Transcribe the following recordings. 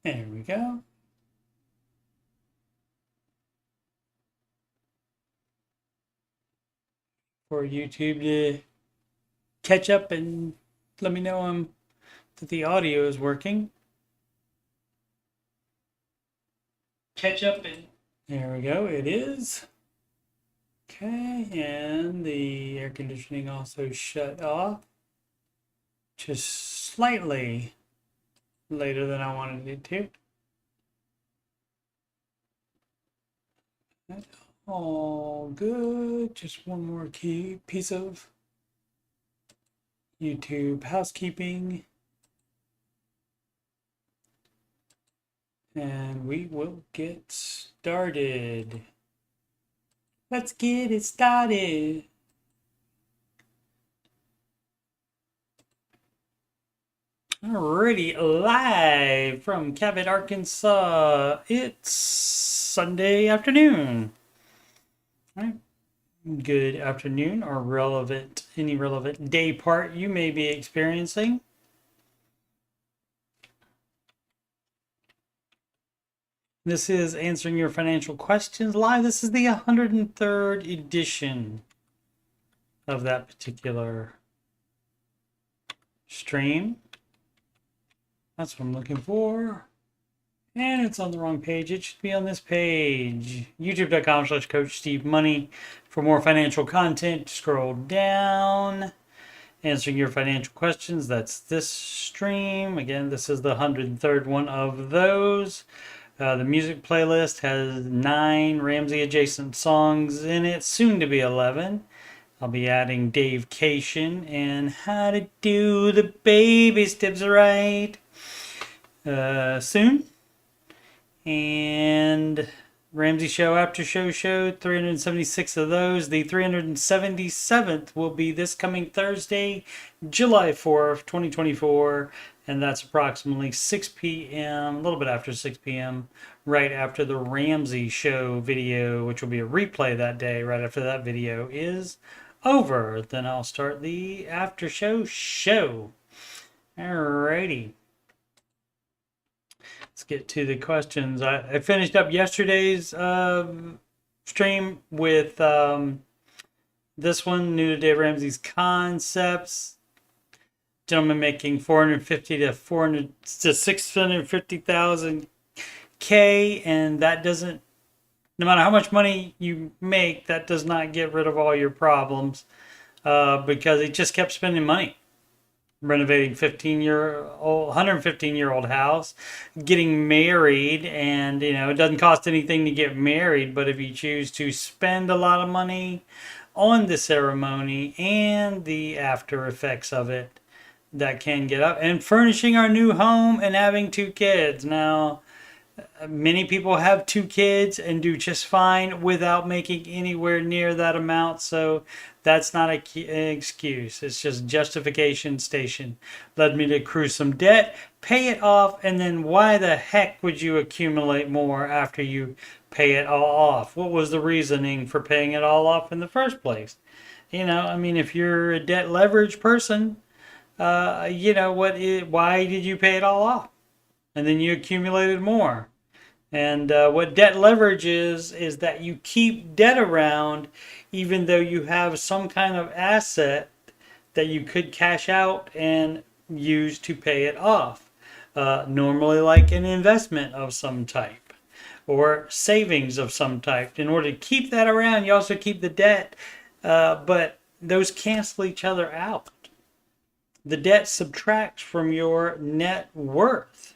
There we go. For YouTube to catch up and let me know that the audio is working. Catch up and there we go. It is. Okay, and the air conditioning also shut off. Just slightly later than I wanted it to. That's all good. Just one more key piece of YouTube housekeeping. And we will get started. Let's get it started. Alrighty, live from Cabot, Arkansas. It's Sunday afternoon. All right. Good afternoon, or any relevant day part you may be experiencing. This is Answering Your Financial Questions Live. This is the 103rd edition of that particular stream. That's what I'm looking for. And it's on the wrong page. It should be on this page. YouTube.com/coachstevemoney. For more financial content, scroll down. Answering your financial questions. That's this stream. Again, this is the 103rd one of those. The music playlist has 9 Ramsey adjacent songs in it, soon to be 11. I'll be adding Dave Cation and How to Do the Baby Steps Right soon. And Ramsey Show After Show 376 of those. The 377th will be this coming Thursday, July 4th, 2024. And that's approximately 6 p.m., a little bit after 6 p.m., right after the Ramsey Show video, which will be a replay that day, right after that video is over. Then I'll start the after show. Alrighty. Let's get to the questions. I finished up yesterday's stream with this one, new to Dave Ramsey's concepts. Gentleman making 450 to 650,000 K, and that doesn't, no matter how much money you make, that does not get rid of all your problems, because he just kept spending money renovating 115-year-old house, getting married, and it doesn't cost anything to get married, but if you choose to spend a lot of money on the ceremony and the after effects of it, that can get up. And furnishing our new home and having 2 kids. Now, many people have 2 kids and do just fine without making anywhere near that amount, so that's not an excuse. It's just justification station. Led me to accrue some debt, pay it off, and then why the heck would you accumulate more after you pay it all off? What was the reasoning for paying it all off in the first place? If you're a debt leverage person, why did you pay it all off? And then you accumulated more. And what debt leverage is that you keep debt around even though you have some kind of asset that you could cash out and use to pay it off. Normally like an investment of some type or savings of some type. In order to keep that around, you also keep the debt, but those cancel each other out. The debt subtracts from your net worth.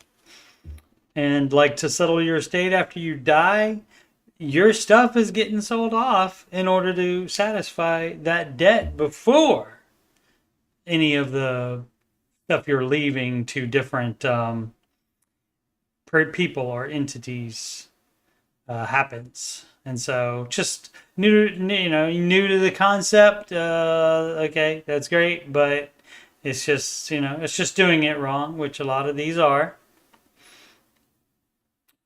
And like to settle your estate after you die, your stuff is getting sold off in order to satisfy that debt before any of the stuff you're leaving to different people or entities happens. And so just new to the concept, okay, that's great, but it's just doing it wrong, which a lot of these are.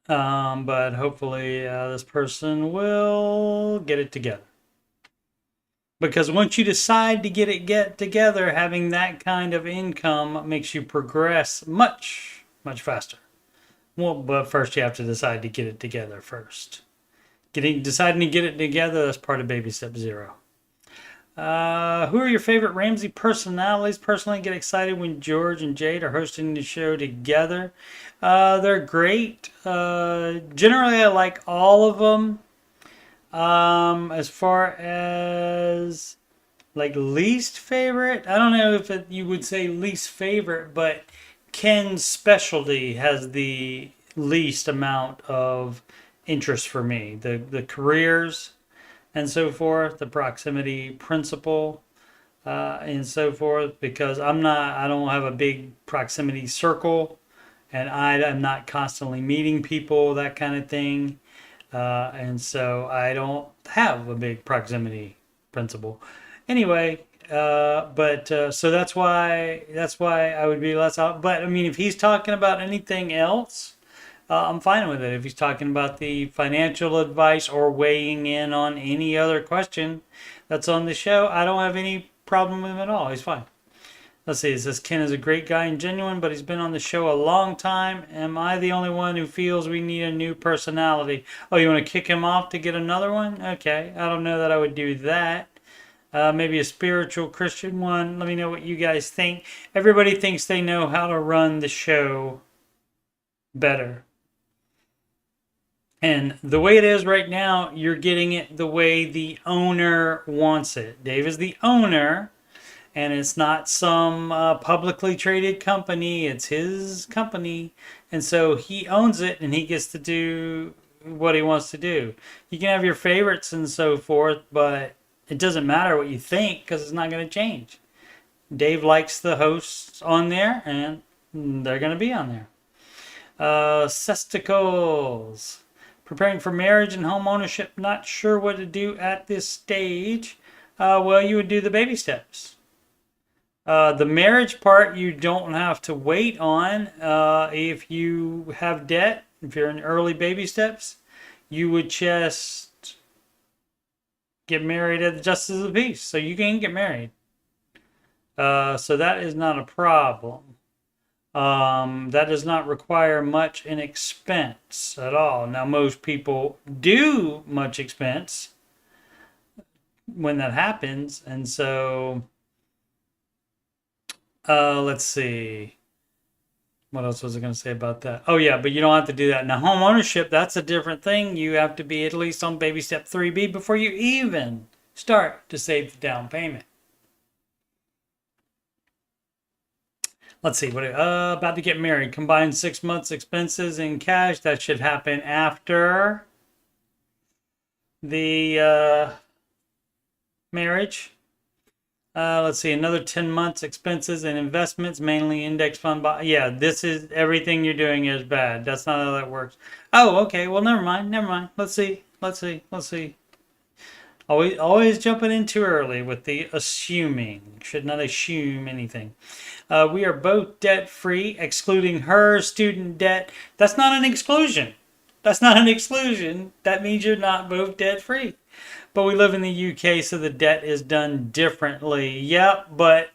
But hopefully this person will get it together. Because once you decide to get together, having that kind of income makes you progress much, much faster. Well, but first you have to decide to get it together first. Deciding to get it together, that's part of baby step 0. Who are your favorite Ramsey personalities? Personally, get excited when George and Jade are hosting the show together. They're great. Generally, I like all of them. As far as like least favorite, I don't know if you would say least favorite, but Ken's specialty has the least amount of interest for me. The careers and so forth, the proximity principle, and so forth, because I don't have a big proximity circle, and I'm not constantly meeting people, that kind of thing. And so I don't have a big proximity principle. Anyway, so that's why I would be less out. But I mean, if he's talking about anything else, I'm fine with it. If he's talking about the financial advice or weighing in on any other question that's on the show, I don't have any problem with him at all. He's fine. Let's see. It says Ken is a great guy and genuine, but he's been on the show a long time. Am I the only one who feels we need a new personality? Oh, you want to kick him off to get another one? Okay. I don't know that I would do that. Maybe a spiritual Christian one. Let me know what you guys think. Everybody thinks they know how to run the show better. And the way it is right now, you're getting it the way the owner wants it. Dave is the owner. And it's not some publicly traded company. It's his company. And so he owns it and he gets to do what he wants to do. You can have your favorites and so forth, but it doesn't matter what you think because it's not going to change. Dave likes the hosts on there and they're going to be on there. Cesticles. Preparing for marriage and home ownership. Not sure what to do at this stage. Well, you would do the baby steps. The marriage part you don't have to wait on. If you have debt, if you're in early baby steps, you would just get married at the justice of the peace. So you can get married. So that is not a problem. That does not require much in expense at all. Now, most people do much expense when that happens. And so... let's see. What else was I going to say about that? Oh, yeah, but you don't have to do that. Now, home ownership, that's a different thing. You have to be at least on baby step 3B before you even start to save the down payment. Let's see. About to get married. Combine 6 months expenses in cash. That should happen after the marriage. Let's see, another 10 months expenses and investments, mainly index fund. Yeah, this is everything you're doing is bad. That's not how that works. Oh, okay. Well, never mind. Let's see. Always jumping in too early with the assuming. Should not assume anything. We are both debt free, excluding her student debt. That's not an exclusion. That means you're not both debt free. But we live in the UK, so the debt is done differently. Yep, but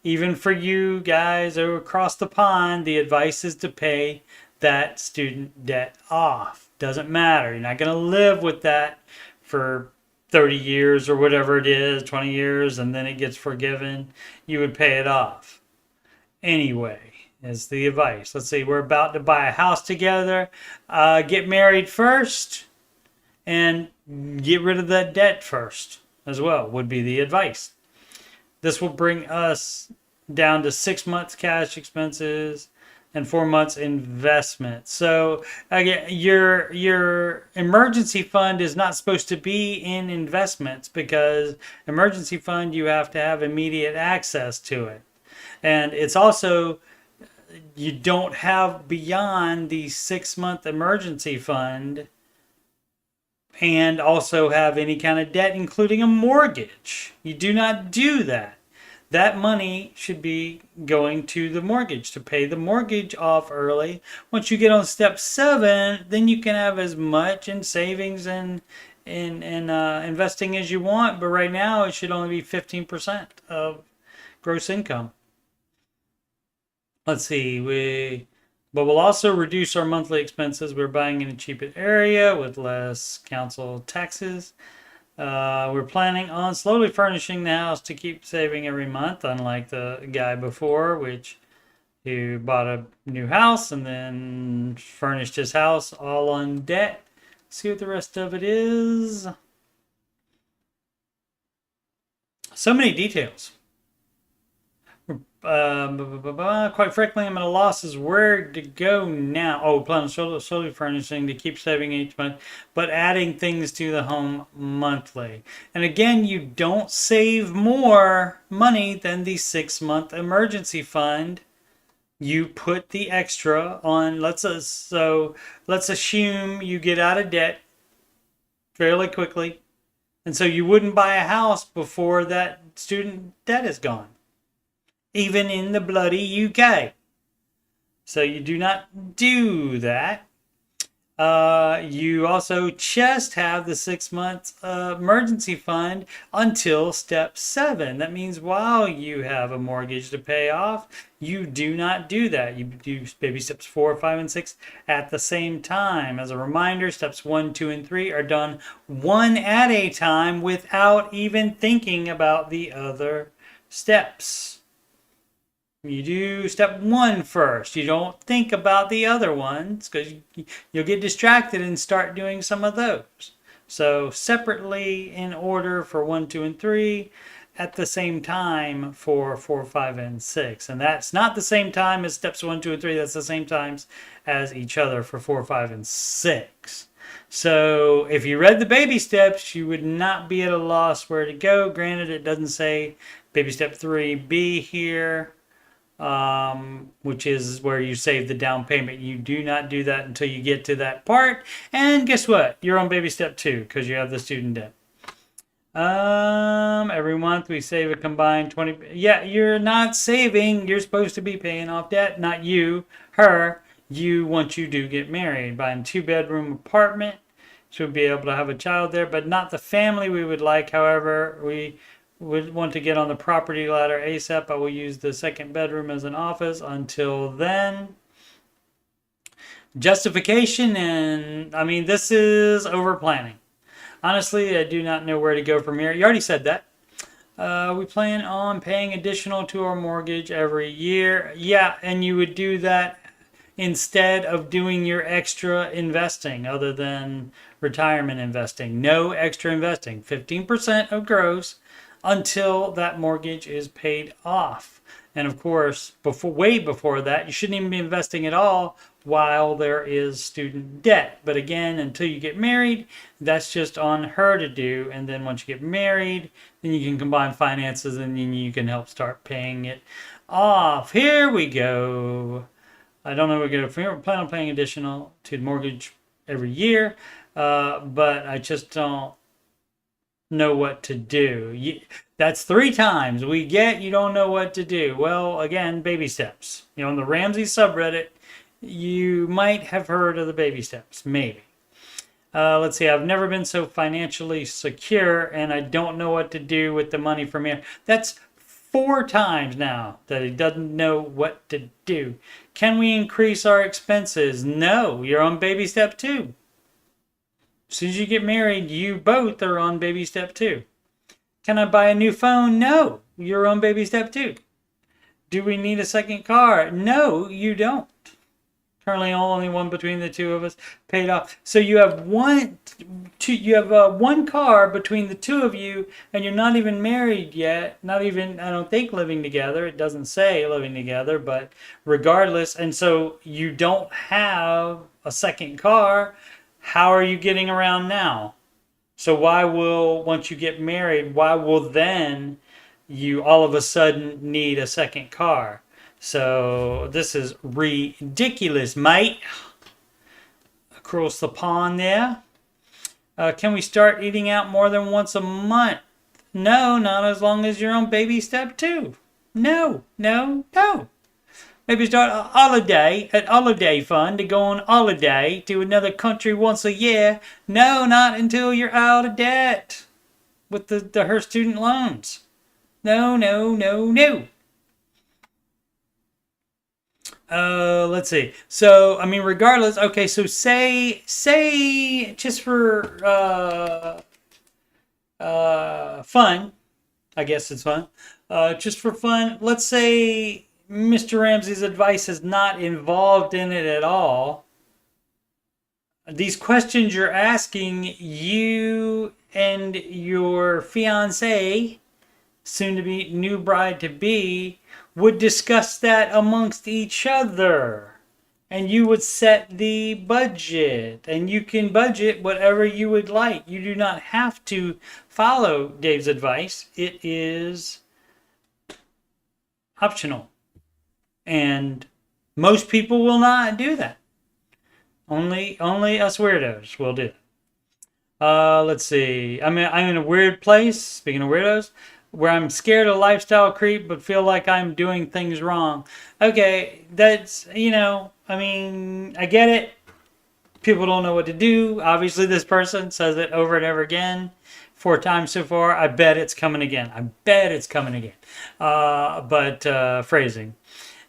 even for you guys across the pond, the advice is to pay that student debt off. Doesn't matter. You're not going to live with that for 30 years or whatever it is, 20 years, and then it gets forgiven. You would pay it off. Anyway, is the advice. Let's see, we're about to buy a house together. Get married first and get rid of that debt first as well would be the advice. This will bring us down to 6 months cash expenses and 4 months investment. So again, your emergency fund is not supposed to be in investments because emergency fund, you have to have immediate access to it. And it's also, you don't have beyond the 6 month emergency fund and also have any kind of debt, including a mortgage. You do not do that. That money should be going to the mortgage to pay the mortgage off early. Once you get on step 7, then you can have as much in savings and in investing as you want. But right now, it should only be 15% of gross income. Let's see. But we'll also reduce our monthly expenses. We're buying in a cheaper area with less council taxes. We're planning on slowly furnishing the house to keep saving every month, unlike the guy before, which who bought a new house and then furnished his house all on debt. See what the rest of it is. So many details. Quite frankly, I'm at a loss as where to go now. Oh, plan on slowly furnishing to keep saving each month, but adding things to the home monthly. And again, you don't save more money than the 6-month emergency fund. You put the extra on. Let's assume you get out of debt fairly quickly, and so you wouldn't buy a house before that student debt is gone, even in the bloody UK. So you do not do that. You also just have the 6-month emergency fund until step 7. That means while you have a mortgage to pay off, you do not do that. You do baby steps 4, 5, and 6 at the same time. As a reminder, steps 1, 2, and 3 are done one at a time without even thinking about the other steps. You do step 1 first. You don't think about the other ones because you'll get distracted and start doing some of those. So separately in order for 1, 2, and 3 at the same time for 4, 5, and 6. And that's not the same time as steps 1, 2, and 3. That's the same times as each other for 4, 5, and 6. So if you read the baby steps, you would not be at a loss where to go. Granted, it doesn't say baby step 3B here. Which is where you save the down payment. You do not do that until you get to that part. And guess what? You're on baby step 2 because you have the student debt. Every month we save a combined 20. Yeah, you're not saving. You're supposed to be paying off debt. Not you, her. You, once you do get married, buying a 2-bedroom apartment. So we'll be able to have a child there, but not the family we would like. However, we would want to get on the property ladder ASAP. I will use the 2nd bedroom as an office until then. Justification, and I mean, this is over planning. Honestly, I do not know where to go from here. You already said that. We plan on paying additional to our mortgage every year. Yeah, and you would do that instead of doing your extra investing other than retirement investing. No extra investing. 15% of gross until that mortgage is paid off. And of course, way before that, you shouldn't even be investing at all while there is student debt. But again, until you get married, that's just on her to do. And then once you get married, then you can combine finances and then you can help start paying it off. Here we go. I don't know, we're going to plan on paying additional to the mortgage every year, but I just don't know what to do. That's 3 times we get you don't know what to do. Well, again, baby steps. On the Ramsey subreddit, you might have heard of the baby steps, maybe. Let's see, I've never been so financially secure and I don't know what to do with the money from here. That's 4 times now that he doesn't know what to do. Can we increase our expenses? No, you're on baby step 2. As soon as you get married, you both are on baby step 2. Can I buy a new phone? No, you're on baby step 2. Do we need a 2nd car? No, you don't. Currently, only one between the 2 of us paid off. So you have one car between the 2 of you, and you're not even married yet. Not even, I don't think, living together. It doesn't say living together, but regardless. And so you don't have a 2nd car. How are you getting around now? So once you get married, why will then you all of a sudden need a 2nd car? So this is ridiculous, mate. Across the pond there. Can we start eating out more than once a month? No, not as long as you're on baby step 2. No. Maybe start a holiday fund to go on holiday to another country once a year. No, not until you're out of debt with her student loans. No. Let's see. So, I mean, regardless. Okay, so say just for fun. I guess it's fun. Just for fun. Let's say Mr. Ramsey's advice is not involved in it at all. These questions you're asking, you and your fiance, soon to be new bride to be, would discuss that amongst each other. And you would set the budget. And you can budget whatever you would like. You do not have to follow Dave's advice. It is optional. And most people will not do that. Only us weirdos will do it. Let's see. I'm in a weird place, speaking of weirdos, where I'm scared of lifestyle creep but feel like I'm doing things wrong. Okay, that's, I mean, I get it. People don't know what to do. Obviously, this person says it over and over again. 4 times so far. I bet it's coming again. I bet it's coming again. But phrasing.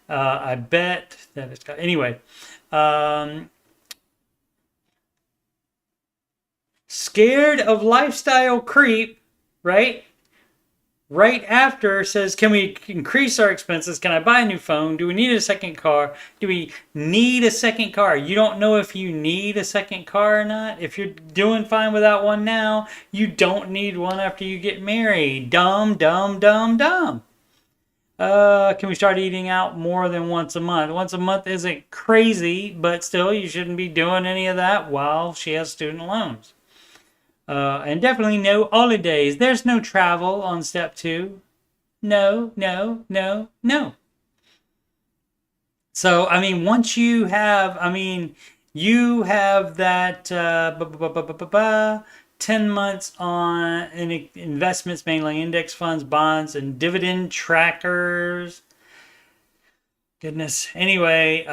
I bet that it's coming. Anyway. Scared of lifestyle creep, right? Right after says, can we increase our expenses? Can I buy a new phone? Do we need a second car? Do we need a second car? You don't know if you need a second car or not. If you're doing fine without one now, you don't need one after you get married. Dumb, dumb, dumb, dumb. Can we start eating out more than once a month? Once a month isn't crazy, but still, you shouldn't be doing any of that while she has student loans. And definitely no holidays. There's no travel on step 2. No, no, no, no. So, I mean, once you have, you have that 10 months on investments, mainly index funds, bonds, and dividend trackers. Goodness. Anyway,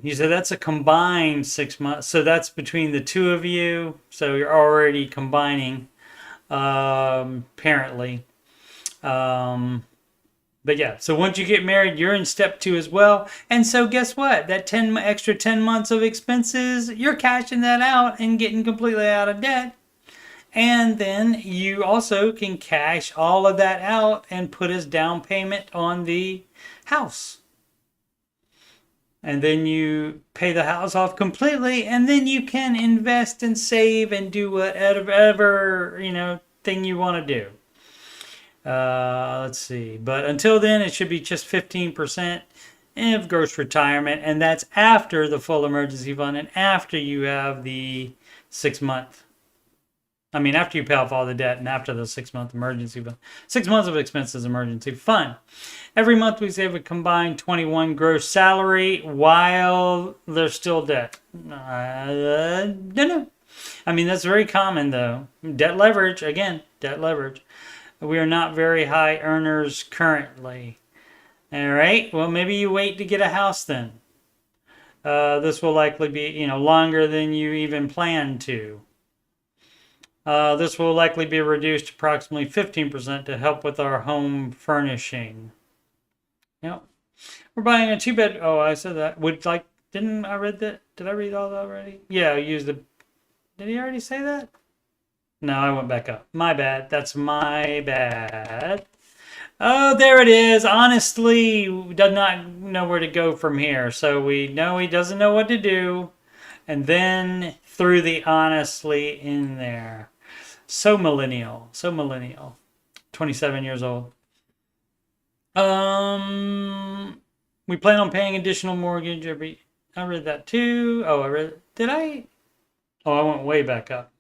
you said that's a combined 6 months. So that's between the two of you. So you're already combining, apparently. But yeah, so once you get married, you're in step 2 as well. And so guess what? That extra 10 months of expenses, you're cashing that out and getting completely out of debt. And then you also can cash all of that out and put as down payment on the house. And then you pay the house off completely, and then you can invest and save and do whatever, thing you want to do. Let's see. But until then, it should be just 15% of gross retirement, and that's after the full emergency fund and after you have the 6 month. After you pay off all the debt and after the 6 month emergency fund. 6 months of expenses emergency fund. Every month we save a combined 21 gross salary while there's still debt. I don't know. That's very common though. Debt leverage, again, debt leverage. We are not very high earners currently. All right, well, maybe you wait to get a house then. This will likely be, longer than you even planned to. This will likely be reduced approximately 15% to help with our home furnishing. Yep. We're buying a 2-bed. Oh, I said that. Didn't I read that? Did I read all that already? Yeah, I used the. Did he already say that? No, I went back up. My bad. That's my bad. Oh, there it is. Honestly, does not know where to go from here. So we know he doesn't know what to do. And then threw the honestly in there. So millennial. 27 years old. We plan on paying additional mortgage every. I read that too. Oh, did I? Oh, I went way back up.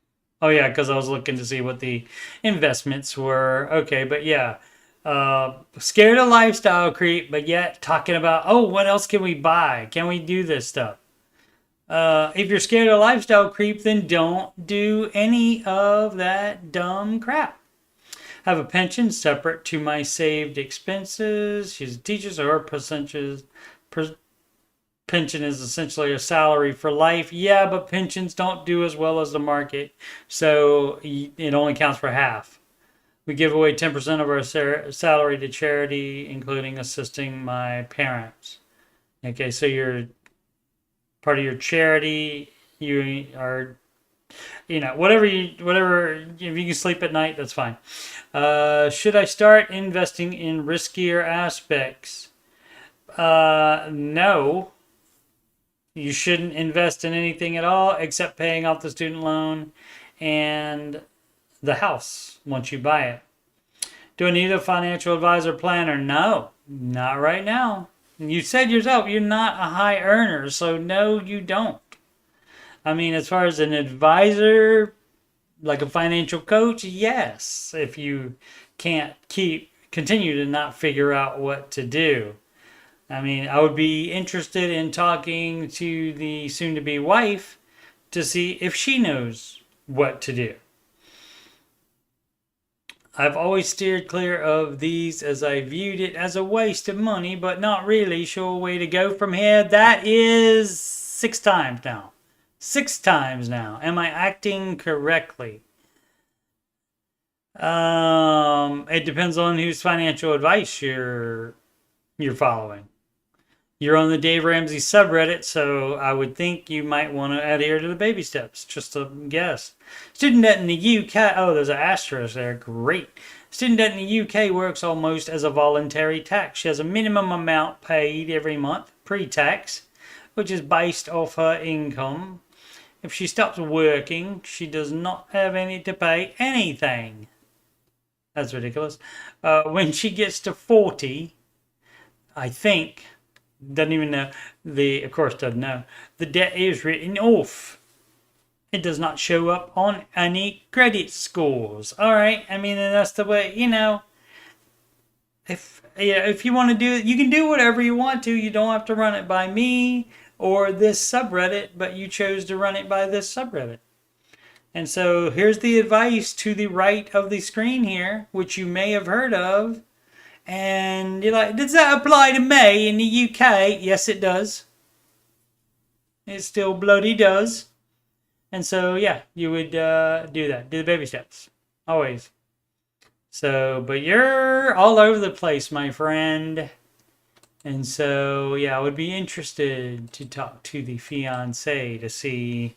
Oh yeah, because I was looking to see what the investments were. Okay, but yeah, scared of lifestyle creep, but yet talking about, oh, what else can we buy? Can we do this stuff? If you're scared of lifestyle creep, then don't do any of that dumb crap. Have a pension separate to my saved expenses. She's a teacher, so her pension is essentially a salary for life. Yeah, but pensions don't do as well as the market, so it only counts for half. We give away 10% of our salary to charity, including assisting my parents. Okay, so you're part of your charity. You are, whatever if you can sleep at night, that's fine. Should I start investing in riskier aspects? No. You shouldn't invest in anything at all except paying off the student loan and the house once you buy it. Do I need a financial advisor planner? No, not right now. You said yourself you're not a high earner, so no, you don't. I mean, as far as an advisor, like a financial coach, yes, if you can't continue to not figure out what to do. I mean, I would be interested in talking to the soon to be wife to see if she knows what to do. I've always steered clear of these as I viewed it as a waste of money, but not really sure way to go from here. That is 6 times now. 6 times now. Am I acting correctly? It depends on whose financial advice you're following. You're on the Dave Ramsey subreddit, so I would think you might want to adhere to the baby steps. Just a guess. Student debt in the UK. Oh, there's an asterisk there. Great. Student debt in the UK works almost as a voluntary tax. She has a minimum amount paid every month, pre-tax, which is based off her income. If she stops working, she does not have any to pay anything. That's ridiculous. When she gets to 40, I think, doesn't even know, of course doesn't know, the debt is written off. It does not show up on any credit scores. All right, I mean, that's the way, if you want to do it, you can do whatever you want to. You don't have to run it by me or this subreddit, but you chose to run it by this subreddit. And so here's the advice to the right of the screen here, which you may have heard of. And you're like, does that apply to me in the UK? Yes, it does. It still bloody does. And so, yeah, you would do that. Do the baby steps. Always. So, but you're all over the place, my friend. And so, yeah, I would be interested to talk to the fiancé to see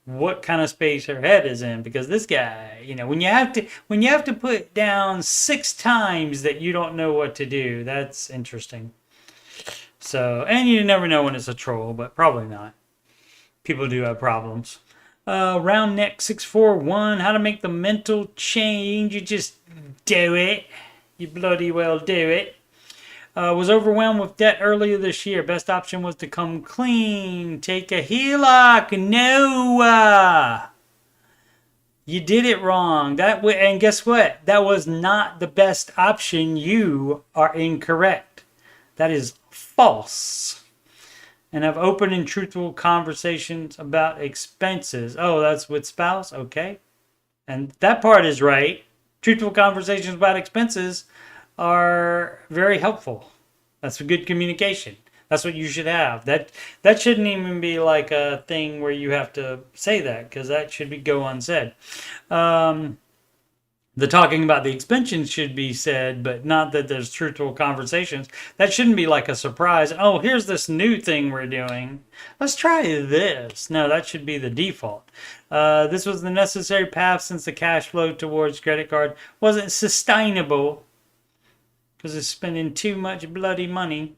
what kind of space her head is in, because this guy, when you have to put down 6 times that you don't know what to do, that's interesting. So, and you never know when it's a troll, but probably not. People do have problems. Round neck 641, how to make the mental change. You just do it. You bloody well do it. Was overwhelmed with debt earlier this year. Best option was to come clean. Take a HELOC. No. You did it wrong. And guess what? That was not the best option. You are incorrect. That is false. And have open and truthful conversations about expenses. Oh, that's with spouse? Okay. And that part is right. Truthful conversations about expenses are very helpful. That's a good communication. That's what you should have. That shouldn't even be like a thing where you have to say that, because that should go unsaid. The talking about the expenses should be said, but not that there's truthful conversations. That shouldn't be like a surprise. Oh, here's this new thing we're doing. Let's try this. No, that should be the default. This was the necessary path since the cash flow towards credit card wasn't sustainable because it's spending too much bloody money.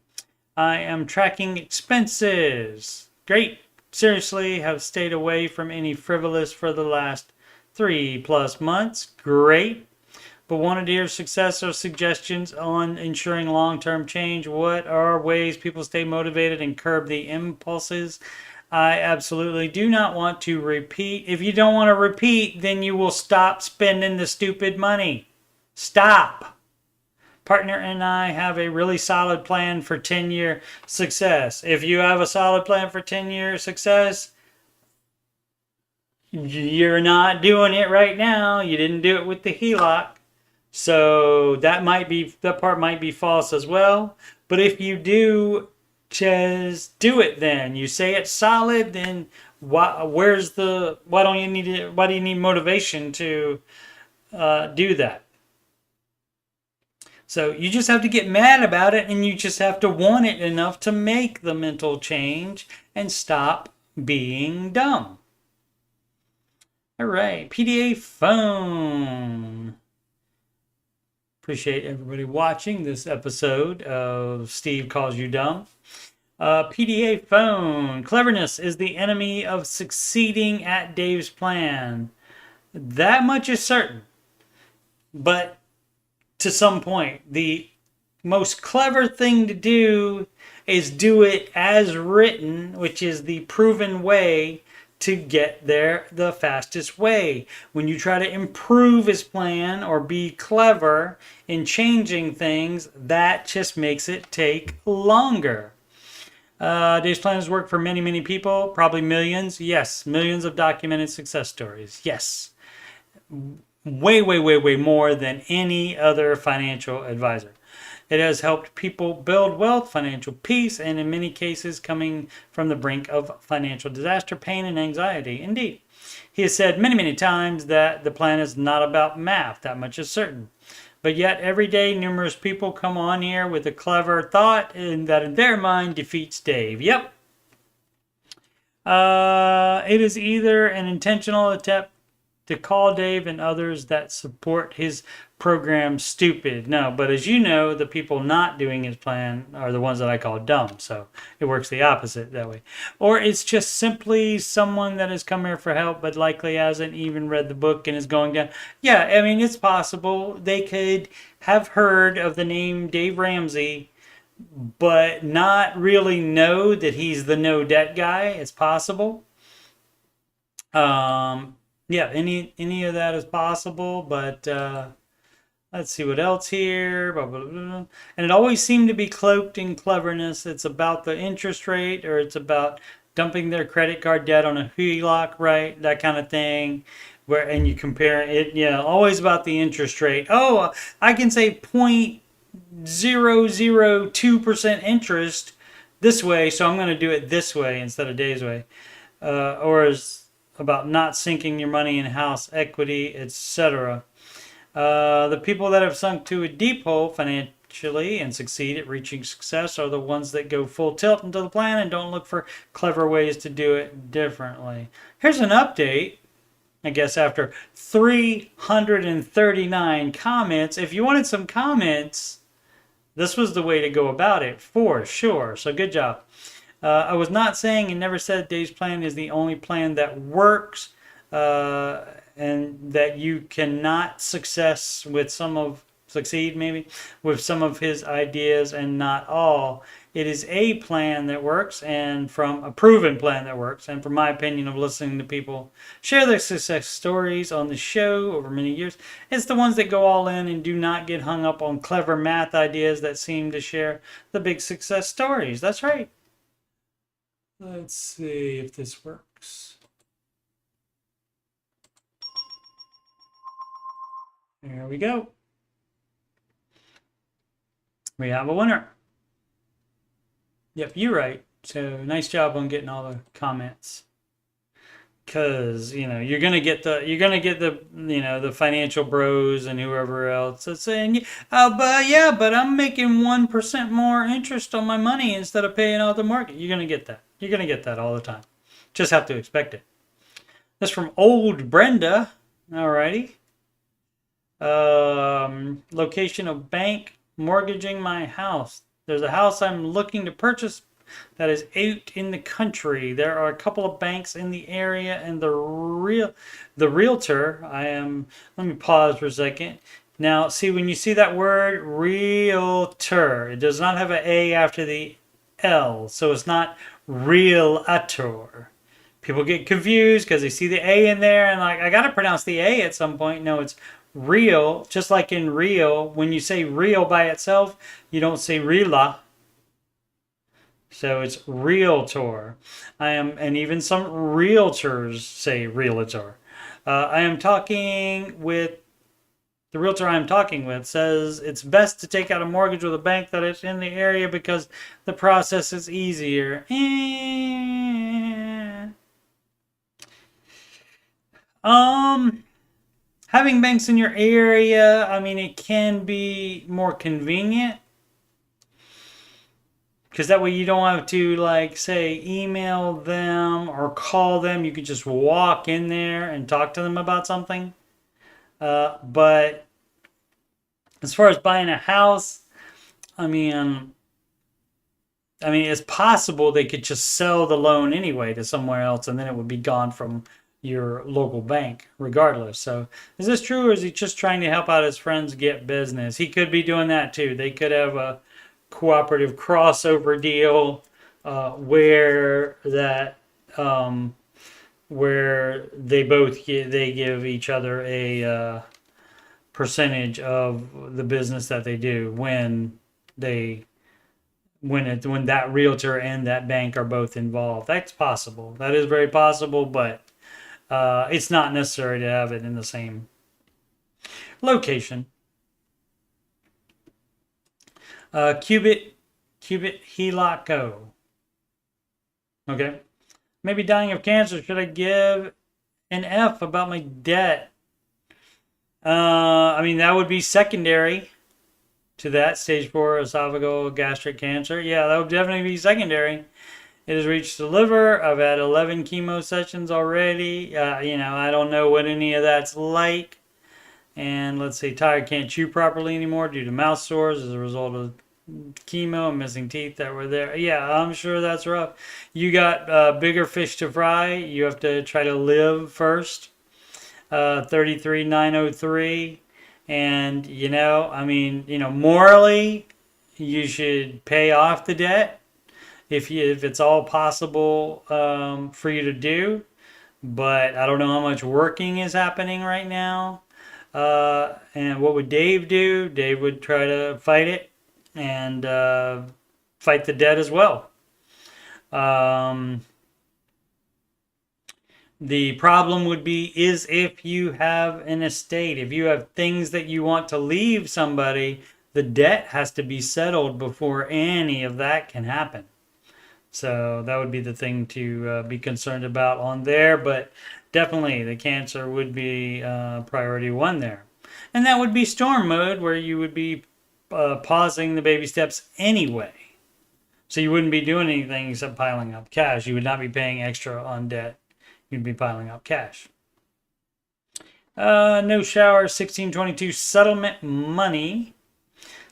I am tracking expenses. Great. Seriously, have stayed away from any frivolous for the last 3+ months. Great. But wanted to hear success or suggestions on ensuring long-term change. What are ways people stay motivated and curb the impulses? I absolutely do not want to repeat. If you don't want to repeat, then you will stop spending the stupid money. Stop. Partner and I have a really solid plan for 10-year success. If you have a solid plan for 10-year success, you're not doing it right now. You didn't do it with the HELOC. So that part might be false as well. But if you do, just do it then. You say it's solid, then why do you need motivation to do that? So you just have to get mad about it, and you just have to want it enough to make the mental change and stop being dumb. All right, PDA phone. Appreciate everybody watching this episode of Steve Calls You Dumb. PDA phone. Cleverness is the enemy of succeeding at Dave's plan. That much is certain. But to some point, the most clever thing to do is do it as written, which is the proven way to get there the fastest way. When you try to improve his plan or be clever in changing things, that just makes it take longer. Dave's plan has worked for many, many people, probably millions. Yes, millions of documented success stories. Yes. Way, way, way, way more than any other financial advisor. It has helped people build wealth, financial peace, and in many cases coming from the brink of financial disaster, pain, and anxiety. Indeed. He has said many, many times that the plan is not about math. That much is certain. But yet every day numerous people come on here with a clever thought and that in their mind defeats Dave. Yep. It is either an intentional attempt to call Dave and others that support his program stupid. No, but as you know, the people not doing his plan are the ones that I call dumb. So it works the opposite that way. Or it's just simply someone that has come here for help but likely hasn't even read the book and is going down. Yeah, I mean, it's possible. They could have heard of the name Dave Ramsey but not really know that he's the no debt guy. It's possible. Yeah, any of that is possible, but let's see what else here. Blah, blah, blah. And it always seemed to be cloaked in cleverness. It's about the interest rate, or it's about dumping their credit card debt on a HELOC, right? That kind of thing. And you compare it, always about the interest rate. Oh, I can say 0.002% interest this way, so I'm going to do it this way instead of Dave's way. Or is about not sinking your money in house equity, etc. The people that have sunk to a deep hole financially and succeed at reaching success are the ones that go full tilt into the plan and don't look for clever ways to do it differently. Here's an update. I guess after 339 comments, if you wanted some comments, this was the way to go about it for sure. So good job. I was not saying and never said Dave's plan is the only plan that works, and that you cannot succeed with some of his ideas and not all. It is a plan that works, and from a proven plan that works, and from my opinion of listening to people share their success stories on the show over many years, it's the ones that go all in and do not get hung up on clever math ideas that seem to share the big success stories. That's right. Let's see if this works. There we go. We have a winner. Yep, you're right. So nice job on getting all the comments. Because you're gonna get the financial bros and whoever else that's saying, but I'm making 1% more interest on my money instead of paying out the market. You're gonna get that. You're gonna get that all the time. Just have to expect it. That's from old Brenda. Alrighty. Location of bank mortgaging my house. There's a house I'm looking to purchase that is out in the country. There are a couple of banks in the area, and the realtor. Let me pause for a second. Now, see, when you see that word realtor, it does not have an A after the L, so it's not realtor. People get confused because they see the A in there and like, I got to pronounce the A at some point. No, it's real, just like in real. When you say real by itself, you don't say reala. So it's realtor. And even some realtors say realtor. I am talking with, the realtor I'm talking with says it's best to take out a mortgage with a bank that is in the area because the process is easier. having banks in your area, I mean, it can be more convenient because that way you don't have to, like, say, email them or call them. You could just walk in there and talk to them about something. But as far as buying a house, I mean, it's possible they could just sell the loan anyway to somewhere else, and then it would be gone from your local bank, regardless. So, is this true, or is he just trying to help out his friends get business? He could be doing that too. They could have a cooperative crossover deal where that where they give each other a percentage of the business that they do when that realtor and that bank are both involved. That's possible. That is very possible, but it's not necessary to have it in the same location. Qubit Helaco. Okay. Maybe dying of cancer. Should I give an F about my debt? I mean, that would be secondary to that stage 4 esophageal gastric cancer. Yeah, that would definitely be secondary. It has reached the liver. I've had 11 chemo sessions already. I don't know what any of that's like. And let's see, tired, can't chew properly anymore due to mouth sores as a result of chemo and missing teeth that were there. Yeah, I'm sure that's rough. You got bigger fish to fry. You have to try to live first. 33,903. And, morally, you should pay off the debt if it's all possible for you to do. But I don't know how much working is happening right now. And what would Dave do? Dave would try to fight it and fight the debt as well. The problem would be is if you have an estate, if you have things that you want to leave somebody, the debt has to be settled before any of that can happen. So that would be the thing to be concerned about on there. But definitely the cancer would be priority 1 there. And that would be storm mode, where you would be pausing the baby steps anyway. So you wouldn't be doing anything except piling up cash. You would not be paying extra on debt. You'd be piling up cash. No shower, 1622 settlement money.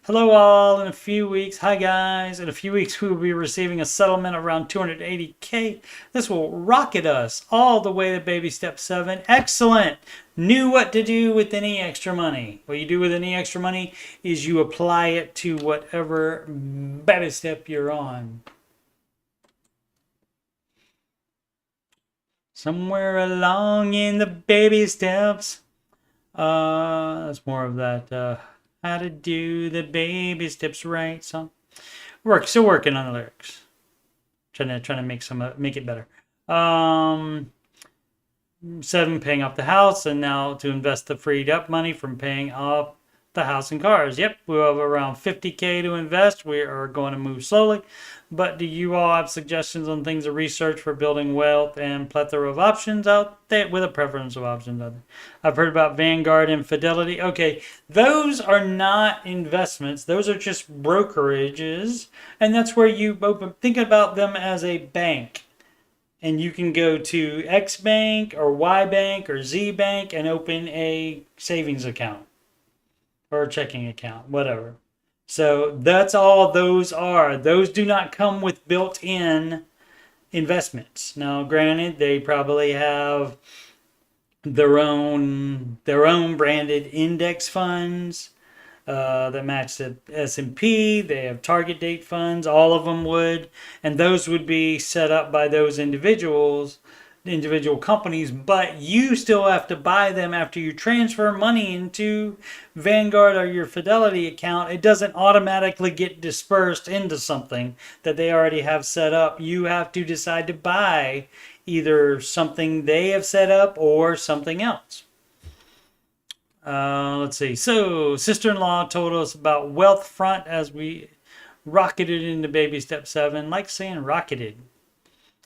Hello all, in a few weeks, hi guys, in a few weeks we will be receiving a settlement around 280K. This will rocket us all the way to baby step 7. Excellent. Knew what to do with any extra money. What you do with any extra money is you apply it to whatever baby step you're on. Somewhere along in the baby steps. That's more of that how to do the baby steps right song. Still working on the lyrics. Trying to make it better. 7, paying off the house, and now to invest the freed up money from paying off the house and cars. Yep, we have around 50K to invest. We are going to move slowly. But do you all have suggestions on things to research for building wealth and plethora of options out there, with a preference of options out there? I've heard about Vanguard and Fidelity. Okay, those are not investments. Those are just brokerages. And that's where you think about them as a bank. And you can go to X Bank or Y Bank or Z Bank and open a savings account or a checking account, whatever. So that's all those are. Those do not come with built-in investments. Now, granted, they probably have their own branded index funds that match the S&P. They have target date funds. All of them would, and those would be set up by those individual companies, but you still have to buy them after you transfer money into Vanguard or your Fidelity account. It doesn't automatically get dispersed into something that they already have set up. You have to decide to buy either something they have set up or something else. Let's see. So, sister-in-law told us about wealth front as we rocketed into baby step 7. Like saying rocketed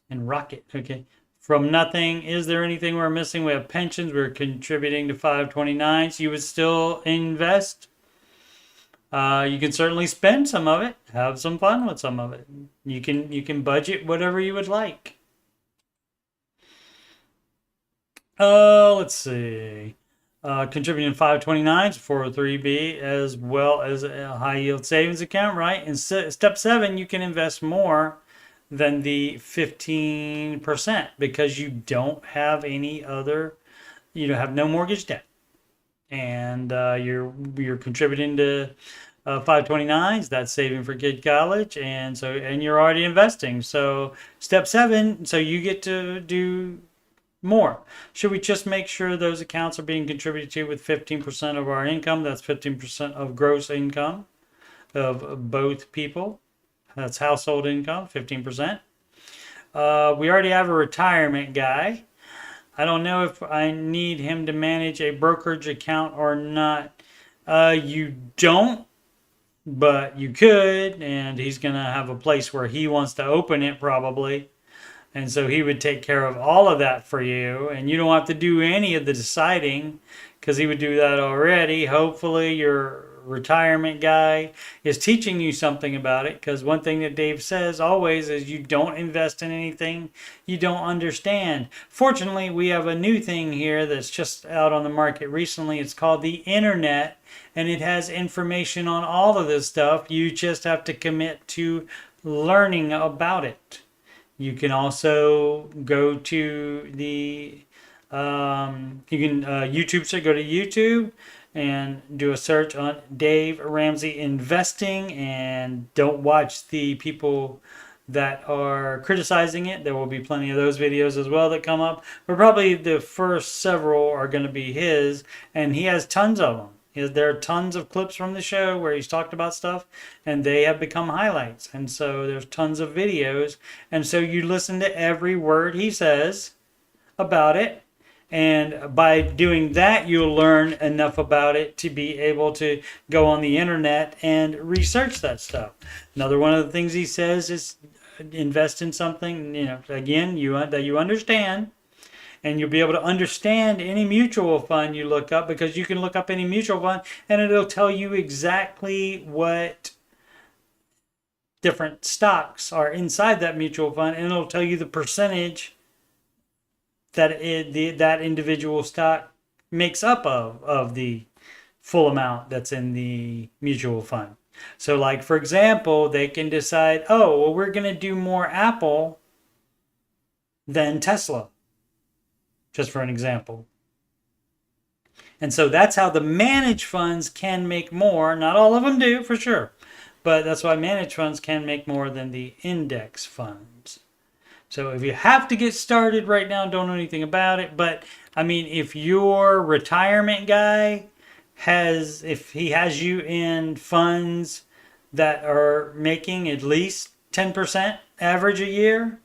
and rocket. Okay. from nothing. Is there anything we're missing? We have pensions. We're contributing to 529. So you would still invest. You can certainly spend some of it. Have some fun with some of it. You can budget whatever you would like. Let's see. Contributing 529s, 403b, as well as a high yield savings account, right? In step 7, you can invest more than the 15% because you don't have any other, you don't have no mortgage debt, and you're contributing to 529s. That's saving for kid college, and you're already investing. So step 7, so you get to do more. Should we just make sure those accounts are being contributed to with 15% of our income? That's 15% of gross income of both people. That's household income, 15%. We already have a retirement guy. I don't know if I need him to manage a brokerage account or not. You don't, but you could, and he's going to have a place where he wants to open it probably. And so he would take care of all of that for you, and you don't have to do any of the deciding because he would do that already. Hopefully your retirement guy is teaching you something about it, because one thing that Dave says always is you don't invest in anything you don't understand. Fortunately, we have a new thing here that's just out on the market recently. It's called the internet, and it has information on all of this stuff. You just have to commit to learning about it. You can also go to the YouTube. So go to YouTube and do a search on Dave Ramsey investing, and don't watch the people that are criticizing it. There will be plenty of those videos as well that come up, but probably the first several are going to be his, and he has tons of them. There are tons of clips from the show where he's talked about stuff, and they have become highlights. And so there's tons of videos. And so you listen to every word he says about it. And by doing that, you'll learn enough about it to be able to go on the internet and research that stuff. Another one of the things he says is invest in something, again, that you understand. And you'll be able to understand any mutual fund you look up, because you can look up any mutual fund and it'll tell you exactly what different stocks are inside that mutual fund, and it'll tell you the percentage that that individual stock makes up of the full amount that's in the mutual fund. So like, for example, they can decide, oh, well, we're going to do more Apple than Tesla. Just for an example. And so that's how the managed funds can make more. Not all of them do, for sure. But that's why managed funds can make more than the index funds. So if you have to get started right now, don't know anything about it. But, I mean, if your retirement guy if he has you in funds that are making at least 10% average a year,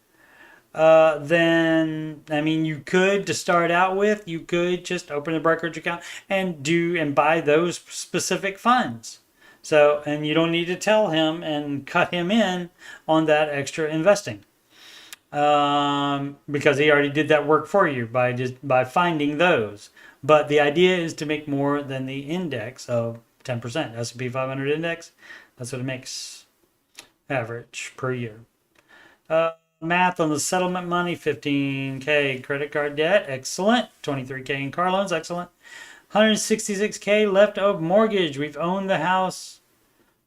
then, I mean, you could, to start out with, you could just open a brokerage account and buy those specific funds. So, and you don't need to tell him and cut him in on that extra investing, because he already did that work for you by finding those. But the idea is to make more than the index of 10%. S&P 500 index, that's what it makes average per year. Math on the settlement money, $15K credit card debt, excellent. $23K in car loans, excellent. $166K left of mortgage. We've owned the house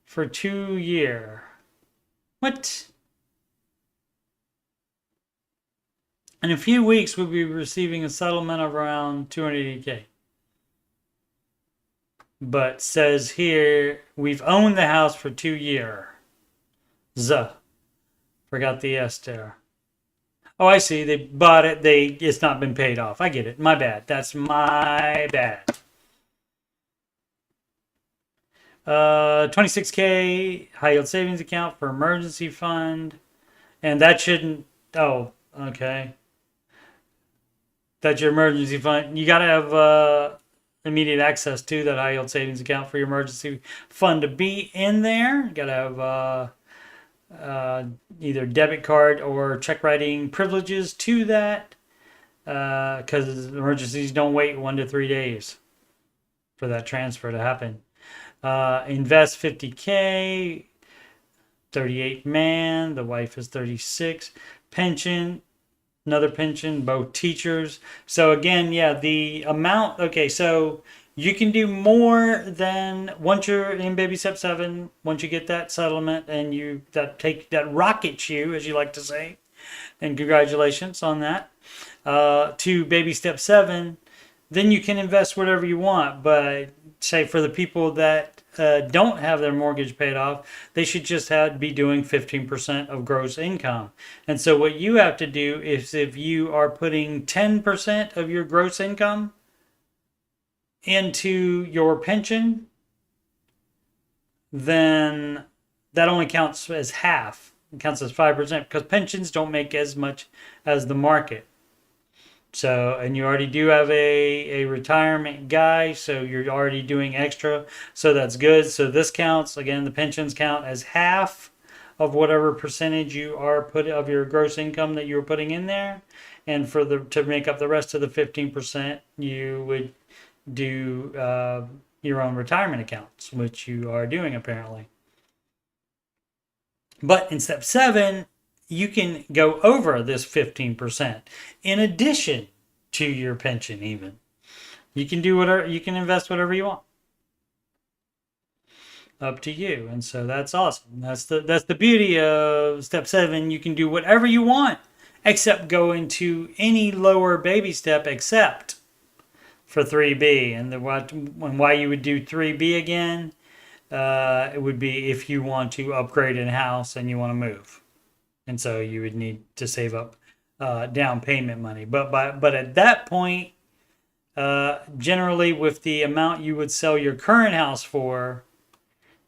for 2 years. What? In a few weeks, we'll be receiving a settlement of around $280K. But says here, we've owned the house for 2 years. Forgot the S there. Oh, I see. They bought it. It's not been paid off. I get it. My bad. That's my bad. 26K high yield savings account for emergency fund. And that shouldn't... Oh, okay. That's your emergency fund. You got to have immediate access to that high yield savings account for your emergency fund to be in there. You got to have... either debit card or check writing privileges to that. because emergencies don't wait 1 to 3 days for that transfer to happen. Invest 50K, 38 man, the wife is 36. Pension, another pension, both teachers. So again, yeah, the amount, okay, so you can do more than once you're in baby step 7, once you get that settlement and that rockets you, as you like to say, and congratulations on that, to baby step 7, then you can invest whatever you want. But say for the people that don't have their mortgage paid off, they should just be doing 15% of gross income. And so what you have to do is, if you are putting 10% of your gross income into your pension, then that only counts as half. It counts as 5% because pensions don't make as much as the market. So, and you already do have a retirement guy, so you're already doing extra. So that's good. So this counts, again, the pensions count as half of whatever percentage you are of your gross income that you're putting in there. And to make up the rest of the 15%, you would do your own retirement accounts, which you are doing apparently. But in step 7, you can go over this 15% in addition to your pension. Even you can do whatever, you can invest whatever you want, up to you. And so that's awesome. That's the beauty of step 7. You can do whatever you want except go into any lower baby step except for 3B. And why you would do 3B again, it would be if you want to upgrade a house and you want to move. And so you would need to save up down payment money. But at that point, generally with the amount you would sell your current house for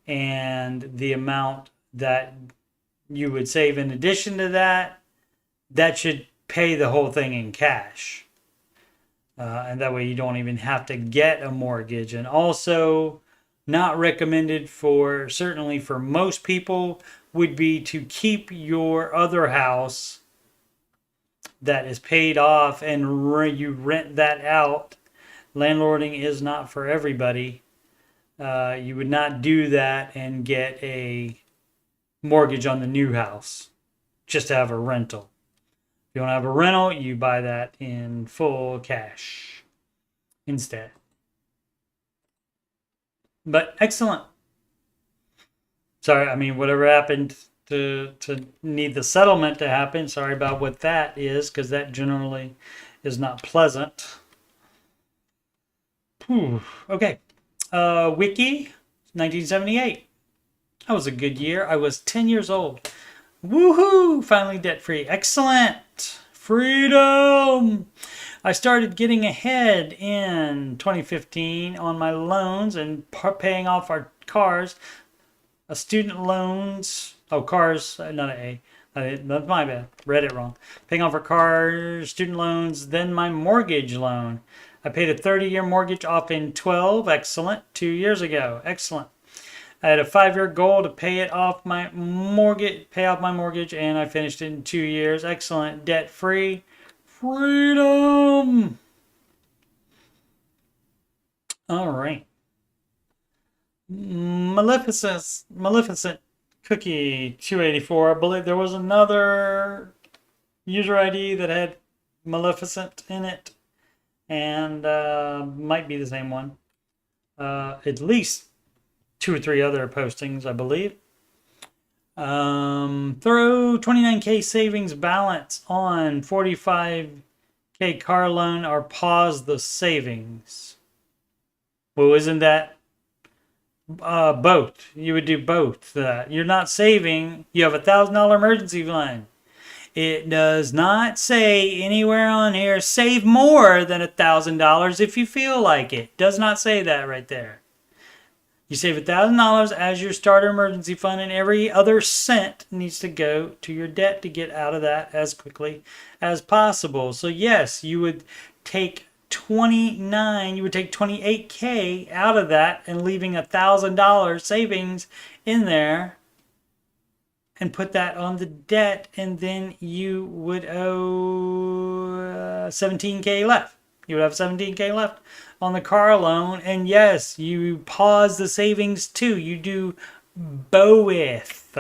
and the amount that you would save in addition to that, that should pay the whole thing in cash. And that way you don't even have to get a mortgage. And also not recommended certainly for most people, would be to keep your other house that is paid off and you rent that out. Landlording is not for everybody. You would not do that and get a mortgage on the new house just to have a rental. If you want to have a rental, you buy that in full cash instead. But excellent. Sorry, I mean, whatever happened to need the settlement to happen. Sorry about what that is, because that generally is not pleasant. Whew. Okay. Wiki, 1978. That was a good year. I was 10 years old. Woohoo! Finally debt free. Excellent. Freedom. I started getting ahead in 2015 on my loans and paying off our cars. Student loans. Oh, cars. Not an A. That's my bad. Read it wrong. Paying off our cars, student loans, then my mortgage loan. I paid a 30-year mortgage off in 12. Excellent. 2 years ago. Excellent. I had a 5-year goal to pay off my mortgage, and I finished it in 2 years. Excellent. Debt free. Freedom. All right. Maleficent Cookie 284. I believe there was another user ID that had Maleficent in it, and might be the same one. At least 2 or 3 other postings, I believe. Throw 29K savings balance on 45K car loan or pause the savings. Well, isn't that both? You would do both. You're not saving. You have $1,000 emergency fund. It does not say anywhere on here save more than $1,000 if you feel like it. Does not say that right there. You save $1,000 as your starter emergency fund, and every other cent needs to go to your debt to get out of that as quickly as possible. So yes, you would take 28K out of that and leaving $1,000 savings in there, and put that on the debt, and then you would owe 17K left. You would have 17K left on the car loan, and yes, you pause the savings too. You do both.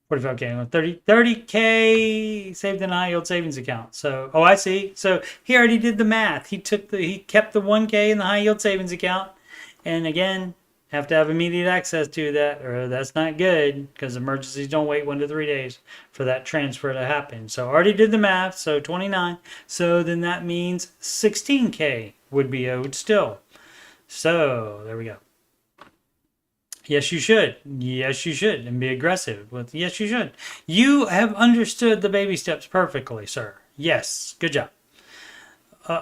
45K, 30K saved in a high yield savings account. So, oh, I see. So he already did the math. He kept the 1K in the high yield savings account, and again, have to have immediate access to that, or that's not good, because emergencies don't wait 1 to 3 days for that transfer to happen. So already did the math. So 29. So then that means 16K would be owed still. So there we go. Yes, you should. Yes, you should. And be aggressive with, yes, you should. You have understood the baby steps perfectly, sir. Yes, good job.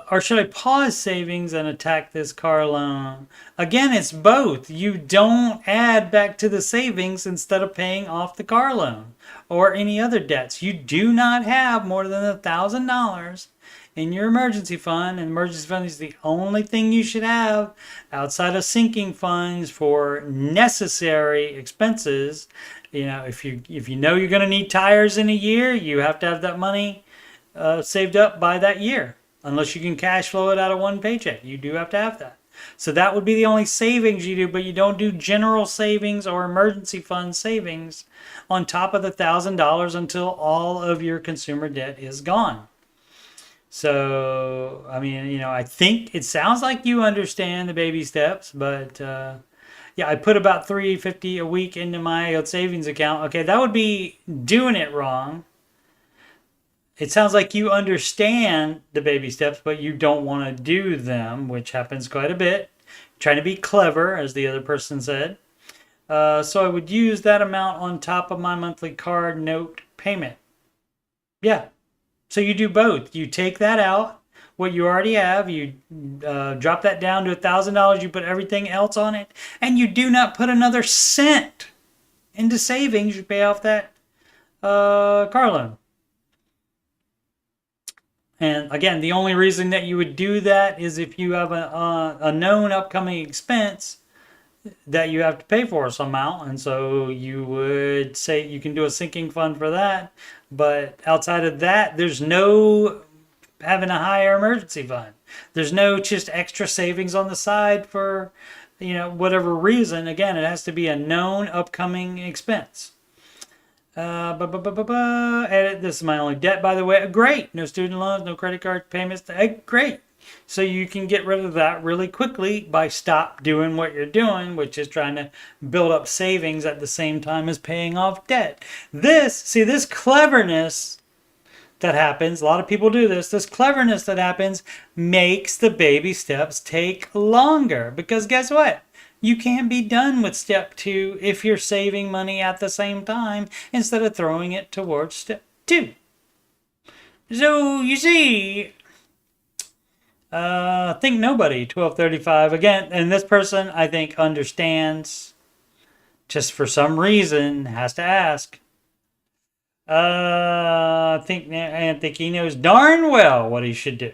Or should I pause savings and attack this car loan? Again, it's both. You don't add back to the savings instead of paying off the car loan or any other debts. You do not have more than $1,000 in your emergency fund, and emergency fund is the only thing you should have outside of sinking funds for necessary expenses. You know, if you know you're going to need tires in a year, you have to have that money saved up by that year. Unless you can cash flow it out of one paycheck, you do have to have that. So that would be the only savings you do, but you don't do general savings or emergency fund savings on top of the $1,000 until all of your consumer debt is gone. So, I mean, you know, I think it sounds like you understand the baby steps, but yeah, I put about $350 a week into my savings account. Okay, that would be doing it wrong. It sounds like you understand the baby steps, but you don't want to do them, which happens quite a bit. Trying to be clever, as the other person said. So I would use that amount on top of my monthly card note payment. Yeah. So you do both. You take that out, what you already have, you drop that down to $1,000, you put everything else on it, and you do not put another cent into savings. You pay off that car loan. And again, the only reason that you would do that is if you have a known upcoming expense that you have to pay for somehow. And so you would say you can do a sinking fund for that. But outside of that, there's no having a higher emergency fund. There's no just extra savings on the side for, you know, whatever reason. Again, it has to be a known upcoming expense. Edit. This is my only debt, by the way. Great. No student loans, no credit card payments. Great. So you can get rid of that really quickly by stop doing what you're doing, which is trying to build up savings at the same time as paying off debt. This cleverness that happens, a lot of people do this, this cleverness that happens makes the baby steps take longer. Because guess what? You can't be done with step 2 if you're saving money at the same time instead of throwing it towards step 2. So you see, think nobody, 1235 again, and this person I think understands, just for some reason has to ask. I think he knows darn well what he should do,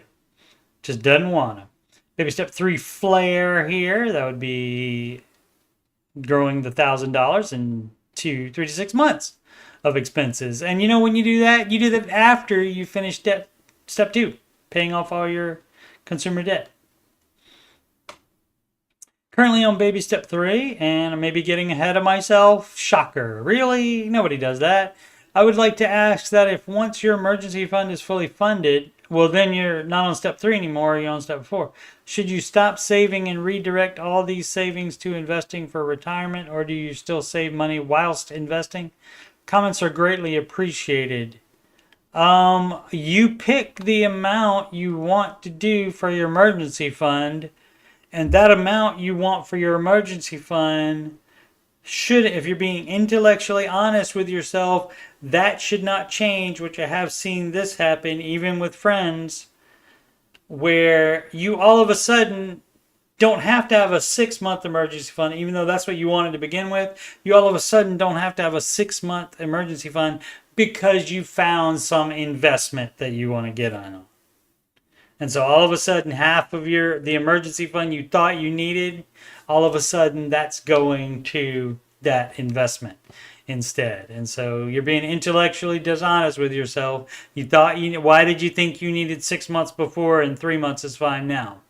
just doesn't want to. Maybe step 3 flare here. That would be growing the $1,000 in 3 to 6 months of expenses. And you know, when you do that after you finish step 2, paying off all your consumer debt. Currently on baby step 3, and I may be getting ahead of myself. Shocker. Really? Nobody does that. I would like to ask that if once your emergency fund is fully funded, well, then you're not on step 3 anymore, you're on step 4. Should you stop saving and redirect all these savings to investing for retirement, or do you still save money whilst investing? Comments are greatly appreciated. You pick the amount you want to do for your emergency fund, and that amount you want for your emergency fund should, if you're being intellectually honest with yourself, that should not change, which I have seen this happen even with friends, where you all of a sudden don't have to have a 6-month emergency fund, even though that's what you wanted to begin with. You all of a sudden don't have to have a 6-month emergency fund because you found some investment that you want to get on. And so all of a sudden, half of the emergency fund you thought you needed, all of a sudden that's going to that investment instead. And so you're being intellectually dishonest with yourself. You thought why did you think you needed 6 months before and 3 months is fine now?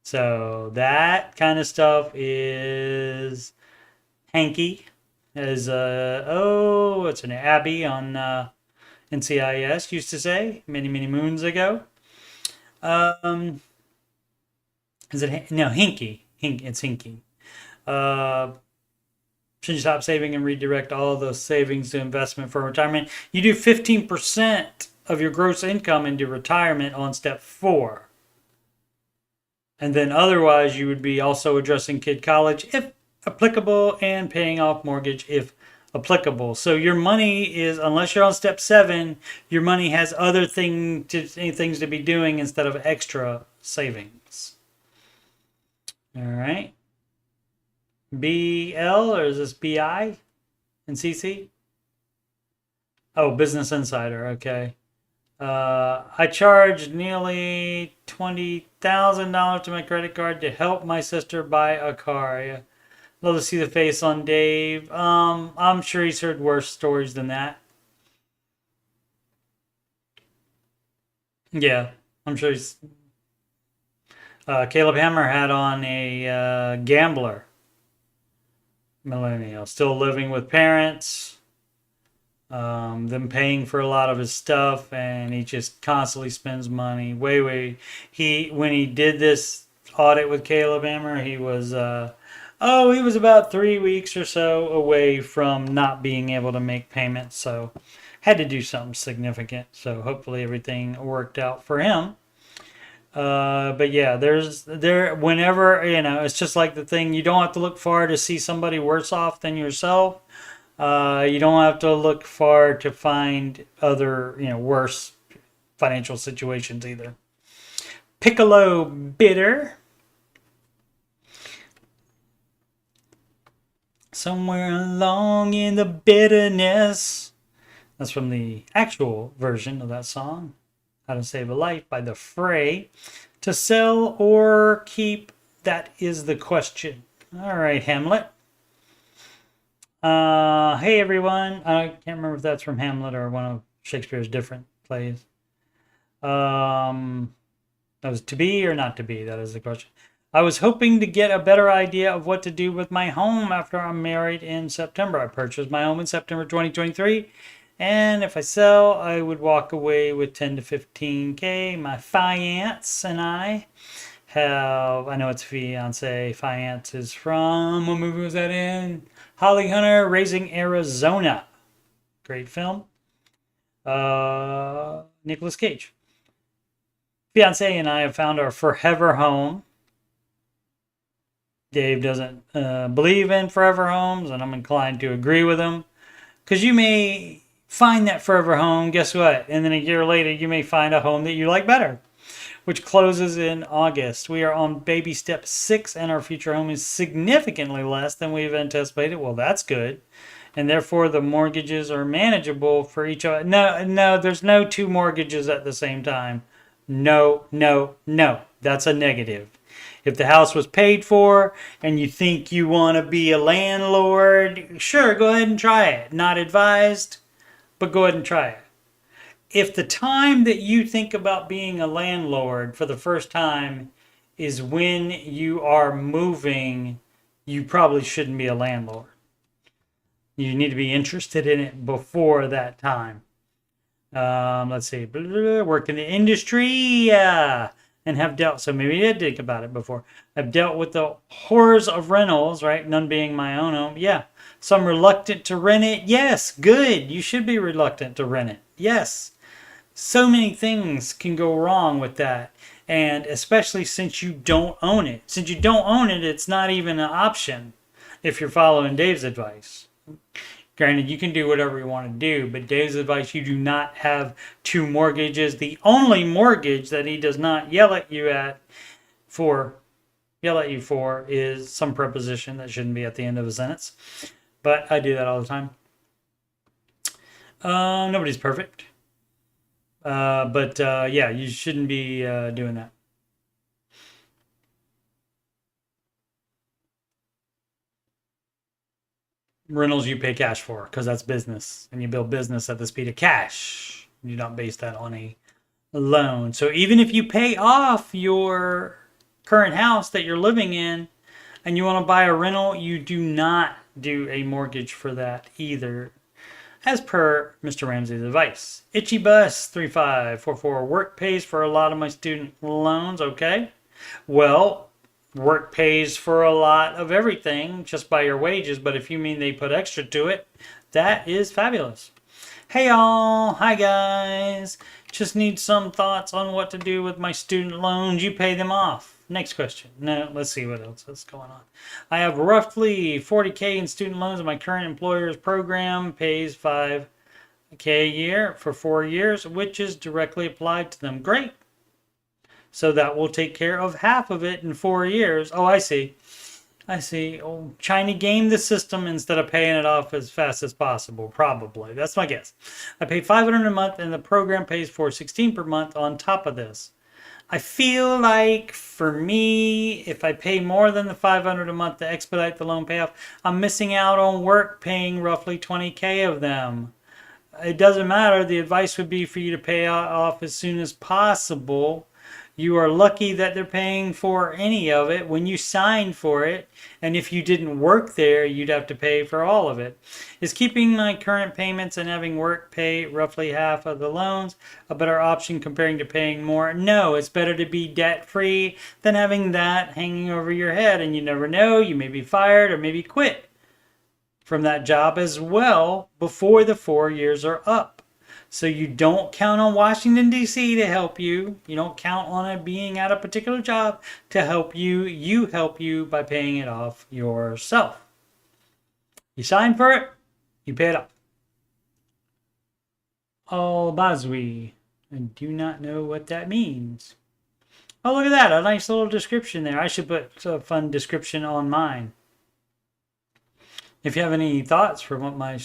So that kind of stuff is hanky. As what's an Abby on NCIS used to say many moons ago. Um, is it no hinky? It's hinky. Should you stop saving and redirect all of those savings to investment for retirement? You do 15% of your gross income into retirement on step 4. And then otherwise, you would be also addressing kid college if applicable and paying off mortgage if applicable. So your money is, unless you're on step 7, your money has other things to be doing instead of extra savings. All right. BL, or is this BI and CC? Oh, Business Insider. Okay. I charged nearly $20,000 to my credit card to help my sister buy a car. Yeah. Love to see the face on Dave. I'm sure he's heard worse stories than that. Yeah, I'm sure he's. Caleb Hammer had on a gambler millennial, still living with parents, them paying for a lot of his stuff, and he just constantly spends money. When he did this audit with Caleb Hammer, he was he was about 3 weeks or so away from not being able to make payments, so had to do something significant. So hopefully everything worked out for him. But yeah, whenever, it's just like the thing, you don't have to look far to see somebody worse off than yourself. You don't have to look far to find other, worse financial situations either. Piccolo Bitter. Somewhere along in the bitterness. That's from the actual version of that song. How to Save a Life by The Fray. To sell or keep, that is the question. All right, Hamlet. Hey, everyone. I can't remember if that's from Hamlet or one of Shakespeare's different plays. That was to be or not to be? That is the question. I was hoping to get a better idea of what to do with my home after I'm married in September. I purchased my home in September 2023. And if I sell, I would walk away with 10 to 15K. My fiance and I know it's fiance. Fiance is from, what movie was that in? Holly Hunter, Raising Arizona. Great film. Nicolas Cage. Fiance and I have found our forever home. Dave doesn't believe in forever homes, and I'm inclined to agree with him. Because you may find that forever home, guess what? And then a year later, you may find a home that you like better, which closes in August. We are on baby step 6, and our future home is significantly less than we've anticipated. Well, that's good. And therefore, the mortgages are manageable for each other. No, there's no 2 mortgages at the same time. No. That's a negative. If the house was paid for and you think you want to be a landlord, sure, go ahead and try it. Not advised, but go ahead and try it. If the time that you think about being a landlord for the first time is when you are moving, you probably shouldn't be a landlord. You need to be interested in it before that time. Let's see. Work in the industry. And have dealt, so maybe you did think about it before. I've dealt with the horrors of rentals, right? None being my own home. Yeah. So I'm reluctant to rent it. Yes. Good. You should be reluctant to rent it. Yes. So many things can go wrong with that. And especially since you don't own it. Since you don't own it, it's not even an option if you're following Dave's advice. Granted, you can do whatever you want to do, but Dave's advice, you do not have 2 mortgages. The only mortgage that he does not yell at you for is some preposition that shouldn't be at the end of a sentence. But I do that all the time. Nobody's perfect. But yeah, you shouldn't be doing that. Rentals you pay cash for because that's business, and you build business at the speed of cash. You don't base that on a loan. So even if you pay off your current house that you're living in and you want to buy a rental, you do not do a mortgage for that either, as per Mr. Ramsey's advice. Itchy Bus 3544, work pays for a lot of my student loans. Okay, well, work pays for a lot of everything just by your wages, but if you mean they put extra to it, that is fabulous. Hey y'all, hi guys. Just need some thoughts on what to do with my student loans. You pay them off. Next question. No, let's see what else is going on. I have roughly $40K in student loans, and my current employer's program pays $5K a year for 4 years, which is directly applied to them. Great. So that will take care of half of it in 4 years. Oh, I see. I see. Oh, trying to game the system instead of paying it off as fast as possible. Probably. That's my guess. I pay $500 a month, and the program pays $416 per month on top of this. I feel like for me, if I pay more than the $500 a month to expedite the loan payoff, I'm missing out on work paying roughly $20K of them. It doesn't matter. The advice would be for you to pay off as soon as possible. You are lucky that they're paying for any of it when you signed for it. And if you didn't work there, you'd have to pay for all of it. Is keeping my current payments and having work pay roughly half of the loans a better option comparing to paying more? No, it's better to be debt-free than having that hanging over your head. And you never know, you may be fired or maybe quit from that job as well before the 4 years are up. So you don't count on Washington, D.C. to help you. You don't count on it being at a particular job to help you. You help you by paying it off yourself. You sign for it, you pay it off. Al-Bazwi. I do not know what that means. Oh, look at that. A nice little description there. I should put a fun description on mine. If you have any thoughts for what my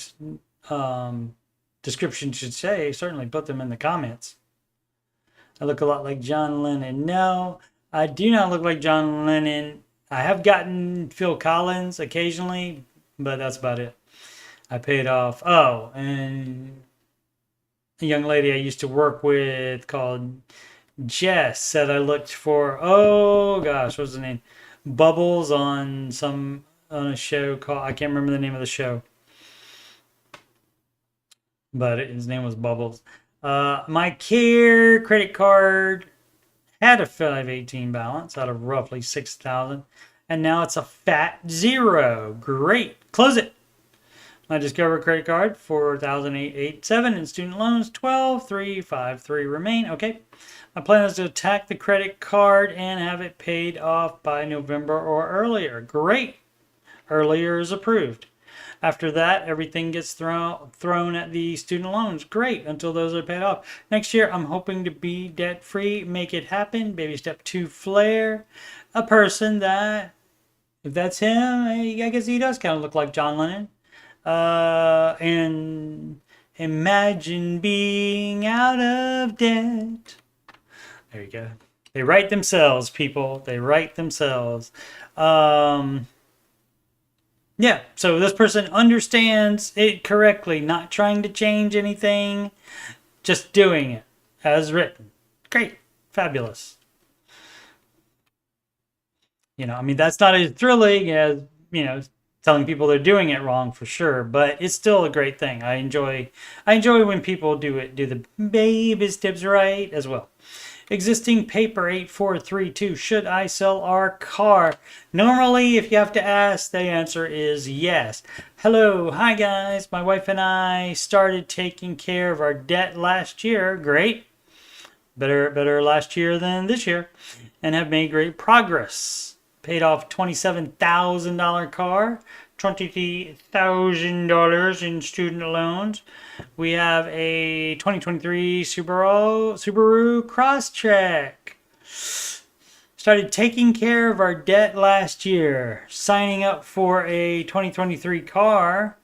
description should say, certainly put them in the comments. I look a lot like John Lennon. No, I do not look like John Lennon. I have gotten Phil Collins occasionally, but that's about it. I paid off. Oh, and a young lady I used to work with called Jess said I looked for, oh gosh, what's the name? Bubbles on a show called, I can't remember the name of the show, but his name was Bubbles. My Care credit card had a 518 balance out of roughly 6,000, and now it's a fat zero. Great. Close it. My Discover credit card, 4,887 in student loans, 12,353 remain. Okay. My plan is to attack the credit card and have it paid off by November or earlier. Great. Earlier is approved. After that, everything gets thrown at the student loans. Great, until those are paid off. Next year, I'm hoping to be debt-free, make it happen. Baby step 2, Flair. A person that, if that's him, I guess he does kind of look like John Lennon. And imagine being out of debt. There you go. They write themselves, people. They write themselves. Yeah, so this person understands it correctly, not trying to change anything, just doing it as written. Great, fabulous. You know, I mean, that's not as thrilling as, you know, telling people they're doing it wrong for sure, but it's still a great thing. I enjoy when people do the baby steps right as well. Existing paper 8432. Should I sell our car? Normally, if you have to ask, the answer is yes. Hello. Hi, guys. My wife and I started taking care of our debt last year. Great. Better last year than this year. And have made great progress. Paid off $27,000 car. $20,000 in student loans. We have a 2023 Subaru Crosstrek. Started taking care of our debt last year, signing up for a 2023 car.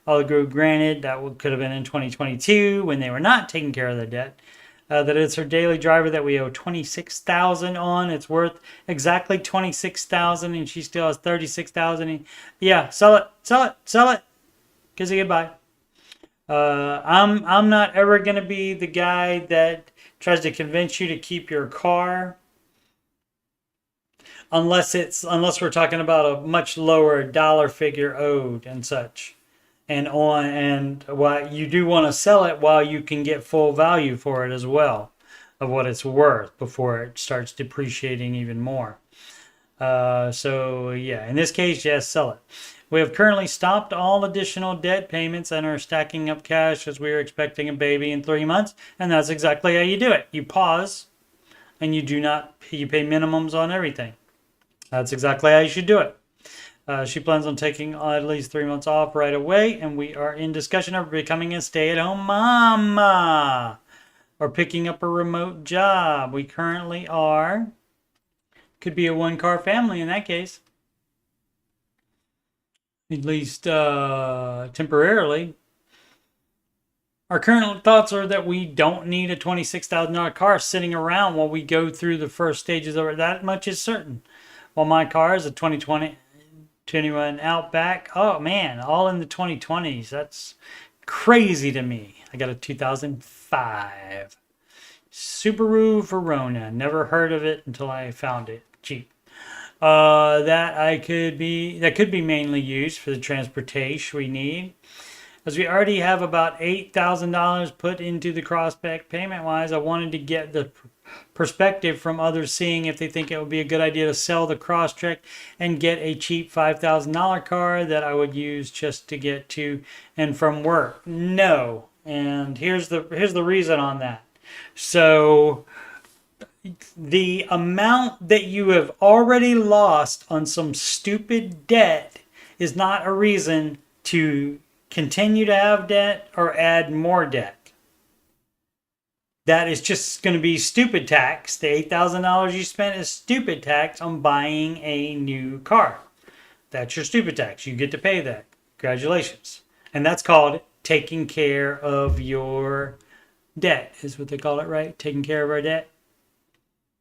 Although granted, that could have been in 2022 when they were not taking care of the debt. That it's her daily driver that we owe $26,000 on. It's worth exactly $26,000, and she still has $36,000. Yeah, sell it. Kiss it goodbye. I'm not ever gonna be the guy that tries to convince you to keep your car unless we're talking about a much lower dollar figure owed and such. And why you do want to sell it while you can get full value for it as well of what it's worth before it starts depreciating even more. So yeah, in this case, yes, sell it. We have currently stopped all additional debt payments and are stacking up cash as we are expecting a baby in 3 months. And that's exactly how you do it. You pause and you pay minimums on everything. That's exactly how you should do it. She plans on taking at least 3 months off right away, and we are in discussion of becoming a stay-at-home mama or picking up a remote job. We currently are. Could be a one-car family in that case. At least temporarily. Our current thoughts are that we don't need a $26,000 car sitting around while we go through the first stages of it. That much is certain. While my car is a 2021 Outback. Oh man, all in the 2020s. That's crazy to me. I got a 2005 Subaru Verona. Never heard of it until I found it cheap. That could be mainly used for the transportation we need. As we already have about $8,000 put into the crossback payment wise, I wanted to get the perspective from others, seeing if they think it would be a good idea to sell the Crosstrek and get a cheap $5,000 car that I would use just to get to and from work. No, and here's the reason on that. So the amount that you have already lost on some stupid debt is not a reason to continue to have debt or add more debt. That is just going to be stupid tax. The $8,000 you spent is stupid tax on buying a new car. That's your stupid tax. You get to pay that. Congratulations. And that's called taking care of your debt, is what they call it, right? Taking care of our debt.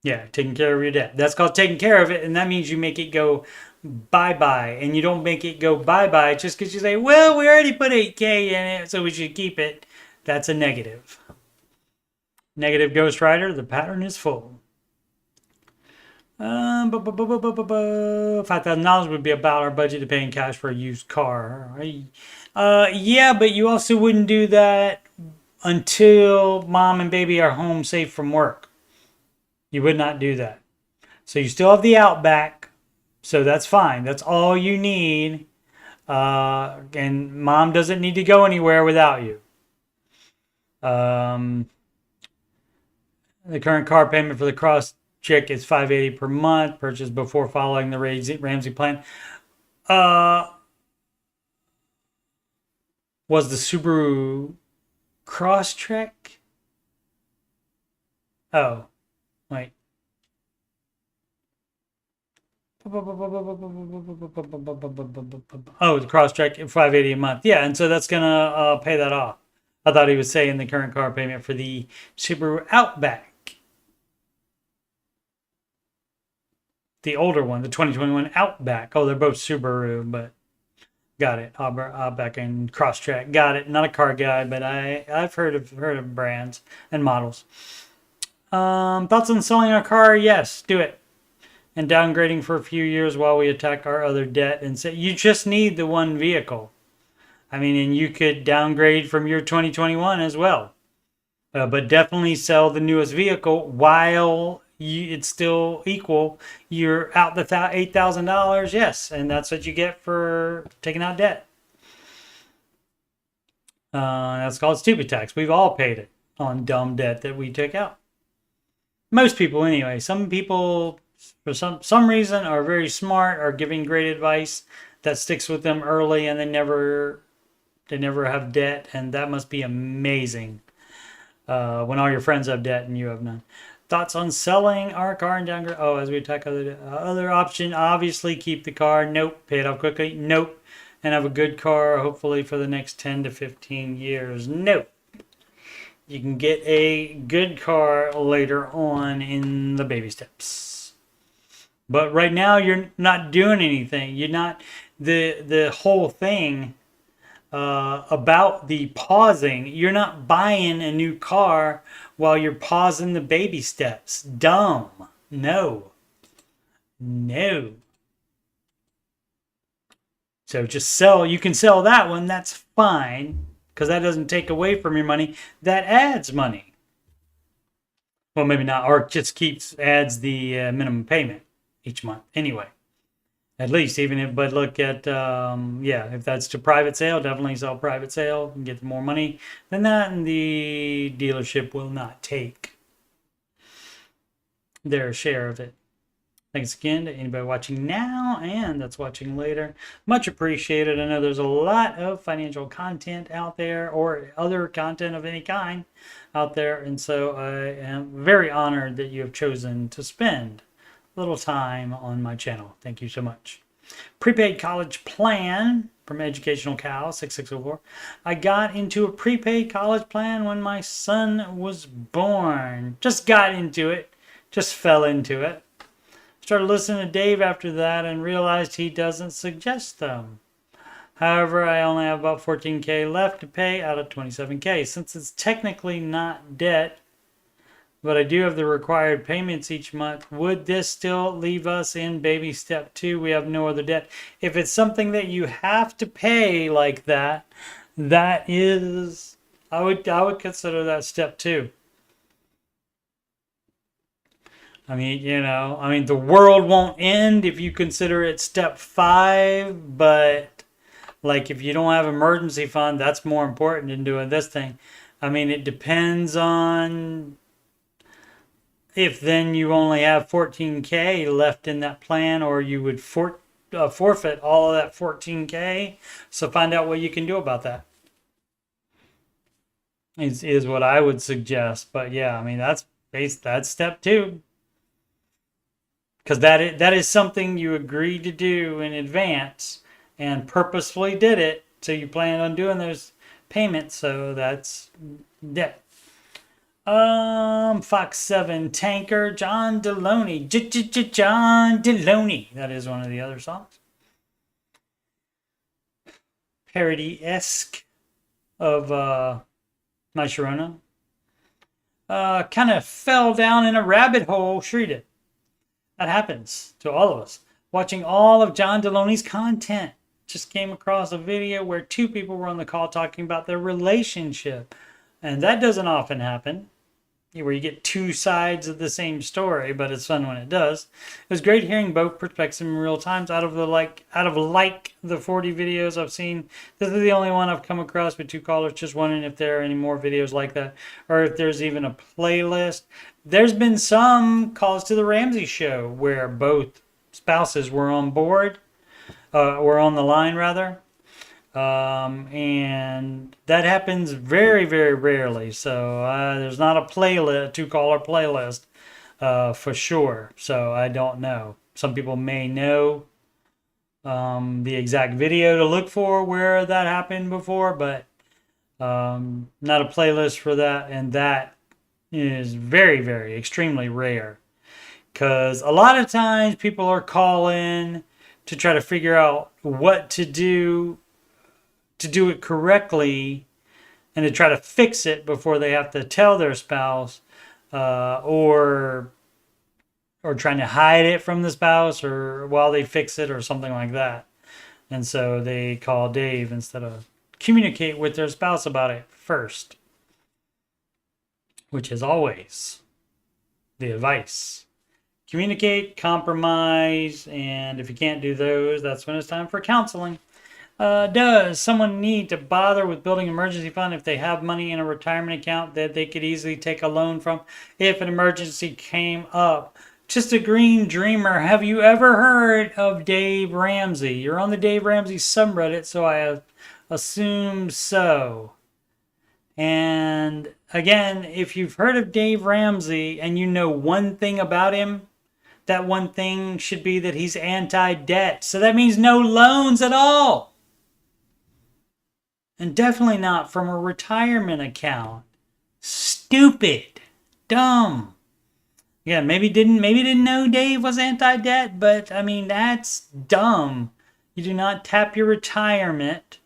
Yeah, taking care of your debt. That's called taking care of it, and that means you make it go bye-bye. And you don't make it go bye-bye just because you say, well, we already put $8K in it, so we should keep it. That's a negative. Negative Ghost Rider, the pattern is full. $5,000 would be about our budget to pay in cash for a used car. Yeah, but you also wouldn't do that until mom and baby are home safe from work. You would not do that. So you still have the Outback, so that's fine. That's all you need. And mom doesn't need to go anywhere without you. The current car payment for the Crosstrek is $580 per month, purchased before following the Ramsey plan. Was the Subaru Crosstrek? Oh, wait. Oh, the Crosstrek, $580 a month. Yeah, and so that's gonna pay that off. I thought he was saying the current car payment for the Subaru Outback. The older one, the 2021 Outback. Oh, they're both Subaru, but got it. Outback and Crosstrek. Got it. Not a car guy, but I've heard of brands and models. Thoughts on selling our car? Yes, do it. And downgrading for a few years while we attack our other debt and say you just need the one vehicle. I mean, and you could downgrade from your 2021 as well. But definitely sell the newest vehicle while it's still equal. You're out the $8,000, yes. And that's what you get for taking out debt. That's called stupid tax. We've all paid it on dumb debt that we took out. Most people anyway. Some people, for some reason, are very smart, are giving great advice that sticks with them early, and they never have debt, and that must be amazing when all your friends have debt and you have none. Thoughts on selling our car and downgrade? Oh, as we attack other option, obviously keep the car. Nope. Pay it off quickly. Nope. And have a good car, hopefully for the next 10 to 15 years. Nope. You can get a good car later on in the baby steps. But right now you're not doing anything. You're not the whole thing about the pausing. You're not buying a new car while you're pausing the baby steps. Dumb. No. No. So just sell. You can sell that one. That's fine because that doesn't take away from your money. That adds money. Well, maybe not, or just adds the minimum payment each month. Anyway, at least even if, but look at yeah, if that's to private sale, definitely sell private sale and get more money than that, and the dealership will not take their share of it. Thanks again to anybody watching now and that's watching later. Much appreciated. I know there's a lot of financial content out there or other content of any kind out there. And so I am very honored that you have chosen to spend a little time on my channel. Thank you so much. Prepaid college plan from Educational Cow 6604. I got into a prepaid college plan when my son was born. Just got into it. Just fell into it. Started listening to Dave after that and realized he doesn't suggest them. However, I only have about $14K left to pay out of $27K. Since it's technically not debt, but I do have the required payments each month, would this still leave us in baby step 2? We have no other debt. If it's something that you have to pay like that, that is, I would consider that step 2. I mean, you know, I mean, the world won't end if you consider it step 5, but like if you don't have emergency fund, that's more important than doing this thing. I mean, it depends on if then you only have $14K left in that plan, or you would forfeit all of that $14K. So find out what you can do about that. Is what I would suggest. But yeah, I mean, that's step 2. Because that is something you agreed to do in advance and purposefully did it. So you plan on doing those payments. So that's debt. Fox 7 Tanker, John Deloney. John Deloney. That is one of the other songs. Parody-esque of My Sharona. Kind of fell down in a rabbit hole. Sure did. That happens to all of us. Watching all of John Deloney's content. Just came across a video where 2 people were on the call talking about their relationship. And that doesn't often happen, where you get 2 sides of the same story, but it's fun when it does. It was great hearing both perspectives in real time. Out of the 40 videos I've seen, this is the only one I've come across with 2 callers. Just wondering if there are any more videos like that, or if there's even a playlist. There's been some calls to the Ramsey show where both spouses were on board, were on the line rather. And that happens very, very rarely. So there's not a playlist, 2-caller playlist for sure. So I don't know. Some people may know the exact video to look for where that happened before, but not a playlist for that. And that is very, very, extremely rare. Because a lot of times people are calling to try to figure out what to do it correctly and to try to fix it before they have to tell their spouse, or trying to hide it from the spouse or while they fix it or something like that. And so they call Dave instead of communicate with their spouse about it first, which is always the advice. Communicate, compromise, and if you can't do those, that's when it's time for counseling. Does someone need to bother with building an emergency fund if they have money in a retirement account that they could easily take a loan from if an emergency came up? Just a green dreamer. Have you ever heard of Dave Ramsey? You're on the Dave Ramsey subreddit, so I assume so. And again, if you've heard of Dave Ramsey and you know one thing about him, that one thing should be that he's anti-debt. So that means no loans at all. And definitely not from a retirement account. Stupid. Dumb. Yeah, maybe didn't know Dave was anti-debt, but I mean, that's dumb. You do not tap your retirement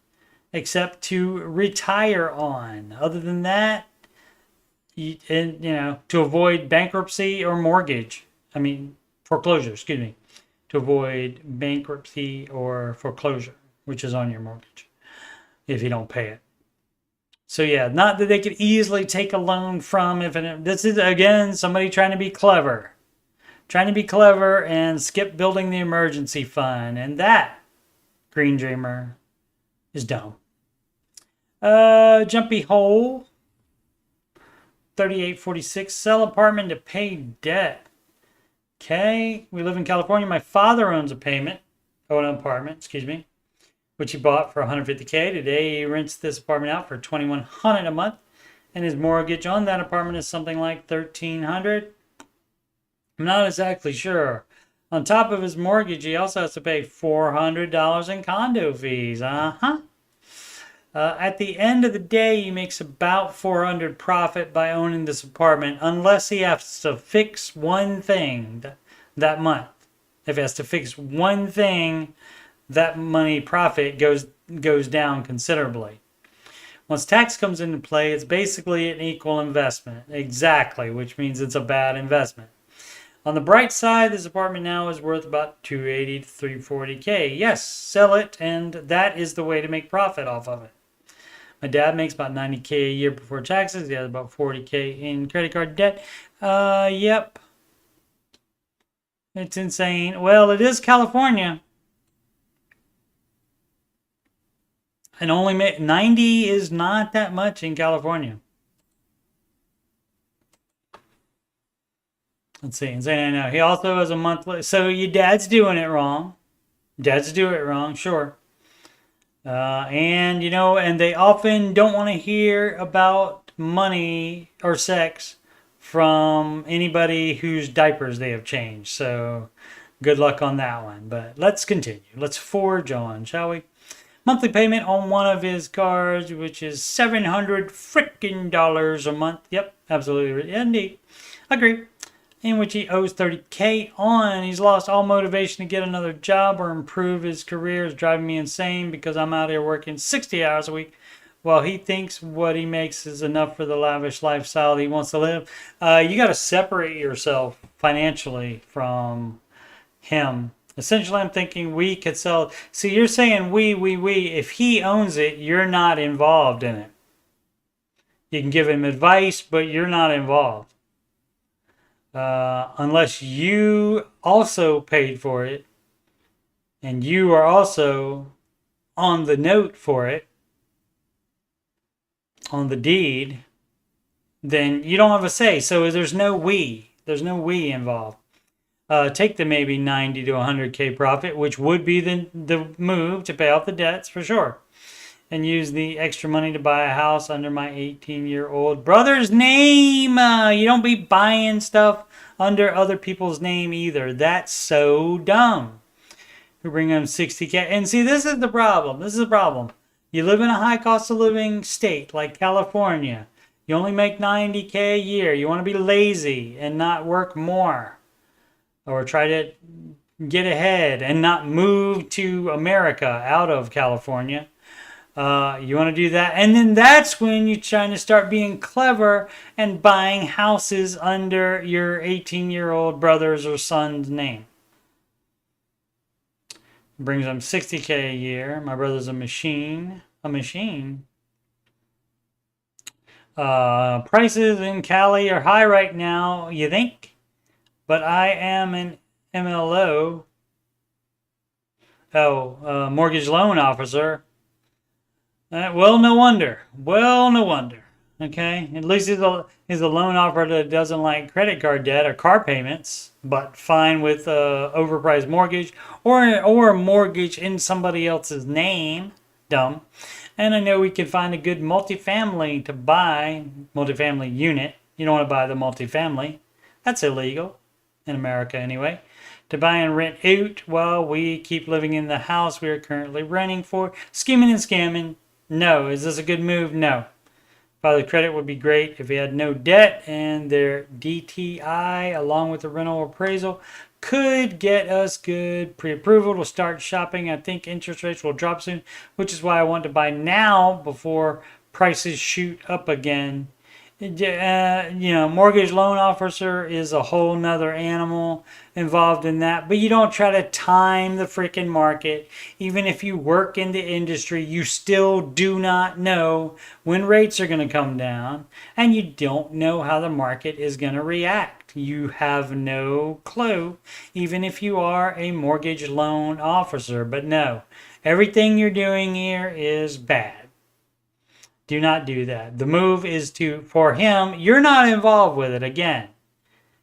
except to retire on. Other than that, to avoid bankruptcy or foreclosure, excuse me, to avoid bankruptcy or foreclosure, which is on your mortgage if you don't pay it. So yeah, not that they could easily take a loan from. This is again somebody trying to be clever and skip building the emergency fund, and that green dreamer is dumb. Jumpy hole 3846, sell apartment to pay debt. Okay, we live in California. My father owns an apartment, which he bought for $150K. Today he rents this apartment out for $2,100 a month, and his mortgage on that apartment is something like $1,300. I'm not exactly sure. On top of his mortgage, he also has to pay $400 in condo fees. At the end of the day, he makes about $400 profit by owning this apartment, unless he has to fix one thing that month. If he has to fix one thing, that money profit goes down considerably. Once tax comes into play, it's basically an equal investment. Exactly, which means it's a bad investment. On the bright side, this apartment now is worth about $280 to $340K. Yes, sell it, and that is the way to make profit off of it. My dad makes about $90K a year before taxes. He has about $40K in credit card debt. Yep. It's insane. Well, it is California. And only 90 is not that much in California. Let's see. Insane, I know. He also has a monthly. So your dad's doing it wrong. Dads do it wrong, sure. And they often don't want to hear about money or sex from anybody whose diapers they have changed. So good luck on that one. But let's continue. Let's forge on, shall we? Monthly payment on one of his cards, which is $700 frickin' dollars a month. Yep, absolutely. Indeed. Agree. In which he owes $30K on. He's lost all motivation to get another job or improve his career. Is driving me insane because I'm out here working 60 hours a week while he thinks what he makes is enough for the lavish lifestyle he wants to live. You got to separate yourself financially from him. Essentially, I'm thinking we could sell. See, you're saying we. If he owns it, you're not involved in it. You can give him advice, but you're not involved. Unless you also paid for it and you are also on the note for it, on the deed, then you don't have a say. So there's no we involved. Take the maybe 90 to 100K profit, which would be the move to pay off the debts for sure, and use the extra money to buy a house under my 18-year-old brother's name. You don't be buying stuff under other people's name either. That's so dumb. We bring him 60K. And see, this is the problem. You live in a high cost of living state like California. You only make 90K a year. You want to be lazy and not work more. Or try to get ahead and not move to America out of California. You want to do that, and then that's when you're trying to start being clever and buying houses under your 18-year-old brother's or son's name. Brings them 60K a year. My brother's a machine. Prices in Cali are high right now, you think? But I am an MLO. Mortgage loan officer. Well, no wonder. Okay, at least he's a loan officer that doesn't like credit card debt or car payments, but fine with overpriced mortgage or a mortgage in somebody else's name. Dumb. And I know we can find a good multifamily to buy, multifamily unit. You don't want to buy the multifamily. That's illegal in America anyway. To buy and rent out while we keep living in the house we are currently renting for. Scheming and scamming. No. Is this a good move? No. Father's credit would be great if he had no debt and their DTI along with the rental appraisal could get us good pre-approval to start shopping. I think interest rates will drop soon, which is why I want to buy now before prices shoot up again. Mortgage loan officer is a whole nother animal involved in that. But you don't try to time the freaking market. Even if you work in the industry, you still do not know when rates are going to come down. And you don't know how the market is going to react. You have no clue, even if you are a mortgage loan officer. But no, everything you're doing here is bad. Do not do that. The move is for him, you're not involved with it again.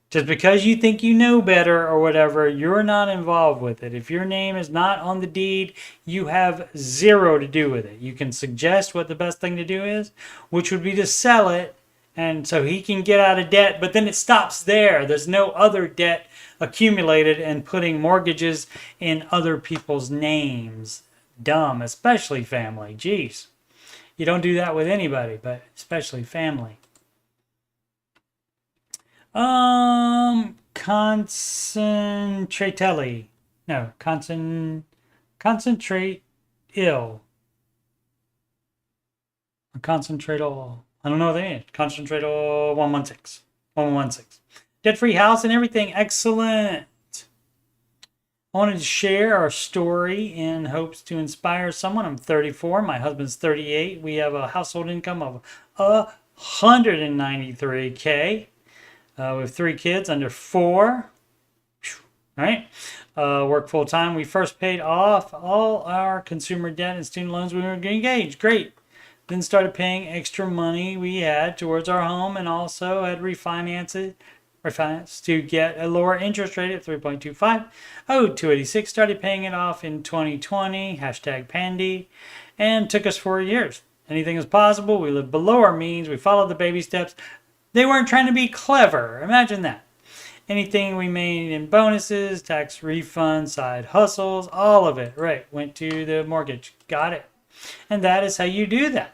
Just because you think you know better or whatever, you're not involved with it. If your name is not on the deed, you have zero to do with it. You can suggest what the best thing to do is, which would be to sell it, and so he can get out of debt, but then it stops there. There's no other debt accumulated and putting mortgages in other people's names. Dumb, especially family. Jeez. You don't do that with anybody, but especially family. Concentratelli. No, concentrate ill. Concentrate all. I don't know what they mean. Concentrate all 116. 1116. Debt-free house and everything. Excellent. I wanted to share our story in hopes to inspire someone. I'm 34. My husband's 38. We have a household income of $193K. We have 3 kids under 4. All right. Work full time. We first paid off all our consumer debt and student loans when we were engaged. Great. Then started paying extra money we had towards our home and also had refinanced to get a lower interest rate at 3.25. Owed $286. Started paying it off in 2020. #Pandy. And took us 4 years. Anything is possible. We lived below our means. We followed the baby steps. They weren't trying to be clever. Imagine that. Anything we made in bonuses, tax refunds, side hustles, all of it, right, went to the mortgage. Got it. And that is how you do that.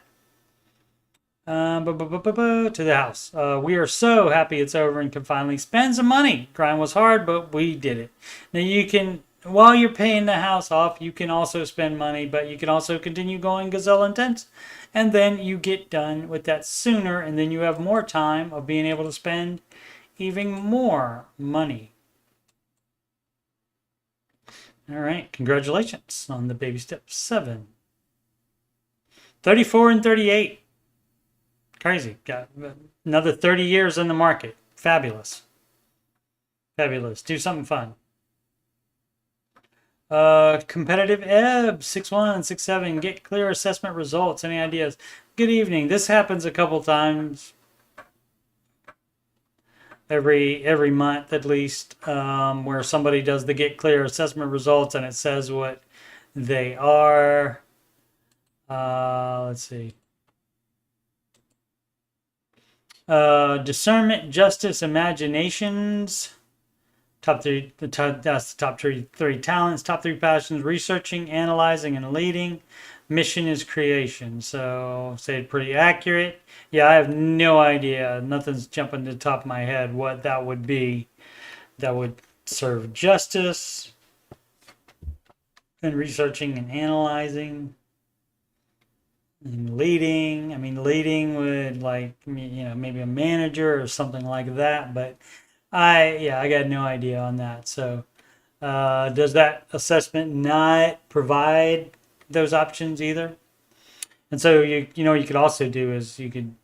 To the house. We are so happy it's over and can finally spend some money. Grind was hard, but we did it. Now you can, while you're paying the house off, you can also spend money, but you can also continue going gazelle intense. And then you get done with that sooner, and then you have more time of being able to spend even more money. All right, congratulations on the baby step 7. 34 and 38. Crazy. Got another 30 years in the market. Fabulous. Fabulous. Do something fun. Competitive Ebb 6167. Get clear assessment results. Any ideas? Good evening. This happens a couple times every month at least, where somebody does the get clear assessment results and it says what they are. Let's see. Discernment, justice, imaginations. That's the top three talents, top 3 passions: researching, analyzing, and leading. Mission is creation. So say it pretty accurate. Yeah, I have no idea. Nothing's jumping to the top of my head what that would be. That would serve justice and researching and analyzing. And leading, I mean, leading would, like, maybe a manager or something like that, but I got no idea on that. So does that assessment not provide those options either? And so you could also do is you could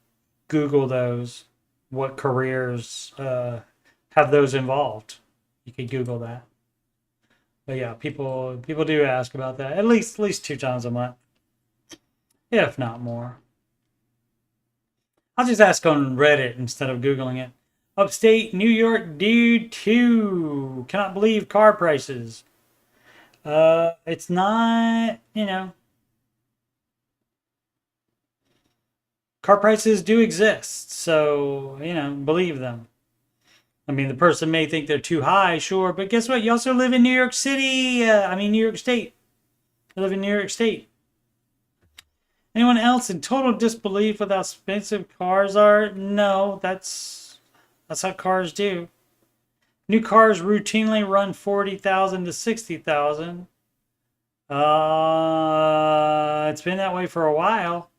Google those, what careers have those involved. You could Google that. But yeah, people do ask about that at least 2 times a month. If not more. I'll just ask on Reddit instead of Googling it. Upstate New York dude 2. Cannot believe car prices. It's not, car prices do exist. So, believe them. I mean, the person may think they're too high, sure. But guess what? You also live in New York City. New York State. I live in New York State. Anyone else in total disbelief with how expensive cars are? No, that's how cars do. New cars routinely run 40,000 to 60,000. It's been that way for a while.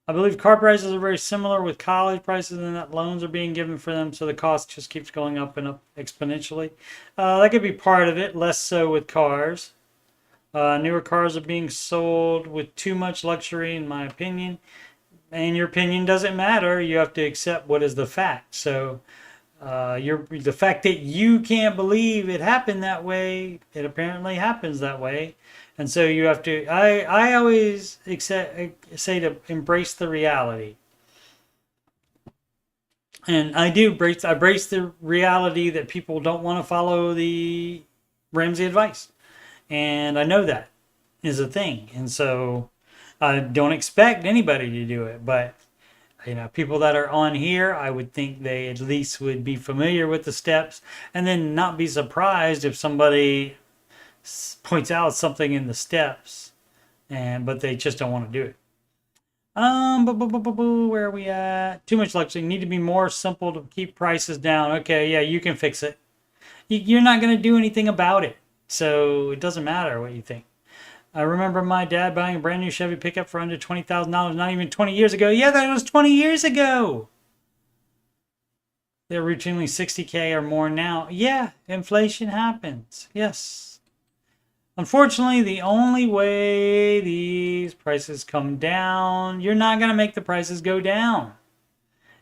I believe car prices are very similar with college prices, and that loans are being given for them, so the cost just keeps going up and up exponentially. That could be part of it, less so with cars. Newer cars are being sold with too much luxury, in my opinion. And your opinion doesn't matter. You have to accept what is the fact. So the fact that you can't believe it happened that way, it apparently happens that way. And so you have to, I always say to embrace the reality. And I brace the reality that people don't want to follow the Ramsey advice. And I know that is a thing. And so I don't expect anybody to do it. But, people that are on here, I would think they at least would be familiar with the steps and then not be surprised if somebody points out something in the steps, but they just don't want to do it. Where are we at? Too much luxury. Need to be more simple to keep prices down. Okay, yeah, you can fix it. You're not going to do anything about it, so it doesn't matter what you think. I remember my dad buying a brand new Chevy pickup for under $20,000, not even 20 years ago. Yeah, that was 20 years ago. They're routinely $60K or more now. Yeah, inflation happens. Yes. Unfortunately, the only way these prices come down, you're not going to make the prices go down,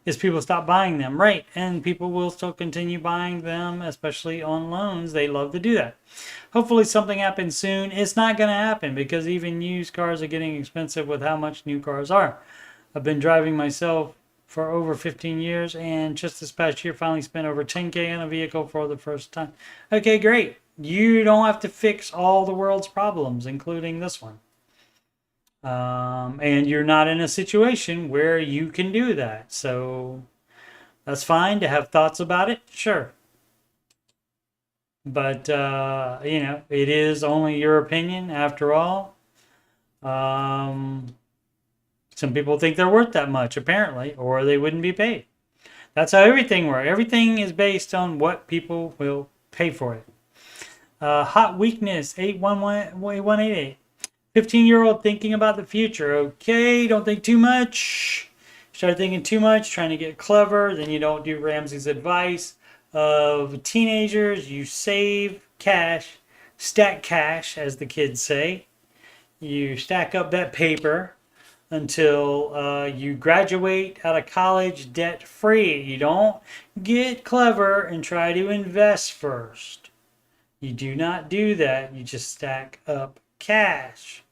is people stop buying them. Right, and people will still continue buying them, especially on loans. They love to do that. Hopefully something happens soon. It's not going to happen because even used cars are getting expensive with how much new cars are. I've been driving myself for over 15 years, and just this past year finally spent over 10K on a vehicle for the first time. Okay, great. You don't have to fix all the world's problems, including this one. And you're not in a situation where you can do that. So that's fine to have thoughts about it. Sure. But, it is only your opinion after all. Some people think they're worth that much, apparently, or they wouldn't be paid. That's how everything works. Everything is based on what people will pay for it. Hot Weakness 8188. 15-year-old thinking about the future. Okay, don't think too much. Start thinking too much, trying to get clever, then you don't do Ramsey's advice of teenagers. You save cash, stack cash, as the kids say. You stack up that paper until you graduate out of college debt-free. You don't get clever and try to invest first. You do not do that. You just stack up cash.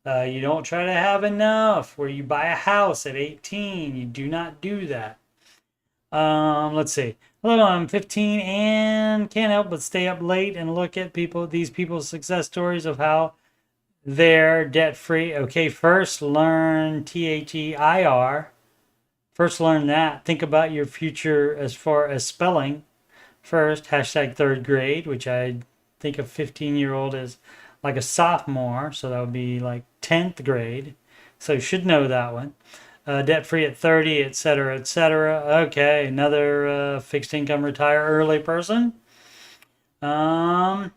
You don't try to have enough where you buy a house at 18. You do not do that. Let's see. Hello, I'm 15 and can't help but stay up late and look at these people's success stories of how they're debt-free. Okay, first learn THEIR. First learn that. Think about your future as far as spelling. First, hashtag third grade, which I think a 15-year-old is like a sophomore, so that would be like 10th grade. So you should know that one. Debt-free at 30, etc., etc. Okay, another fixed income retire early person. I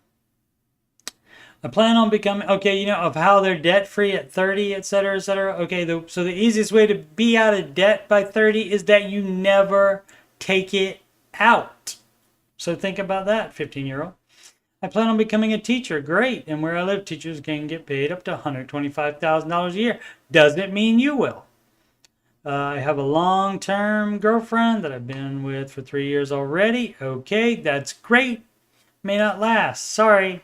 plan on becoming, of how they're debt-free at 30, etc., etc. Okay, so the easiest way to be out of debt by 30 is that you never take it out. So think about that, 15-year-old. I plan on becoming a teacher. Great. And where I live, teachers can get paid up to $125,000 a year. Doesn't mean you will. I have a long-term girlfriend that I've been with for 3 years already. Okay, that's great. May not last. Sorry.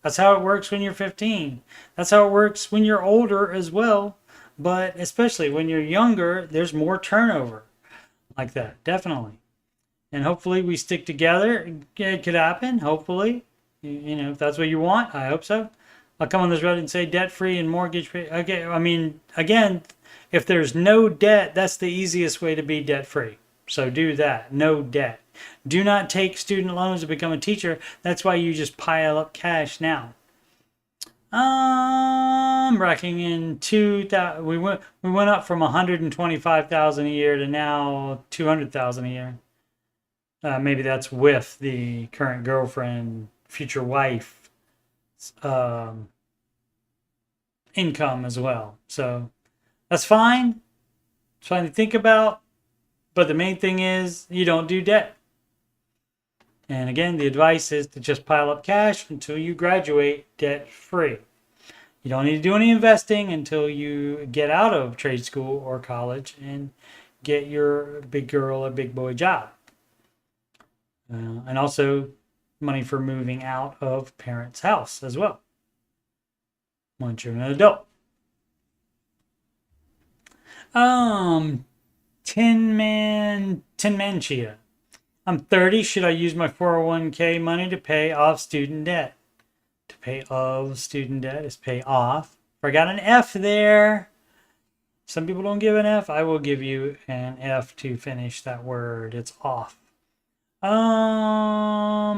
That's how it works when you're 15. That's how it works when you're older as well. But especially when you're younger, there's more turnover like that. Definitely. And hopefully we stick together. It could happen. Hopefully. If that's what you want, I hope so. I'll come on this road and say debt-free and mortgage-free. Okay, again, if there's no debt, that's the easiest way to be debt-free. So do that. No debt. Do not take student loans to become a teacher. That's why you just pile up cash now. I'm racking in 2,000. We went up from 125,000 a year to now 200,000 a year. Maybe that's with the current girlfriend, future wife, um, income as well. So that's fine. It's fine to think about. But the main thing is you don't do debt. And again, the advice is to just pile up cash until you graduate debt free. You don't need to do any investing until you get out of trade school or college and get your big girl or big boy job. And also money for moving out of parents' house as well once you're an adult. 10 man chia. I'm 30. Should I use my 401k money to pay off student debt? To pay off student debt is pay off. I got an F there. Some people don't give an F. I will give you an F to finish that word. It's off. No,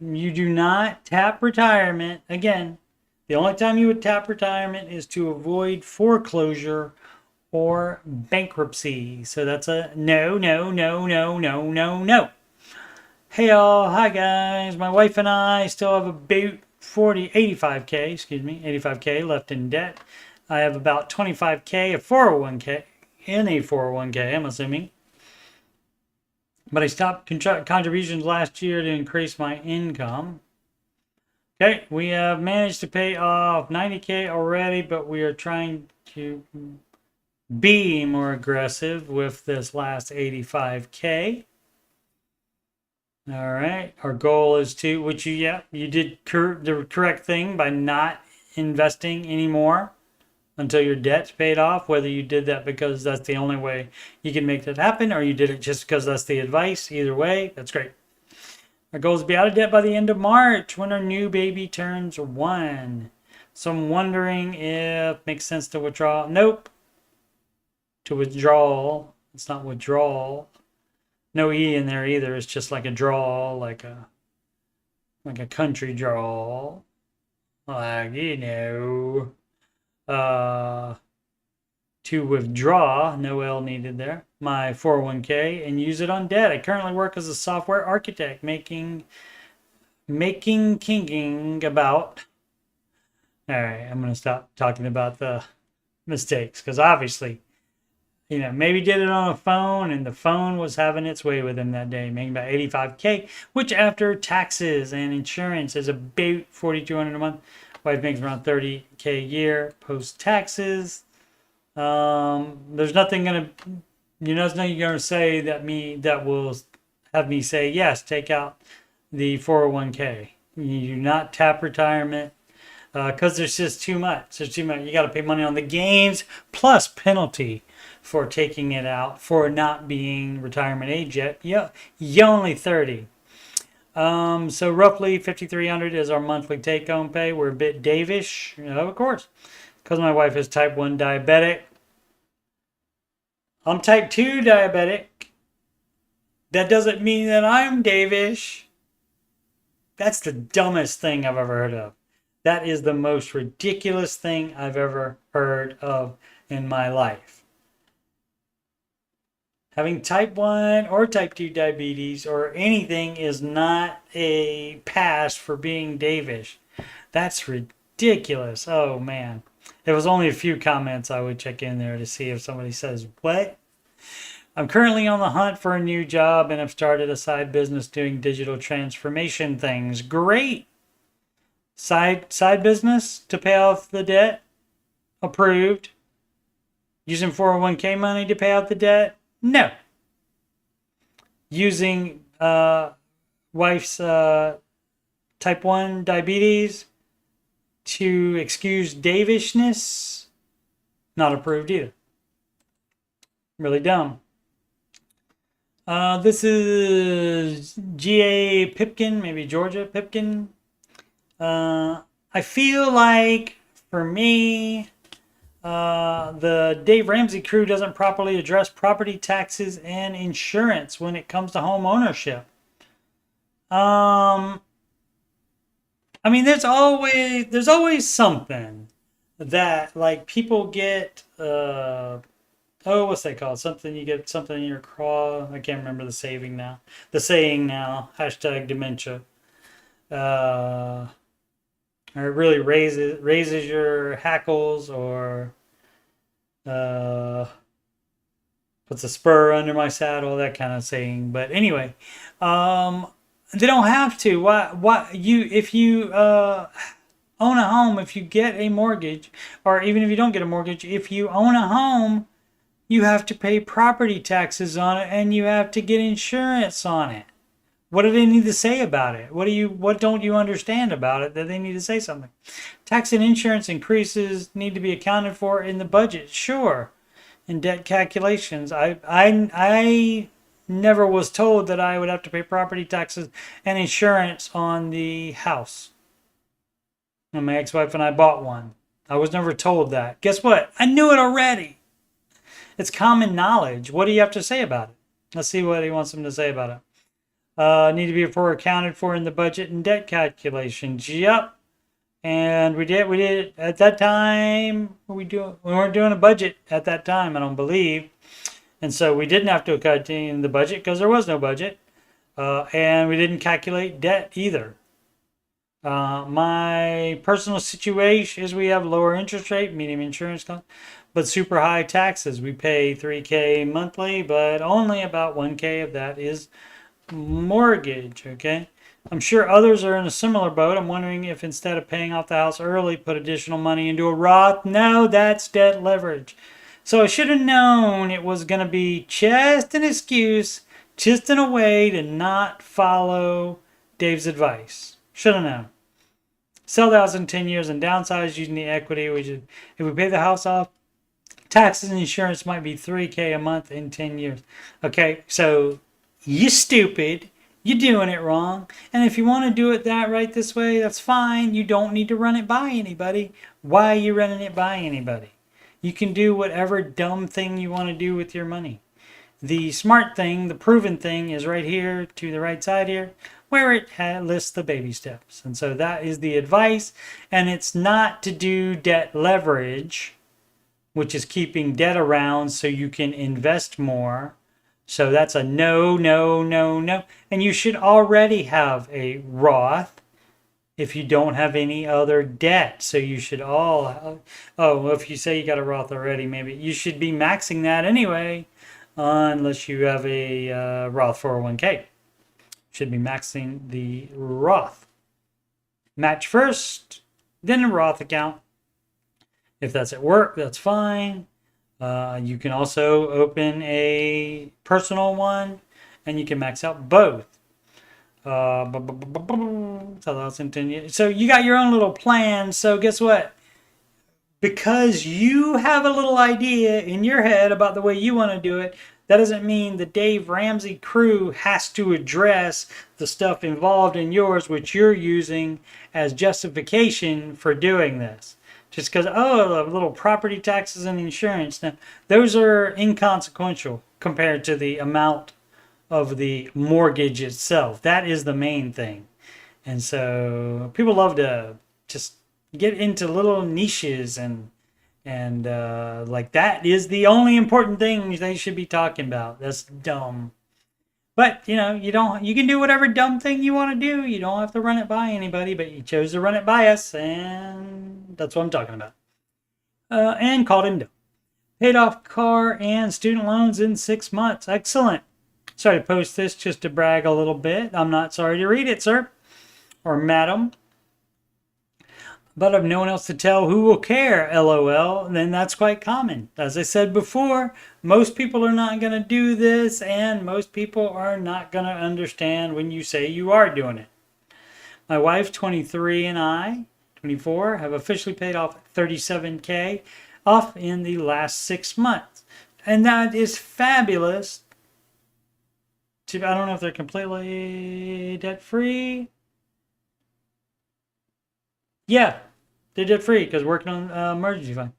you do not tap retirement. Again, the only time you would tap retirement is to avoid foreclosure or bankruptcy. So that's a no, no, no, no, no, no, no. Hey y'all, hi guys. My wife and I still have about 85k left in debt. I have about 25k of 401k in a 401k, I'm assuming. But I stopped contributions last year to increase my income. Okay, we have managed to pay off 90k already, but we are trying to be more aggressive with this last 85k. All right, our goal is to, which you did the correct thing by not investing anymore until your debt's paid off, whether you did that because that's the only way you can make that happen or you did it just because that's the advice. Either way, that's great. Our goal is to be out of debt by the end of March when our new baby turns 1. So I'm wondering if it makes sense to withdraw. Nope. To withdrawal. It's not withdrawal. No E in there either. It's just like a draw, like a country draw. Like, to withdraw, no L needed there, my 401k and use it on debt. I currently work as a software architect, making kinging about. All right, I'm going to stop talking about the mistakes because obviously, maybe did it on a phone and the phone was having its way with him that day, making about 85k, which after taxes and insurance is about 4,200 a month. Wife makes around 30k a year post taxes. There's nothing gonna, there's nothing you're gonna say that will have me say yes. Take out the 401k. You do not tap retirement because there's just too much. There's too much. You got to pay money on the gains plus penalty for taking it out for not being retirement age yet. Yeah, you're only 30. So roughly 5,300 is our monthly take-home pay. We're a bit Davish, of course, because my wife is type 1 diabetic. I'm type 2 diabetic. That doesn't mean that I'm Davish. That's the dumbest thing I've ever heard of. That is the most ridiculous thing I've ever heard of in my life. Having type 1 or type 2 diabetes or anything is not a pass for being Davish. That's ridiculous. Oh, man. There was only a few comments I would check in there to see if somebody says, what? I'm currently on the hunt for a new job and have started a side business doing digital transformation things. Great. Side business to pay off the debt? Approved. Using 401k money to pay out the debt? No. Using wife's type 1 diabetes to excuse Davishness? Not approved either. Really dumb. This is G.A. Pipkin, maybe Georgia Pipkin. I feel like, for me, the Dave Ramsey crew doesn't properly address property taxes and insurance when it comes to home ownership. I mean, there's always something that, like, people get Oh, what's that called? Something you get something in your craw. I can't remember the saying now. The saying now. Hashtag dementia. Uh, or it really raises your hackles, or uh, puts a spur under my saddle. That kind of saying. But anyway, um, they don't have to. Why you if you own a home, if you get a mortgage, or even if you don't get a mortgage, if you own a home, you have to pay property taxes on it and you have to get insurance on it. What do they need to say about it? What don't you understand about it that they need to say something? Tax and insurance increases need to be accounted for in the budget, sure. In debt calculations, I never was told that I would have to pay property taxes and insurance on the house. And my ex-wife and I bought one. I was never told that. Guess what? I knew it already. It's common knowledge. What do you have to say about it? Let's see what he wants them to say about it. Need to be accounted for in the budget and debt calculations. Yep. And we did at that time. We weren't doing a budget at that time, I don't believe. And so we didn't have to account in the budget because there was no budget. And we didn't calculate debt either. My personal situation is we have lower interest rate, medium insurance cost, but super high taxes. We pay $3K monthly, but only about $1K of that is mortgage. Okay. I'm sure others are in a similar boat. I'm wondering if instead of paying off the house early, put additional money into a Roth. No, that's debt leverage. So I should have known it was going to be just an excuse, just in a way to not follow Dave's advice. Should have known. Sell the house in 10 years and downsize using the equity, which is, if we pay the house off, taxes and insurance might be $3K a month in 10 years. Okay, so you stupid. You're doing it wrong. And if you want to do it that right this way, that's fine. You don't need to run it by anybody. Why are you running it by anybody? You can do whatever dumb thing you want to do with your money. The smart thing, the proven thing, is right here to the right side here, where it lists the baby steps. And so that is the advice. And it's not to do debt leverage, which is keeping debt around so you can invest more. So that's a no, no, no, no. And you should already have a Roth if you don't have any other debt. So you should all, oh, if you say you got a Roth already, maybe you should be maxing that anyway, unless you have a Roth 401k. Should be maxing the Roth. Match first, then a Roth account. If that's at work, that's fine. You can also open a personal one, and you can max out both. So you got your own little plan. So guess what? Because you have a little idea in your head about the way you want to do it, that doesn't mean the Dave Ramsey crew has to address the stuff involved in yours, which you're using as justification for doing this. Just because, oh, little property taxes and insurance. Now, those are inconsequential compared to the amount of the mortgage itself. That is the main thing. And so people love to just get into little niches and like that is the only important thing they should be talking about. That's dumb. But you can do whatever dumb thing you want to do. You don't have to run it by anybody, but you chose to run it by us, and that's what I'm talking about. And called him dumb. Paid off car and student loans in 6 months. Excellent. Sorry to post this just to brag a little bit. I'm not sorry to read it, sir or madam. But I've no one else to tell who will care, LOL, then that's quite common. As I said before, most people are not going to do this, and most people are not going to understand when you say you are doing it. My wife, 23, and I, 24, have officially paid off $37K off in the last 6 months. And that is fabulous. I don't know if they're completely debt-free. Yeah, they're debt-free because working on emergency fund.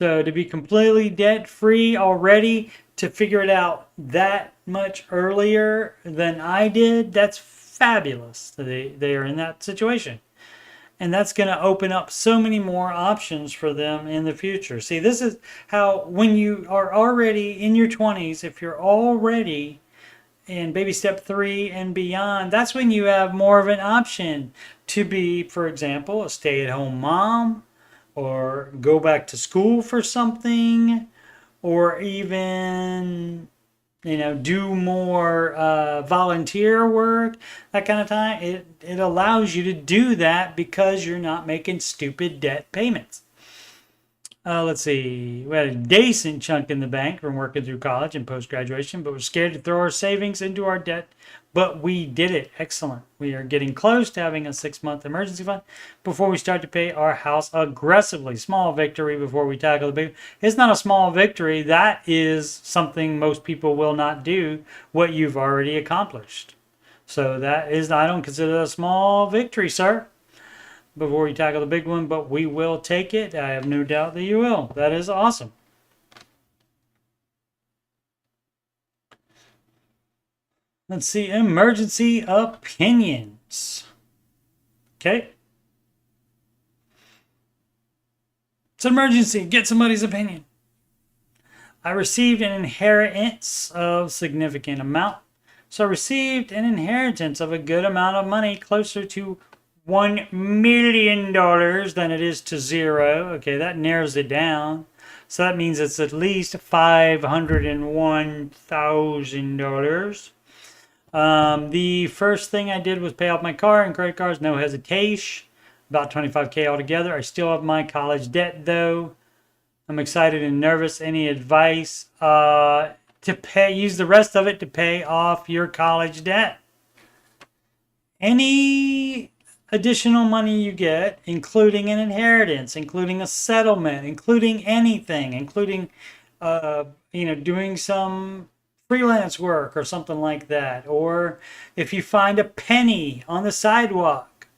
So to be completely debt-free already, to figure it out that much earlier than I did, that's fabulous. They are in that situation. And that's going to open up so many more options for them in the future. See, this is how, when you are already in your 20s, if you're already in baby step 3 and beyond, that's when you have more of an option to be, for example, a stay-at-home mom, or go back to school for something, or even, do more volunteer work, that kind of time. It allows you to do that because you're not making stupid debt payments. Let's see. We had a decent chunk in the bank from working through college and post-graduation, but we're scared to throw our savings into our debt. But we did it. Excellent. We are getting close to having a 6-month emergency fund before we start to pay our house aggressively. Small victory before we tackle the big. It's not a small victory. That is something most people will not do, what you've already accomplished. So that is, I don't consider that a small victory, sir, before you tackle the big one, but we will take it. I have no doubt that you will. That is awesome. Let's see, emergency opinions. Okay. It's an emergency. Get somebody's opinion. I received an inheritance of significant amount. So I received an inheritance of a good amount of money, closer to $1 million than it is to zero. Okay, that narrows it down. So that means it's at least $501,000. The first thing I did was pay off my car and credit cards, no hesitation. About $25K altogether. I still have my college debt though. I'm excited and nervous. Any advice? Use the rest of it to pay off your college debt. Any additional money you get, including an inheritance, including a settlement, including anything, including doing some freelance work or something like that, or if you find a penny on the sidewalk,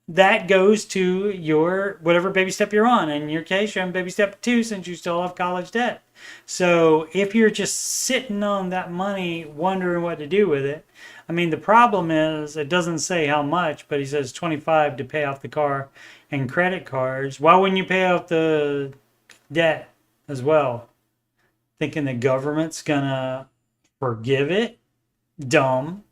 that goes to your whatever baby step you're on. In your case, you're on baby step 2 since you still have college debt. So if you're just sitting on that money wondering what to do with it, I mean, the problem is it doesn't say how much, but he says 25 to pay off the car and credit cards. Why wouldn't you pay off the debt as well? Thinking the government's gonna forgive it? Dumb.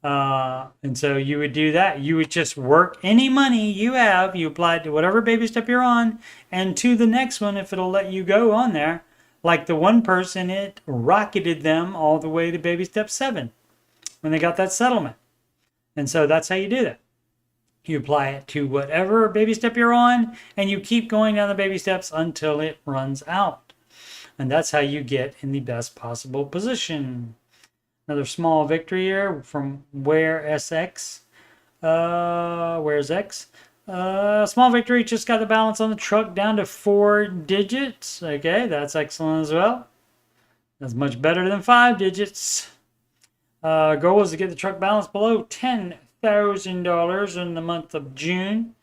And so you would do that. You would just work any money you have, you apply it to whatever baby step you're on, and to the next one if it'll let you go on there. Like the one person, it rocketed them all the way to baby step 7 when they got that settlement. And so that's how you do that. You apply it to whatever baby step you're on, and you keep going down the baby steps until it runs out. And that's how you get in the best possible position. Another small victory here from Where's X. Small victory, just got the balance on the truck down to 4 digits. Okay, that's excellent as well. That's much better than 5 digits. Goal was to get the truck balance below $10,000 in the month of June.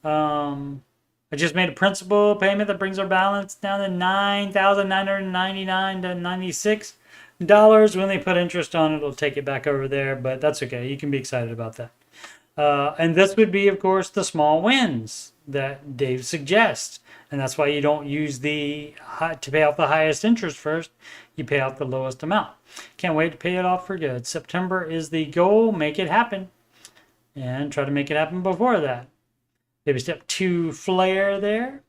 I just made a principal payment that brings our balance down to $9,999 to $96. When they put interest on it, it'll take it back over there, but that's okay. You can be excited about that. And this would be, of course, the small wins that Dave suggests. And that's why you don't use to pay off the highest interest first. You pay off the lowest amount. Can't wait to pay it off for good. September is the goal. Make it happen. And try to make it happen before that. Baby step 2 flare there.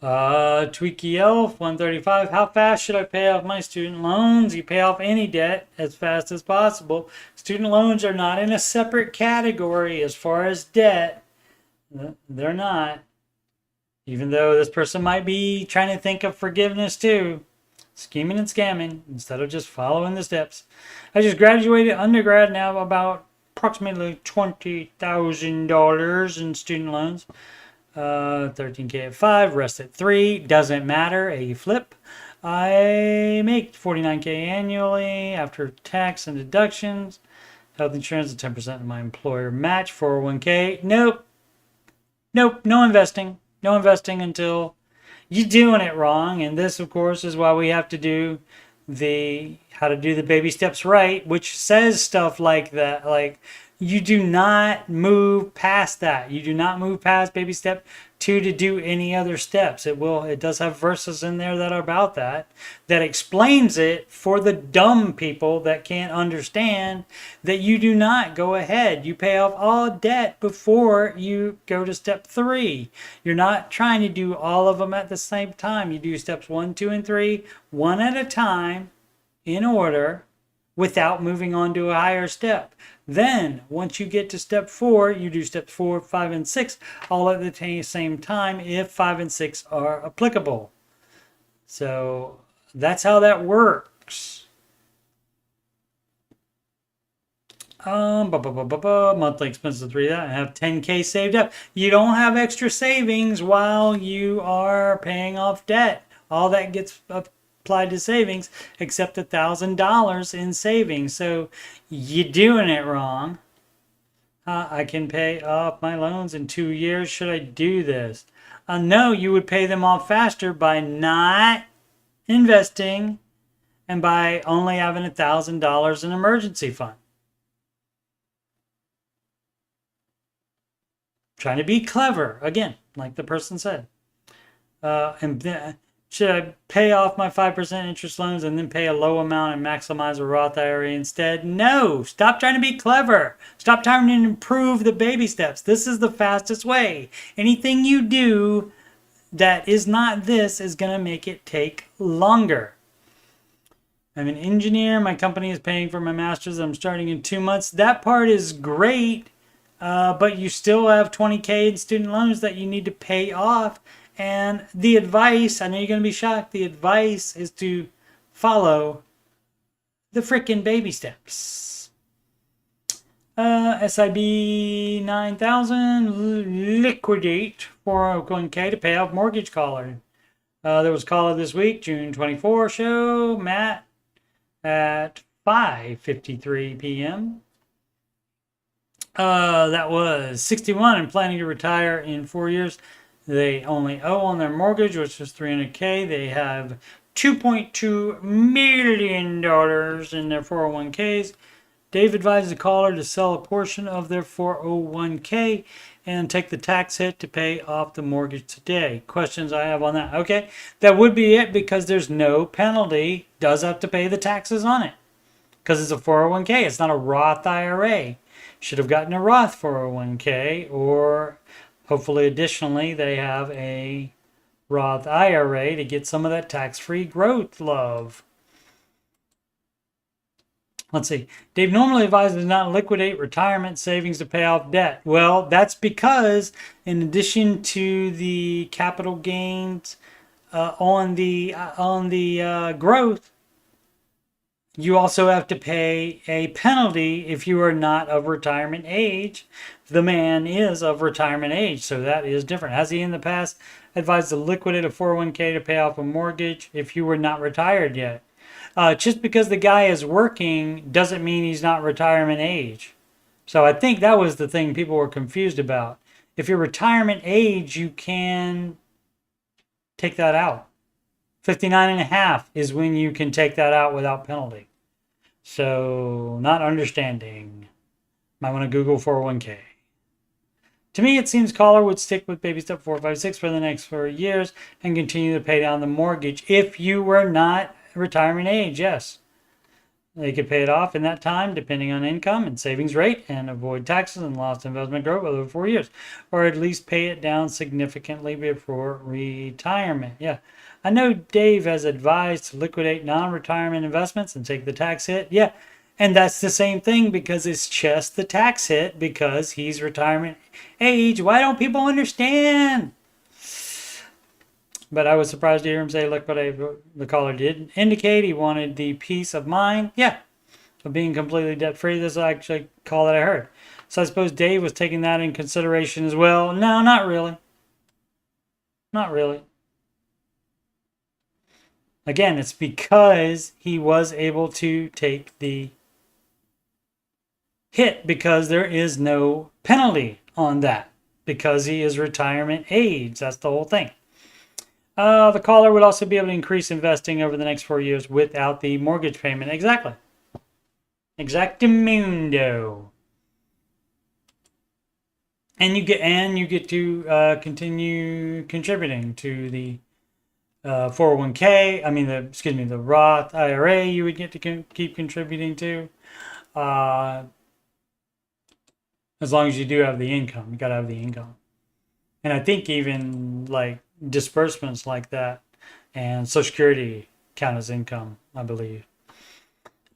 Tweaky Elf 135. How fast should I pay off my student loans? You pay off any debt as fast as possible. Student loans are not in a separate category as far as debt. They're not. Even though this person might be trying to think of forgiveness too. Scheming and scamming instead of just following the steps. I just graduated undergrad, now about approximately $20,000 in student loans. 13K at 5, rest at 3, doesn't matter, a flip. I make $49K annually after tax and deductions. Health insurance is 10% of my employer match. 401K, nope, no investing. No investing until you're doing it wrong. And this, of course, is why we have to do how to do the baby steps right, which says stuff like that, like, You do not move past that. You do not move past baby step 2 to do any other steps. It does have verses in there that are about that explains it for the dumb people that can't understand that you do not go ahead. You pay off all debt before you go to step 3. You're not trying to do all of them at the same time. You do steps 1, 2, and 3 one at a time in order without moving on to a higher step. Then, once you get to step 4, you do steps 4, 5, and 6 all at the same time if 5 and 6 are applicable. So, that's how that works. Monthly expenses of 3 that I have 10K saved up. You don't have extra savings while you are paying off debt. All that gets applied to savings except $1,000 in savings. So you're doing it wrong. I can pay off my loans in 2 years. Should I do this? No, you would pay them off faster by not investing and by only having $1,000 in emergency fund. Trying to be clever, again, like the person said. Should I pay off my 5% interest loans and then pay a low amount and maximize a Roth IRA instead? No, stop trying to be clever. Stop trying to improve the baby steps. This is the fastest way. Anything you do that is not this is going to make it take longer. I'm an engineer. My company is paying for my master's. I'm starting in 2 months. That part is great, but you still have 20K in student loans that you need to pay off. And the advice, I know you're going to be shocked, the advice is to follow the frickin' baby steps. SIB 9,000, liquidate 401k to pay off mortgage caller. There was caller this week, June 24 show, Matt, at 5:53 p.m. That was 61 and planning to retire in 4 years. They only owe on their mortgage, which is $300K. They have $2.2 million in their 401Ks. Dave advised the caller to sell a portion of their 401K and take the tax hit to pay off the mortgage today. Questions I have on that? Okay, that would be it because there's no penalty. Does have to pay the taxes on it because it's a 401K. It's not a Roth IRA. Should have gotten a Roth 401K, or hopefully additionally they have a Roth IRA to get some of that tax-free growth love. Let's see. Dave normally advises not liquidate retirement savings to pay off debt. Well, that's because in addition to the capital gains on the growth, you also have to pay a penalty if you are not of retirement age. The man is of retirement age, so that is different. Has he in the past advised to liquidate a 401k to pay off a mortgage if you were not retired yet? Just because the guy is working doesn't mean he's not retirement age. So I think that was the thing people were confused about. If you're retirement age, you can take that out. 59 and a half is when you can take that out without penalty. So, not understanding. Might want to Google 401k. To me, it seems caller would stick with baby step 4, 5, 6 for the next 4 years and continue to pay down the mortgage if you were not retirement age, yes. They could pay it off in that time, depending on income and savings rate, and avoid taxes and lost investment growth over 4 years. Or at least pay it down significantly before retirement. Yeah. I know Dave has advised to liquidate non-retirement investments and take the tax hit. Yeah. And that's the same thing because it's just the tax hit because he's retirement age. Why don't people understand? But I was surprised to hear him say, look what the caller did indicate. He wanted the peace of mind. Yeah. Of being completely debt-free. This is actually a call that I heard. So I suppose Dave was taking that in consideration as well. No, not really. Not really. Again, it's because he was able to take the hit because there is no penalty on that because he is retirement age. That's the whole thing. The caller would also be able to increase investing over the next 4 years without the mortgage payment. Exactly. Exactamundo. And you get to continue contributing to the 401k. I mean, the Roth IRA. You would get to keep contributing to, uh, as long as you do have the income. You got to have the income. And I think even like disbursements like that and Social Security count as income, I believe.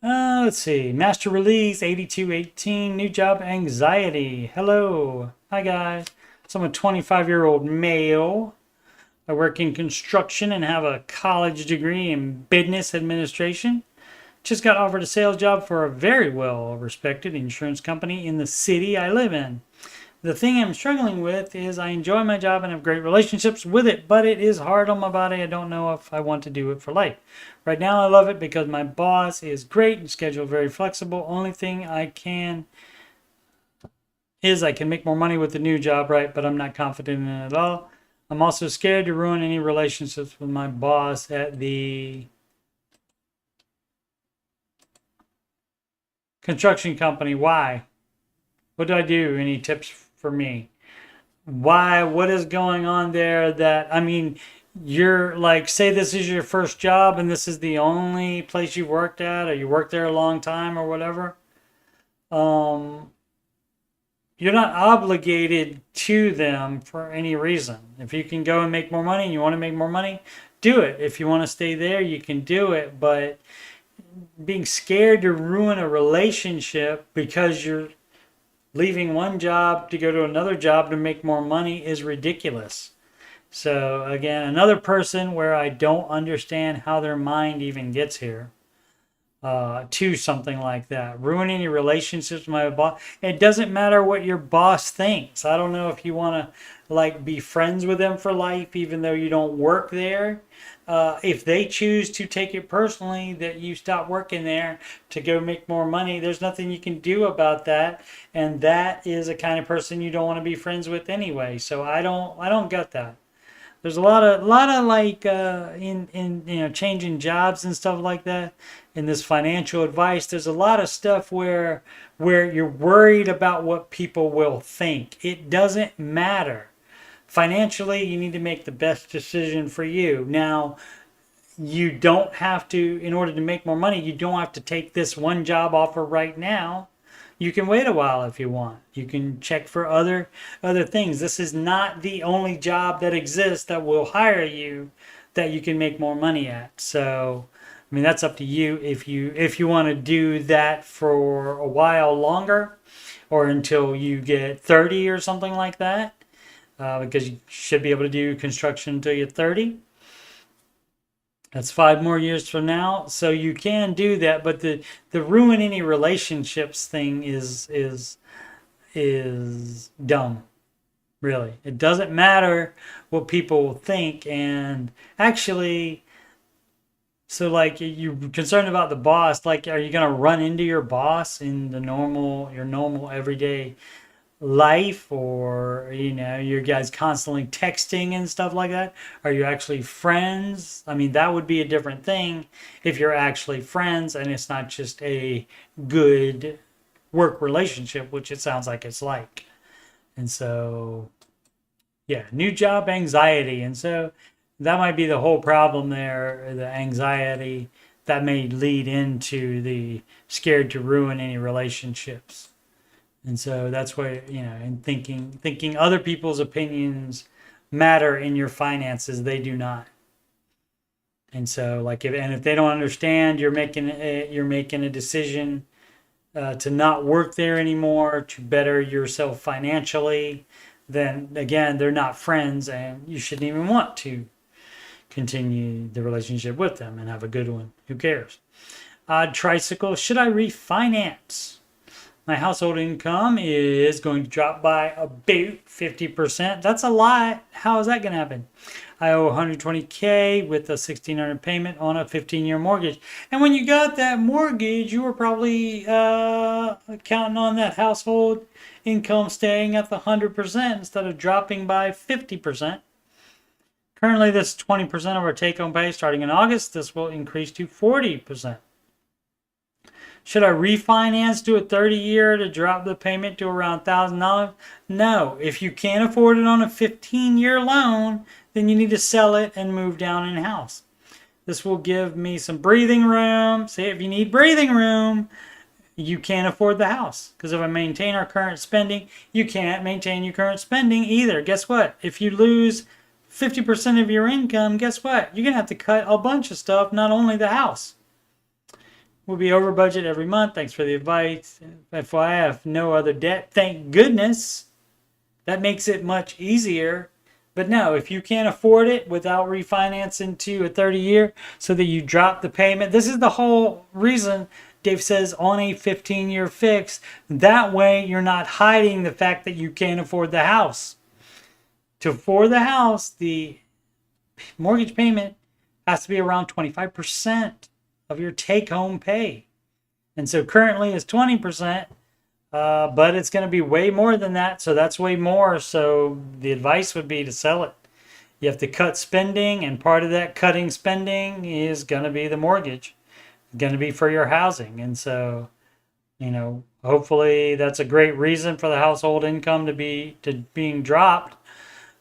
Let's see. Master release 8218. New job anxiety. Hello. Hi, guys. So I'm a 25-year-old male. I work in construction and have a college degree in business administration. Just got offered a sales job for a very well respected insurance company in the city I live in. The thing I'm struggling with is I enjoy my job and have great relationships with it, but it is hard on my body. I don't know if I want to do it for life. Right now I love it because my boss is great and schedule very flexible. Only thing I can make more money with the new job, right? But I'm not confident in it at all. I'm also scared to ruin any relationships with my boss at the construction company. Why? What do I do? Any tips for me? Why? What is going on there that, I mean, you're like, say this is your first job and this is the only place you worked at, or you worked there a long time or whatever. Um, you're not obligated to them for any reason. If you can go and make more money and you want to make more money, do it. If you want to stay there, you can do it. But being scared to ruin a relationship because you're leaving one job to go to another job to make more money is ridiculous. So again, another person where I don't understand how their mind even gets here to something like that. Ruin any relationships with my boss. It doesn't matter what your boss thinks. I don't know if you want to like be friends with them for life, even though you don't work there. If they choose to take it personally that you stop working there to go make more money, there's nothing you can do about that. And that is a kind of person you don't want to be friends with anyway. So I don't get that. There's a lot of like in changing jobs and stuff like that. In this financial advice, there's a lot of stuff where you're worried about what people will think. It doesn't matter. Financially, you need to make the best decision for you. Now, you don't have to, in order to make more money, you don't have to take this one job offer right now. You can wait a while if you want. You can check for other things. This is not the only job that exists that will hire you that you can make more money at. So, I mean, that's up to you if you want to do that for a while longer or until you get 30 or something like that. Because you should be able to do construction until you're 30. That's 5 more years from now, so you can do that. But the ruin any relationships thing is dumb. Really, it doesn't matter what people think. And actually, so like you're concerned about the boss. Like, are you gonna run into your boss in your normal everyday life, or you guys constantly texting and stuff like that? Are you actually friends? I mean, that would be a different thing if you're actually friends and it's not just a good work relationship, which it sounds like it's like. And so yeah, new job anxiety. And so that might be the whole problem there, the anxiety that may lead into the scared to ruin any relationships. And so that's why, and thinking other people's opinions matter in your finances, they do not. And so like if they don't understand you're making a decision to not work there anymore, to better yourself financially, then again, they're not friends and you shouldn't even want to continue the relationship with them and have a good one. Who cares? Tricycle, should I refinance? My household income is going to drop by about 50%. That's a lot. How is that going to happen? I owe 120K with a 1,600 payment on a 15-year mortgage. And when you got that mortgage, you were probably counting on that household income staying at the 100% instead of dropping by 50%. Currently, this is 20% of our take-home pay. Starting in August, this will increase to 40%. Should I refinance to a 30-year to drop the payment to around $1,000? No. If you can't afford it on a 15-year loan, then you need to sell it and move down in-house. This will give me some breathing room. Say if you need breathing room, you can't afford the house. Because if I maintain our current spending, you can't maintain your current spending either. Guess what? If you lose 50% of your income, guess what? You're going to have to cut a bunch of stuff, not only the house. We'll be over budget every month. Thanks for the advice. If I have no other debt, thank goodness. That makes it much easier. But no, if you can't afford it without refinancing to a 30-year so that you drop the payment, this is the whole reason Dave says on a 15-year fix. That way you're not hiding the fact that you can't afford the house. To afford the house, the mortgage payment has to be around 25% of your take-home pay. And so currently it's 20%, but it's going to be way more than that. So that's way more. So the advice would be to sell it. You have to cut spending, and part of that cutting spending is going to be the mortgage. It's going to be for your housing. And so, hopefully that's a great reason for the household income to being dropped.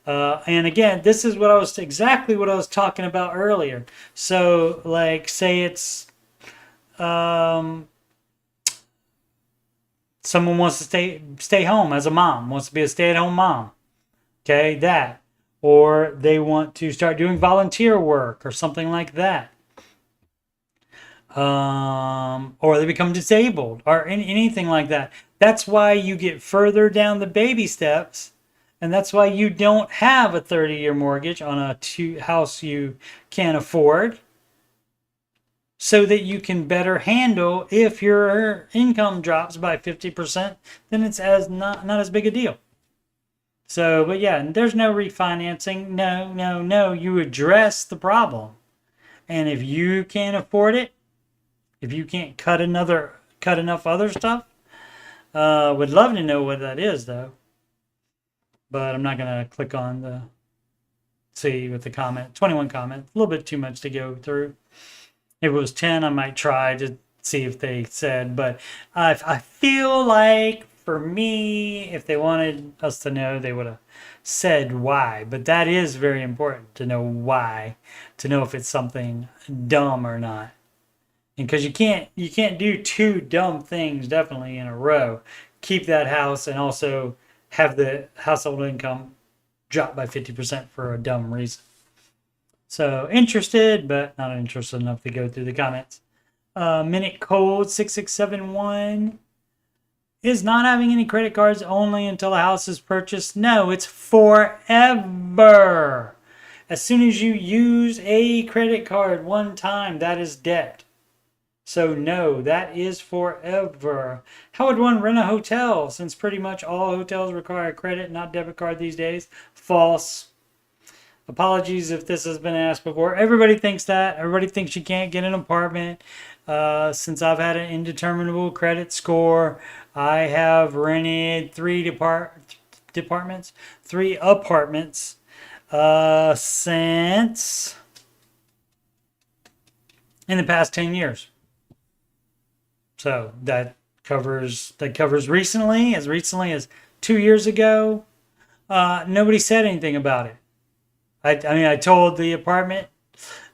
And again, this is exactly what I was talking about earlier. So, like, say it's someone wants to stay home as a mom, wants to be a stay-at-home mom. Okay, that. Or they want to start doing volunteer work or something like that. Or they become disabled or anything like that. That's why you get further down the baby steps. And that's why you don't have a 30-year mortgage on a house you can't afford, so that you can better handle if your income drops by 50%, then it's not as big a deal. So, but yeah, there's no refinancing. No. You address the problem. And if you can't afford it, if you can't cut enough other stuff, would love to know what that is, though. But I'm not going to click on see with the comment. 21 comments. A little bit too much to go through. If it was 10, I might try to see if they said. But I feel like, for me, if they wanted us to know, they would have said why. But that is very important, to know why. To know if it's something dumb or not. And because you can't do two dumb things, definitely, in a row. Keep that house and also have the household income drop by 50% for a dumb reason. So interested, but not interested enough to go through the comments. Minute code 6671 is not having any credit cards only until the house is purchased. No, it's forever. As soon as you use a credit card one time, that is debt. So no, that is forever. How would one rent a hotel, since pretty much all hotels require credit, not debit card these days? False. Apologies if this has been asked before. Everybody thinks that. Everybody thinks you can't get an apartment. Since I've had an indeterminable credit score, I have rented three apartments since in the past 10 years. So that covers recently as 2 years ago. Nobody said anything about it. I told the apartment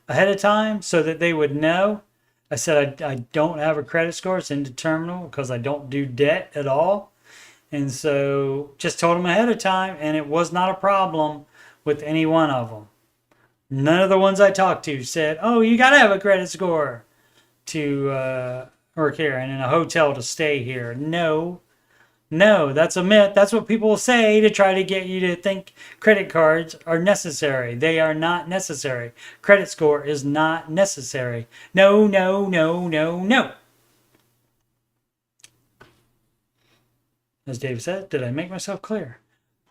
ahead of time so that they would know. I said I don't have a credit score. It's indeterminable because I don't do debt at all. And so just told them ahead of time, and it was not a problem with any one of them. None of the ones I talked to said, oh, you got to have a credit score to work here and in a hotel to stay here. No, that's a myth. That's what people say to try to get you to think credit cards are necessary. They are not necessary. Credit score is not necessary. No. As Dave said, did I make myself clear?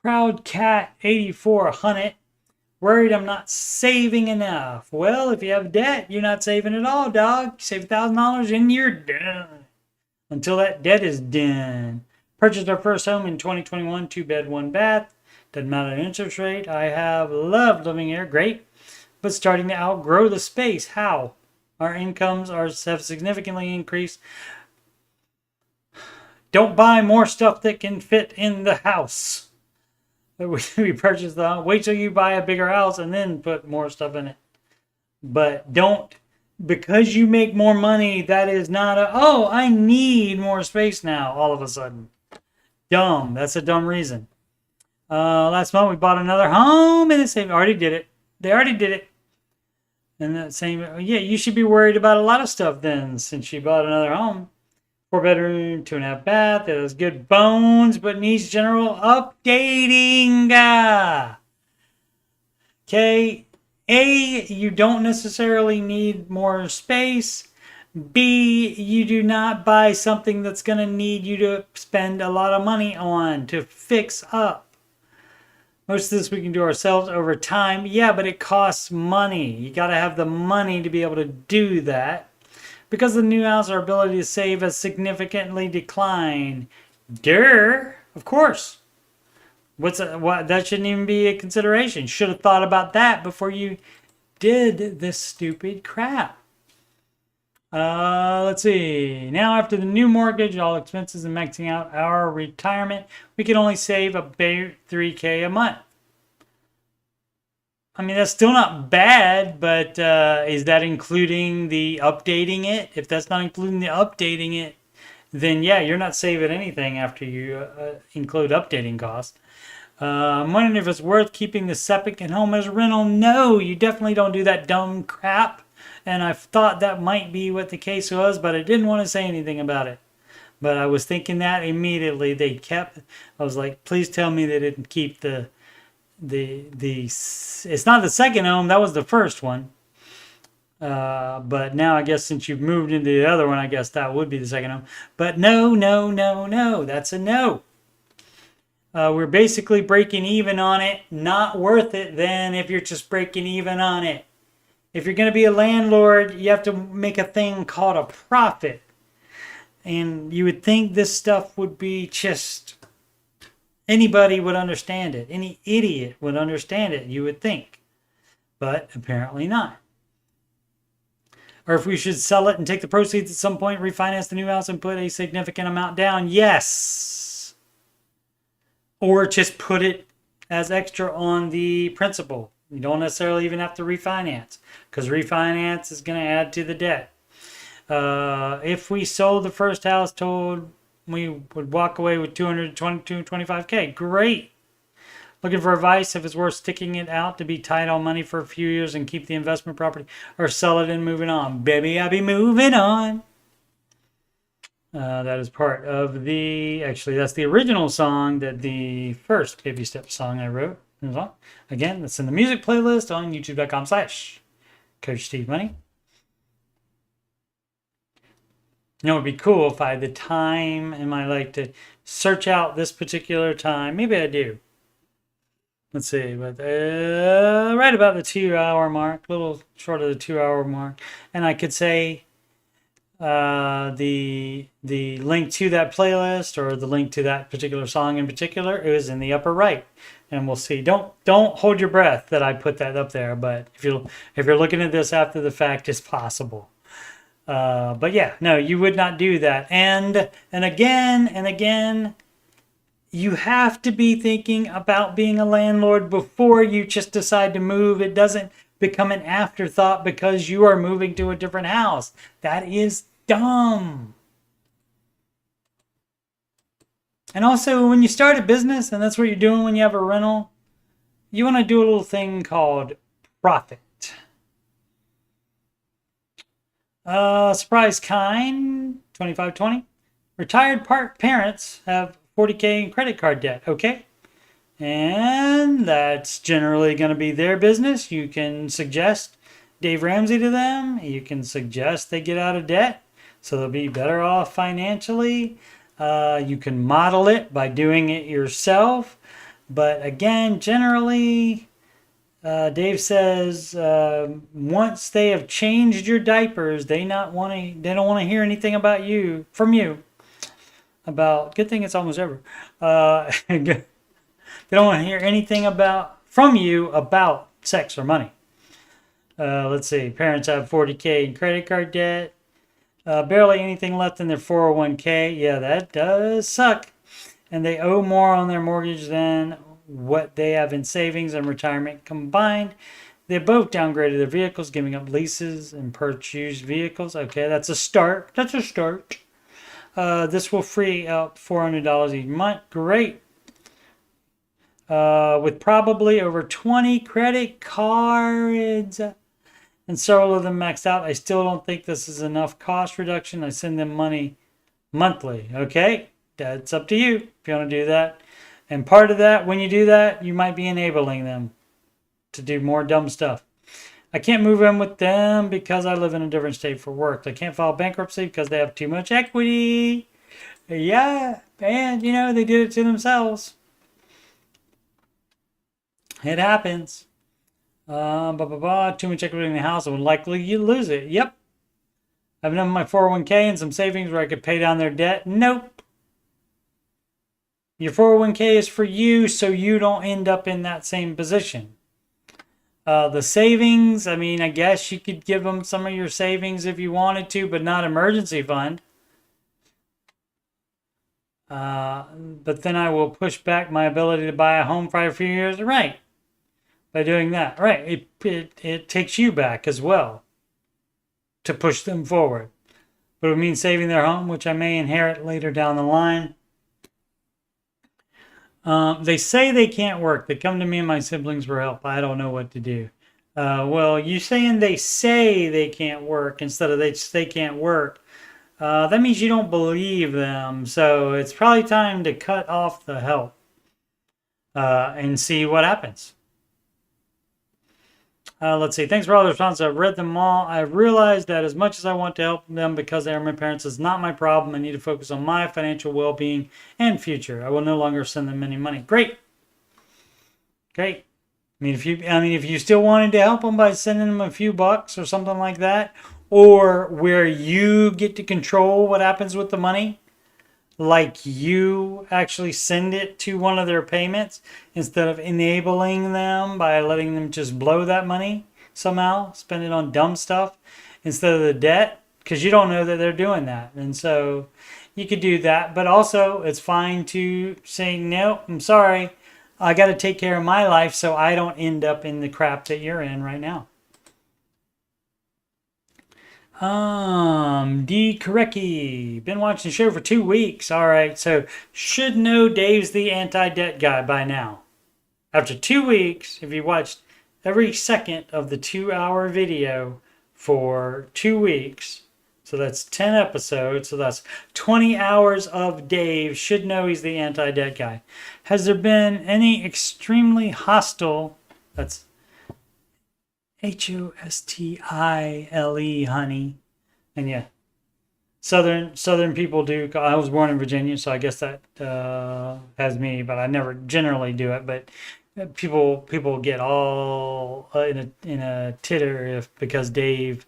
Proud Cat 8400. Worried I'm not saving enough. Well, if you have debt, you're not saving at all, dog. You save $1,000 and you're done. Until that debt is done. Purchased our first home in 2021, 2-bed, 1-bath. Doesn't matter the interest rate. I have loved living here. Great. But starting to outgrow the space. How? Our incomes have significantly increased. Don't buy more stuff that can fit in the house. We purchased the house. Wait till you buy a bigger house and then put more stuff in it. But don't, because you make more money, that is not oh, I need more space now all of a sudden. Dumb. That's a dumb reason. Last month we bought another home in the same, already did it. They already did it. And that same, yeah, you should be worried about a lot of stuff then, since you bought another home. 4-bedroom, 2.5 bath. It has good bones, but needs general updating. Okay. A, you don't necessarily need more space. B, you do not buy something that's going to need you to spend a lot of money on to fix up. Most of this we can do ourselves over time. Yeah, but it costs money. You got to have the money to be able to do that. Because of the new house, our ability to save has significantly declined. Of course. That shouldn't even be a consideration. Should have thought about that before you did this stupid crap. Let's see. Now, after the new mortgage, all expenses and maxing out our retirement, we can only save about $3K a month. I mean, that's still not bad, but is that including the updating it? If that's not including the updating it, then yeah, you're not saving anything after you include updating costs. I'm wondering if it's worth keeping the septic at home as a rental. No, you definitely don't do that dumb crap. And I thought that might be what the case was, but I didn't want to say anything about it. But I was thinking that immediately. I was like, please tell me they didn't keep it's not the second home, that was the first one. But now I guess since you've moved into the other one, I guess that would be the second home. But no, that's a no. We're basically breaking even on it. Not worth it then if you're just breaking even on it. If you're going to be a landlord, you have to make a thing called a profit. And you would think this stuff would be just, anybody would understand it. Any idiot would understand it, you would think. But apparently not. Or if we should sell it and take the proceeds at some point, refinance the new house and put a significant amount down. Yes. Or just put it as extra on the principal. You don't necessarily even have to refinance, because refinance is going to add to the debt. If we sold the first house, told we would walk away with $225K. Great. Looking for advice if it's worth sticking it out to be tight on money for a few years and keep the investment property, or sell it and moving on. Baby, I'll be moving on. That is part of actually that's the original song, that the first Baby Steps song I wrote. Again, that's in the music playlist on youtube.com/coachstevemoney. You know, it'd be cool if I had the time and I like to search out this particular time. Maybe I do. Let's see, but right about the 2-hour mark, a little short of the 2-hour mark, and I could say the link to that playlist, or the link to that particular song in particular, is in the upper right. And we'll see. Don't hold your breath that I put that up there. But if you're looking at this after the fact, it's possible. But yeah, no, you would not do that. And again, you have to be thinking about being a landlord before you just decide to move. It doesn't become an afterthought because you are moving to a different house. That is dumb. And also, when you start a business, and that's what you're doing when you have a rental, you want to do a little thing called profit. Surprise kind, 2520. Retired parents have $40K in credit card debt, okay? And that's generally going to be their business. You can suggest Dave Ramsey to them. You can suggest they get out of debt, so they'll be better off financially. You can model it by doing it yourself. But again, generally, Dave says once they have changed your diapers, they don't want to hear anything from you. Good thing it's almost over. They don't want to hear anything from you about sex or money. Let's see. Parents have $40K in credit card debt. Barely anything left in their 401k. Yeah, that does suck. And they owe more on their mortgage than what they have in savings and retirement combined. They both downgraded their vehicles, giving up leases and purchased vehicles. Okay, that's a start. That's a start. This will free up $400 each month. Great. With probably over 20 credit cards and several of them maxed out, I still don't think this is enough cost reduction. I send them money monthly. Okay, that's up to you if you want to do that. And part of that, when you do that, you might be enabling them to do more dumb stuff. I can't move in with them because I live in a different state for work. I can't file bankruptcy because they have too much equity. Yeah, and you know, they did it to themselves. It happens. Too much equity in the house, I would likely you lose it. Yep. I've done my 401k and some savings where I could pay down their debt. Nope. Your 401k is for you so you don't end up in that same position. The savings, I mean, I guess you could give them some of your savings if you wanted to, but not emergency fund. But then I will push back my ability to buy a home for a few years. Right. By doing that. Right. It takes you back as well to push them forward. But it would mean saving their home, which I may inherit later down the line. They say they can't work. They come to me and my siblings for help. I don't know what to do. Well, you saying they say they can't work instead of they can't work. That means you don't believe them. So it's probably time to cut off the help and see what happens. Let's see. Thanks for all the responses. I've read them all. I've realized that as much as I want to help them because they are my parents is not my problem. I need to focus on my financial well-being and future. I will no longer send them any money. Great. Great. If you still wanted to help them by sending them a few bucks or something like that, or where you get to control what happens with the money, like you actually send it to one of their payments instead of enabling them by letting them just blow that money somehow, spend it on dumb stuff instead of the debt, because you don't know that they're doing that. And so you could do that, but also it's fine to say, no, I'm sorry, I got to take care of my life so I don't end up in the crap that you're in right now. D. Korecki. Been watching the show for 2 weeks. All right, so should know Dave's the anti-debt guy by now. After 2 weeks, if you watched every second of the 2-hour video for 2 weeks, so that's 10 episodes, so that's 20 hours of Dave should know he's the anti-debt guy. Has there been any extremely hostile, that's Hostile, honey. And yeah, Southern people do. I was born in Virginia, so I guess that has me, but I never generally do it. But people get all in a titter because Dave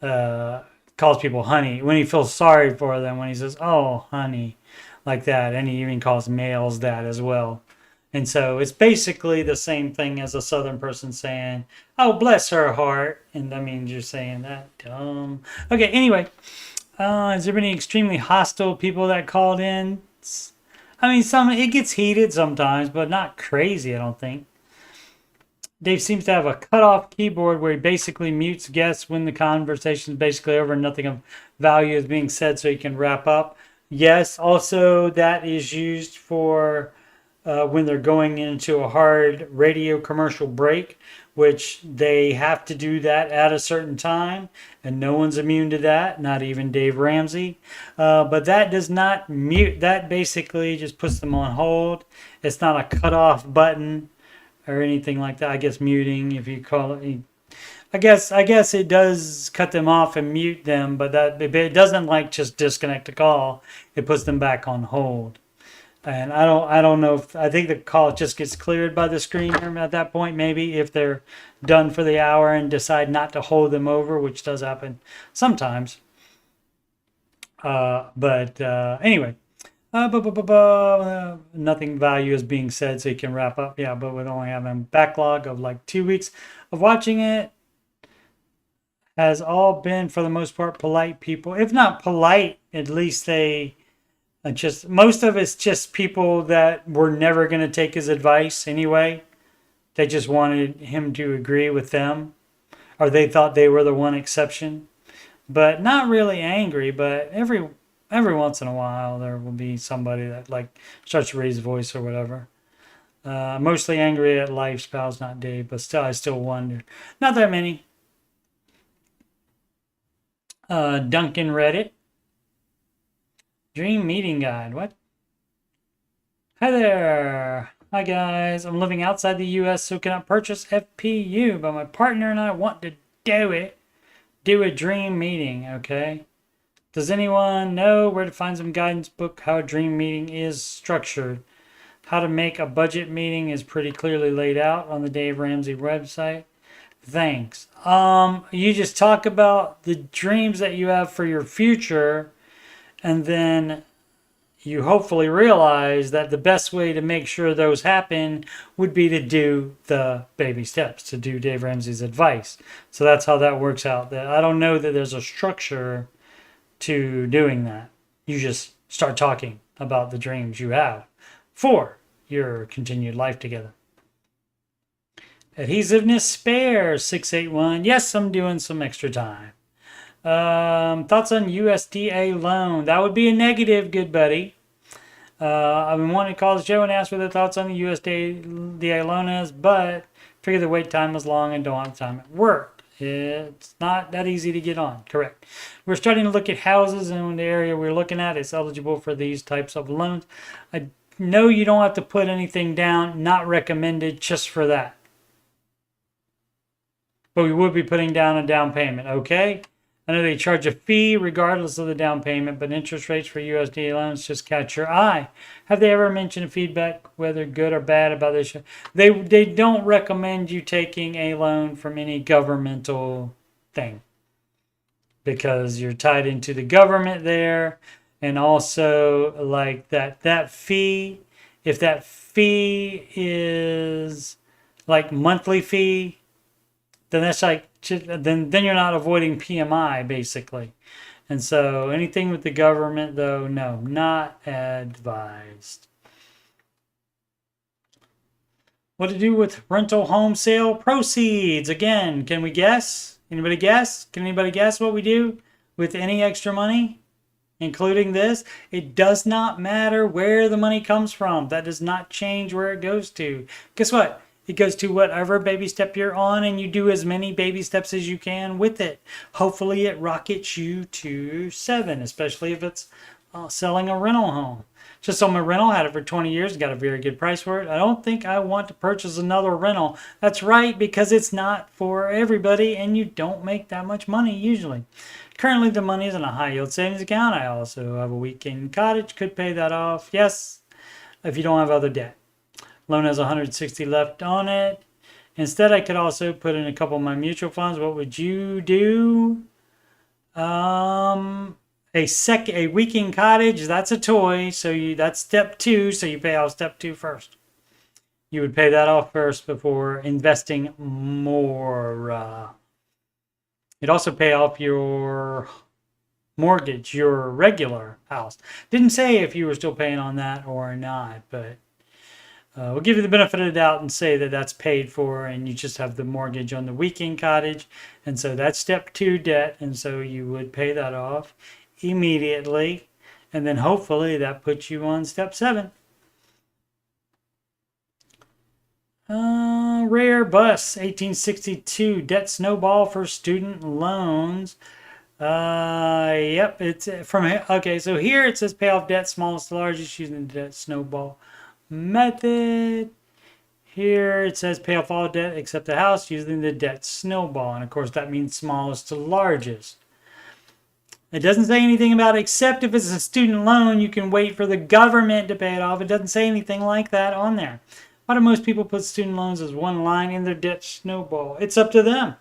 calls people honey when he feels sorry for them, when he says, "Oh, honey," like that, and he even calls males that as well. And so it's basically the same thing as a Southern person saying, "Oh, bless her heart." And that means you're saying that dumb. Okay, anyway. Has there been any extremely hostile people that called in? I mean, it gets heated sometimes, but not crazy, I don't think. Dave seems to have a cutoff keyboard where he basically mutes guests when the conversation is basically over and nothing of value is being said so he can wrap up. Yes, also that is used for when they're going into a hard radio commercial break, which they have to do that at a certain time, and no one's immune to that, not even Dave Ramsey. But that does not mute. That basically just puts them on hold. It's not a cutoff button or anything like that. I guess muting, if you call it. I guess it does cut them off and mute them, but it doesn't like just disconnect the call. It puts them back on hold. And I don't know if, I think the call just gets cleared by the screener at that point, maybe if they're done for the hour and decide not to hold them over, which does happen sometimes. Anyway, nothing value is being said, so you can wrap up. Yeah, but with only having a backlog of like 2 weeks of watching it, has all been, for the most part, polite people. If not polite, at least they just, most of it's just people that were never going to take his advice anyway. They just wanted him to agree with them, or they thought they were the one exception. But not really angry, but every once in a while there will be somebody that like starts to raise his voice or whatever. Mostly angry at life, spouse, not Dave, but still, I still wonder. Not that many. Duncan Reddit. Dream meeting guide. What? Hi there. Hi guys. I'm living outside the US, so cannot purchase FPU, but my partner and I want to do it. Do a dream meeting, okay? Does anyone know where to find some guidance book how a dream meeting is structured? How to make a budget meeting is pretty clearly laid out on the Dave Ramsey website. Thanks. You just talk about the dreams that you have for your future, and then you hopefully realize that the best way to make sure those happen would be to do the baby steps, to do Dave Ramsey's advice. So that's how that works out. I don't know that there's a structure to doing that. You just start talking about the dreams you have for your continued life together. Adhesiveness spare 681. Yes, I'm doing some extra time. Thoughts on USDA loan? That would be a negative, good buddy. I've been wanting to call the show and ask what their thoughts on the USDA loan is, but figure the wait time is long and don't have time at work. It's not that easy to get on. Correct. We're starting to look at houses, and the area we're looking at is eligible for these types of loans. I know you don't have to put anything down. Not recommended just for that. But we would be putting down a down payment, okay? I know they charge a fee regardless of the down payment, but interest rates for USDA loans just catch your eye. Have they ever mentioned feedback, whether good or bad, about this? They don't recommend you taking a loan from any governmental thing because you're tied into the government there, and also like that fee. If that fee is like monthly fee, then that's like then you're not avoiding PMI basically. And so anything with the government though, no, not advised. What to do with rental home sale proceeds? Again, can we guess? Anybody guess? Can anybody guess what we do with any extra money, including this? It does not matter where the money comes from. That does not change where it goes to. Guess what? It goes to whatever baby step you're on, and you do as many baby steps as you can with it. Hopefully it rockets you to 7, especially if it's selling a rental home. Just sold my rental, had it for 20 years, got a very good price for it. I don't think I want to purchase another rental. That's right, because it's not for everybody, and you don't make that much money usually. Currently the money is in a high yield savings account. I also have a weekend cottage, could pay that off. Yes, if you don't have other debt. Loan has 160 left on it. Instead, I could also put in a couple of my mutual funds. What would you do? A weekend cottage, that's a toy. So that's step 2. So you pay off step 2 first. You would pay that off first before investing more. You'd also pay off your mortgage, your regular house. Didn't say if you were still paying on that or not, but we'll give you the benefit of the doubt and say that that's paid for, and you just have the mortgage on the weekend cottage. And so that's step 2 debt, and so you would pay that off immediately. And then hopefully that puts you on step 7. Rare Bus, 1862, debt snowball for student loans. Yep, it's from, okay, so here it says pay off debt smallest to largest using the debt snowball method. Here it says pay off all debt except the house using the debt snowball, and of course that means smallest to largest. It doesn't say anything about except if it's a student loan you can wait for the government to pay it off. It doesn't say anything like that on there. Why do most people put student loans as one line in their debt snowball? It's up to them.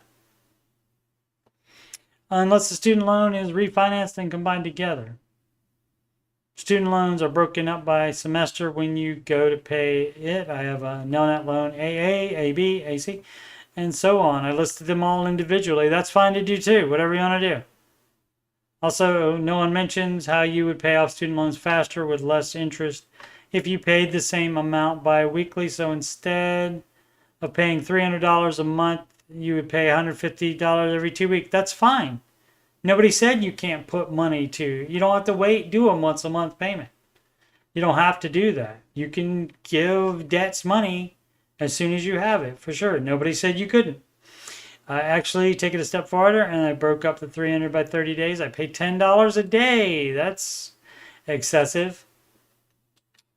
Unless the student loan is refinanced and combined together. Student loans are broken up by semester when you go to pay it. I have a Nelnet loan AA, AB, AC, and so on. I listed them all individually. That's fine to do too, whatever you want to do. Also, no one mentions how you would pay off student loans faster with less interest if you paid the same amount bi-weekly. So instead of paying $300 a month, you would pay $150 every 2 weeks. That's fine. Nobody said you can't put money to. You don't have to wait, do a once a month payment. You don't have to do that. You can give debts money as soon as you have it, for sure. Nobody said you couldn't. I actually take it a step farther, and I broke up the 300 by 30 days. I pay $10 a day. That's excessive.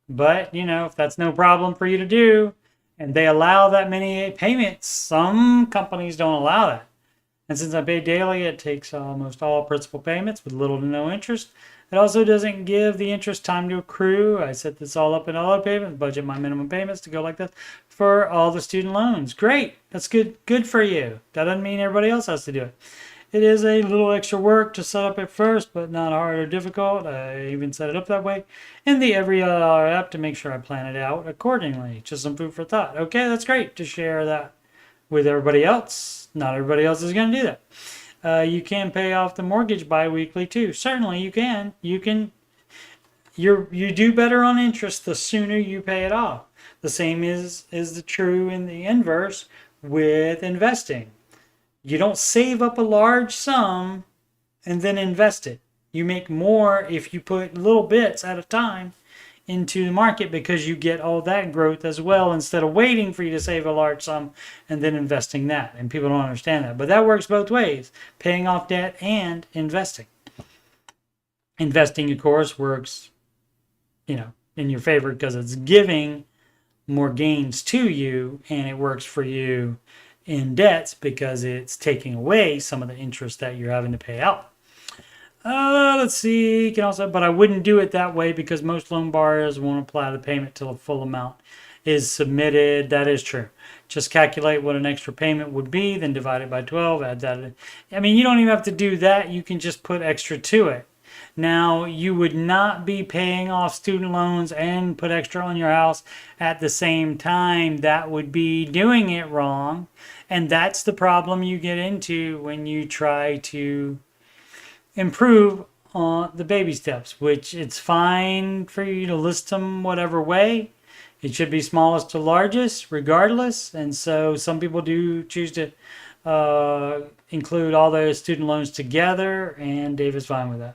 But, you know, if that's no problem for you to do, and they allow that many payments, some companies don't allow that. And since I pay daily, it takes almost all principal payments with little to no interest. It also doesn't give the interest time to accrue. I set this all up in auto payment, budget my minimum payments to go like this for all the student loans. Great. That's good for you. That doesn't mean everybody else has to do it. It is a little extra work to set up at first, but not hard or difficult. I even set it up that way in the Every Dollar app to make sure I plan it out accordingly. Just some food for thought. Okay, that's great to share that with everybody else. Not everybody else is going to do that. You can pay off the mortgage bi-weekly too. Certainly you can. You do better on interest the sooner you pay it off. The same is the true in the inverse with investing. You don't save up a large sum and then invest it. You make more if you put little bits at a time into the market because you get all that growth as well instead of waiting for you to save a large sum and then investing that. And people don't understand that. But that works both ways, paying off debt and investing. Investing, of course, works, you know, in your favor because it's giving more gains to you, and it works for you in debts because it's taking away some of the interest that you're having to pay out. Let's see. You can also, but I wouldn't do it that way because most loan borrowers won't apply the payment till the full amount is submitted. That is true. Just calculate what an extra payment would be, then divide it by 12. Add that. I mean, you don't even have to do that. You can just put extra to it. Now, you would not be paying off student loans and put extra on your house at the same time. That would be doing it wrong. And that's the problem you get into when you try to improve on the baby steps, which it's fine for you to list them whatever way. It should be smallest to largest regardless. And so some people do choose to include all those student loans together, and Dave is fine with that.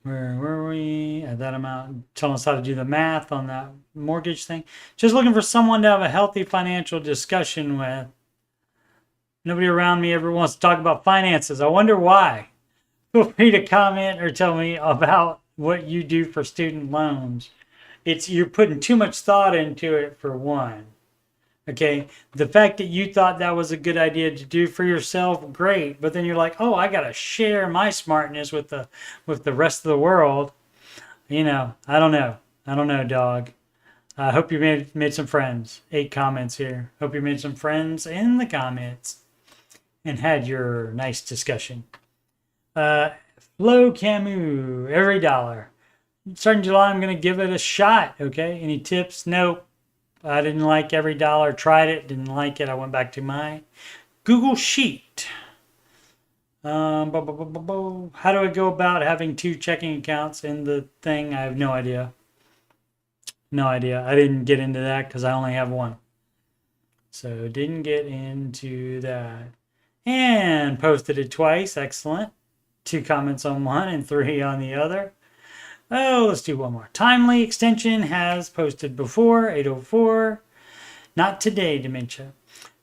Where were we? At that amount, telling us how to do the math on that mortgage thing. Just looking for someone to have a healthy financial discussion with. Nobody around me ever wants to talk about finances. I wonder why. Feel free to comment or tell me about what you do for student loans. You're putting too much thought into it for one. Okay, the fact that you thought that was a good idea to do for yourself, great. But then you're like, oh, I gotta share my smartness with the rest of the world. You know, I don't know, dog. I hope you made some friends. 8 comments here. Hope you made some friends in the comments and had your nice discussion. Flo Camus, every dollar. Starting July, I'm gonna give it a shot. Okay, any tips? Nope. I didn't like every dollar, tried it, didn't like it. I went back to my Google Sheet. How do I go about having 2 checking accounts in the thing? I have no idea. No idea. I didn't get into that because I only have one. So didn't get into that. And posted it twice. Excellent. 2 comments on one and 3 on the other. Oh, let's do one more. Timely extension has posted before, 804. Not today, dementia.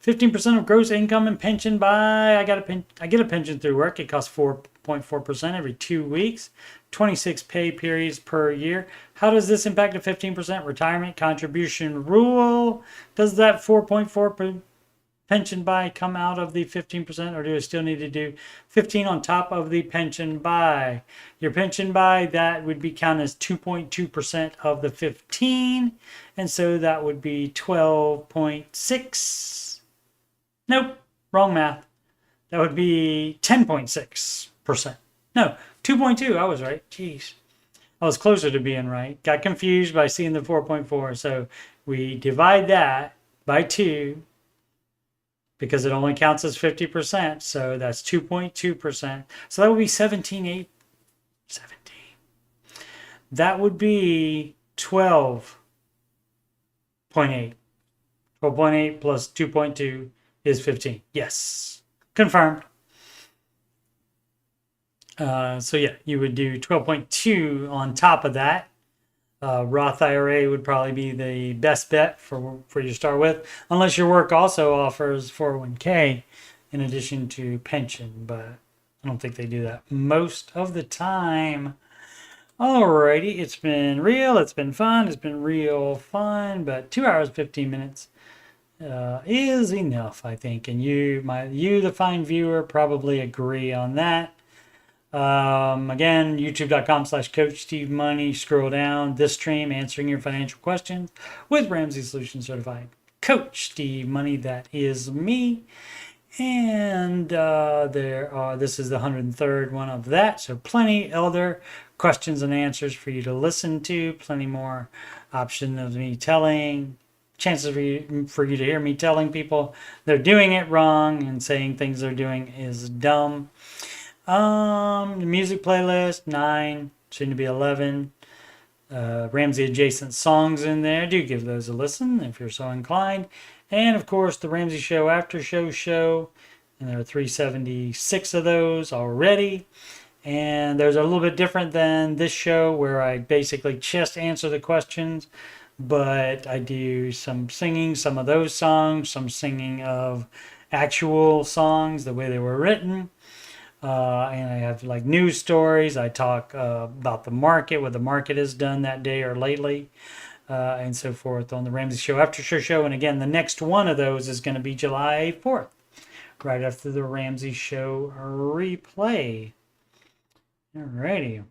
15% of gross income and pension by, I get a pension through work. It costs 4.4% every 2 weeks, 26 pay periods per year. How does this impact a 15% retirement contribution rule? Does that 4.4% pension buy come out of the 15%, or do I still need to do 15 on top of the pension buy? Your pension buy, that would be counted as 2.2% of the 15, and so that would be 12.6. Nope, wrong math. That would be 10.6%. No, 2.2. I was right. Jeez. I was closer to being right. Got confused by seeing the 4.4. So we divide that by 2 because it only counts as 50%. So that's 2.2%. So that would be 17.8. 17. That would be 12.8. 12.8 plus 2.2 is 15. Yes. Confirmed. So yeah, you would do 12.2 on top of that. Roth IRA would probably be the best bet for you to start with, unless your work also offers 401k in addition to pension, but I don't think they do that most of the time. Alrighty, it's been real, it's been fun, it's been real fun, but 2 hours 15 minutes is enough, I think, and you, the fine viewer, probably agree on that. Again, youtube.com/coachstevemoney. Scroll down this stream, answering your financial questions with Ramsey Solutions Certified Coach Steve Money. That is me. And this is the 103rd one of that. So plenty other questions and answers for you to listen to. Plenty more options of me telling, chances for you to hear me telling people they're doing it wrong and saying things they're doing is dumb. The music playlist, 9, soon to be 11. Ramsey adjacent songs in there. Do give those a listen if you're so inclined. And of course, the Ramsey Show After Show. And there are 376 of those already. And those are a little bit different than this show where I basically just answer the questions. But I do some singing, some of those songs, some singing of actual songs, the way they were written. And I have like news stories. I talk about the market, what the market has done that day or lately, and so forth on the Ramsey Show After Show. And again, the next one of those is going to be July 4th, right after the Ramsey Show replay. Alrighty.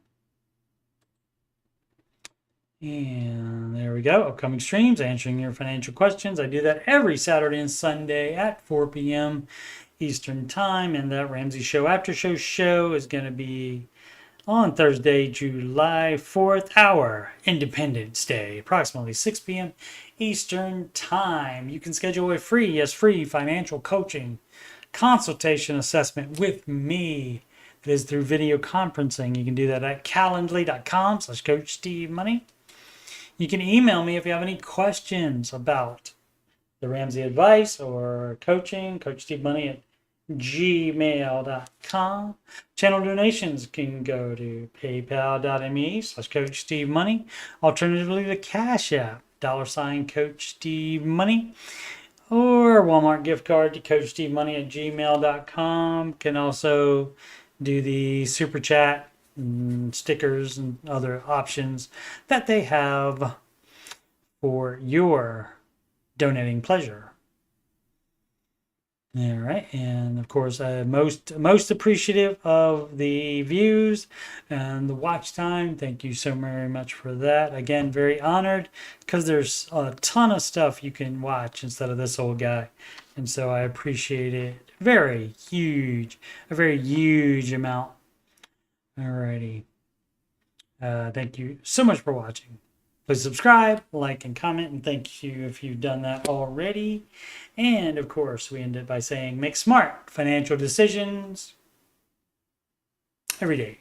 And there we go. Upcoming streams, answering your financial questions. I do that every Saturday and Sunday at 4 p.m. Eastern Time, and that Ramsey Show After Show is going to be on Thursday, July 4th, hour Independence Day, approximately 6 p.m. Eastern Time. You can schedule a free financial coaching consultation assessment with me. It is through video conferencing. You can do that at calendly.com/coachstevemoney. You can email me if you have any questions about the Ramsey advice or coaching, coachstevemoney@gmail.com. Channel donations can go to paypal.me/coachstevemoney. Alternatively, the Cash App, $CoachSteveMoney. Or Walmart gift card to coachstevemoney@gmail.com. Can also do the super chat, stickers, and other options that they have for your donating pleasure. All right, and of course, most appreciative of the views and the watch time. Thank you so very much for that. Again, very honored because there's a ton of stuff you can watch instead of this old guy, and so I appreciate it. A very huge amount. Alrighty, thank you so much for watching. Please subscribe, like, and comment, and thank you if you've done that already. And of course, we end it by saying make smart financial decisions every day.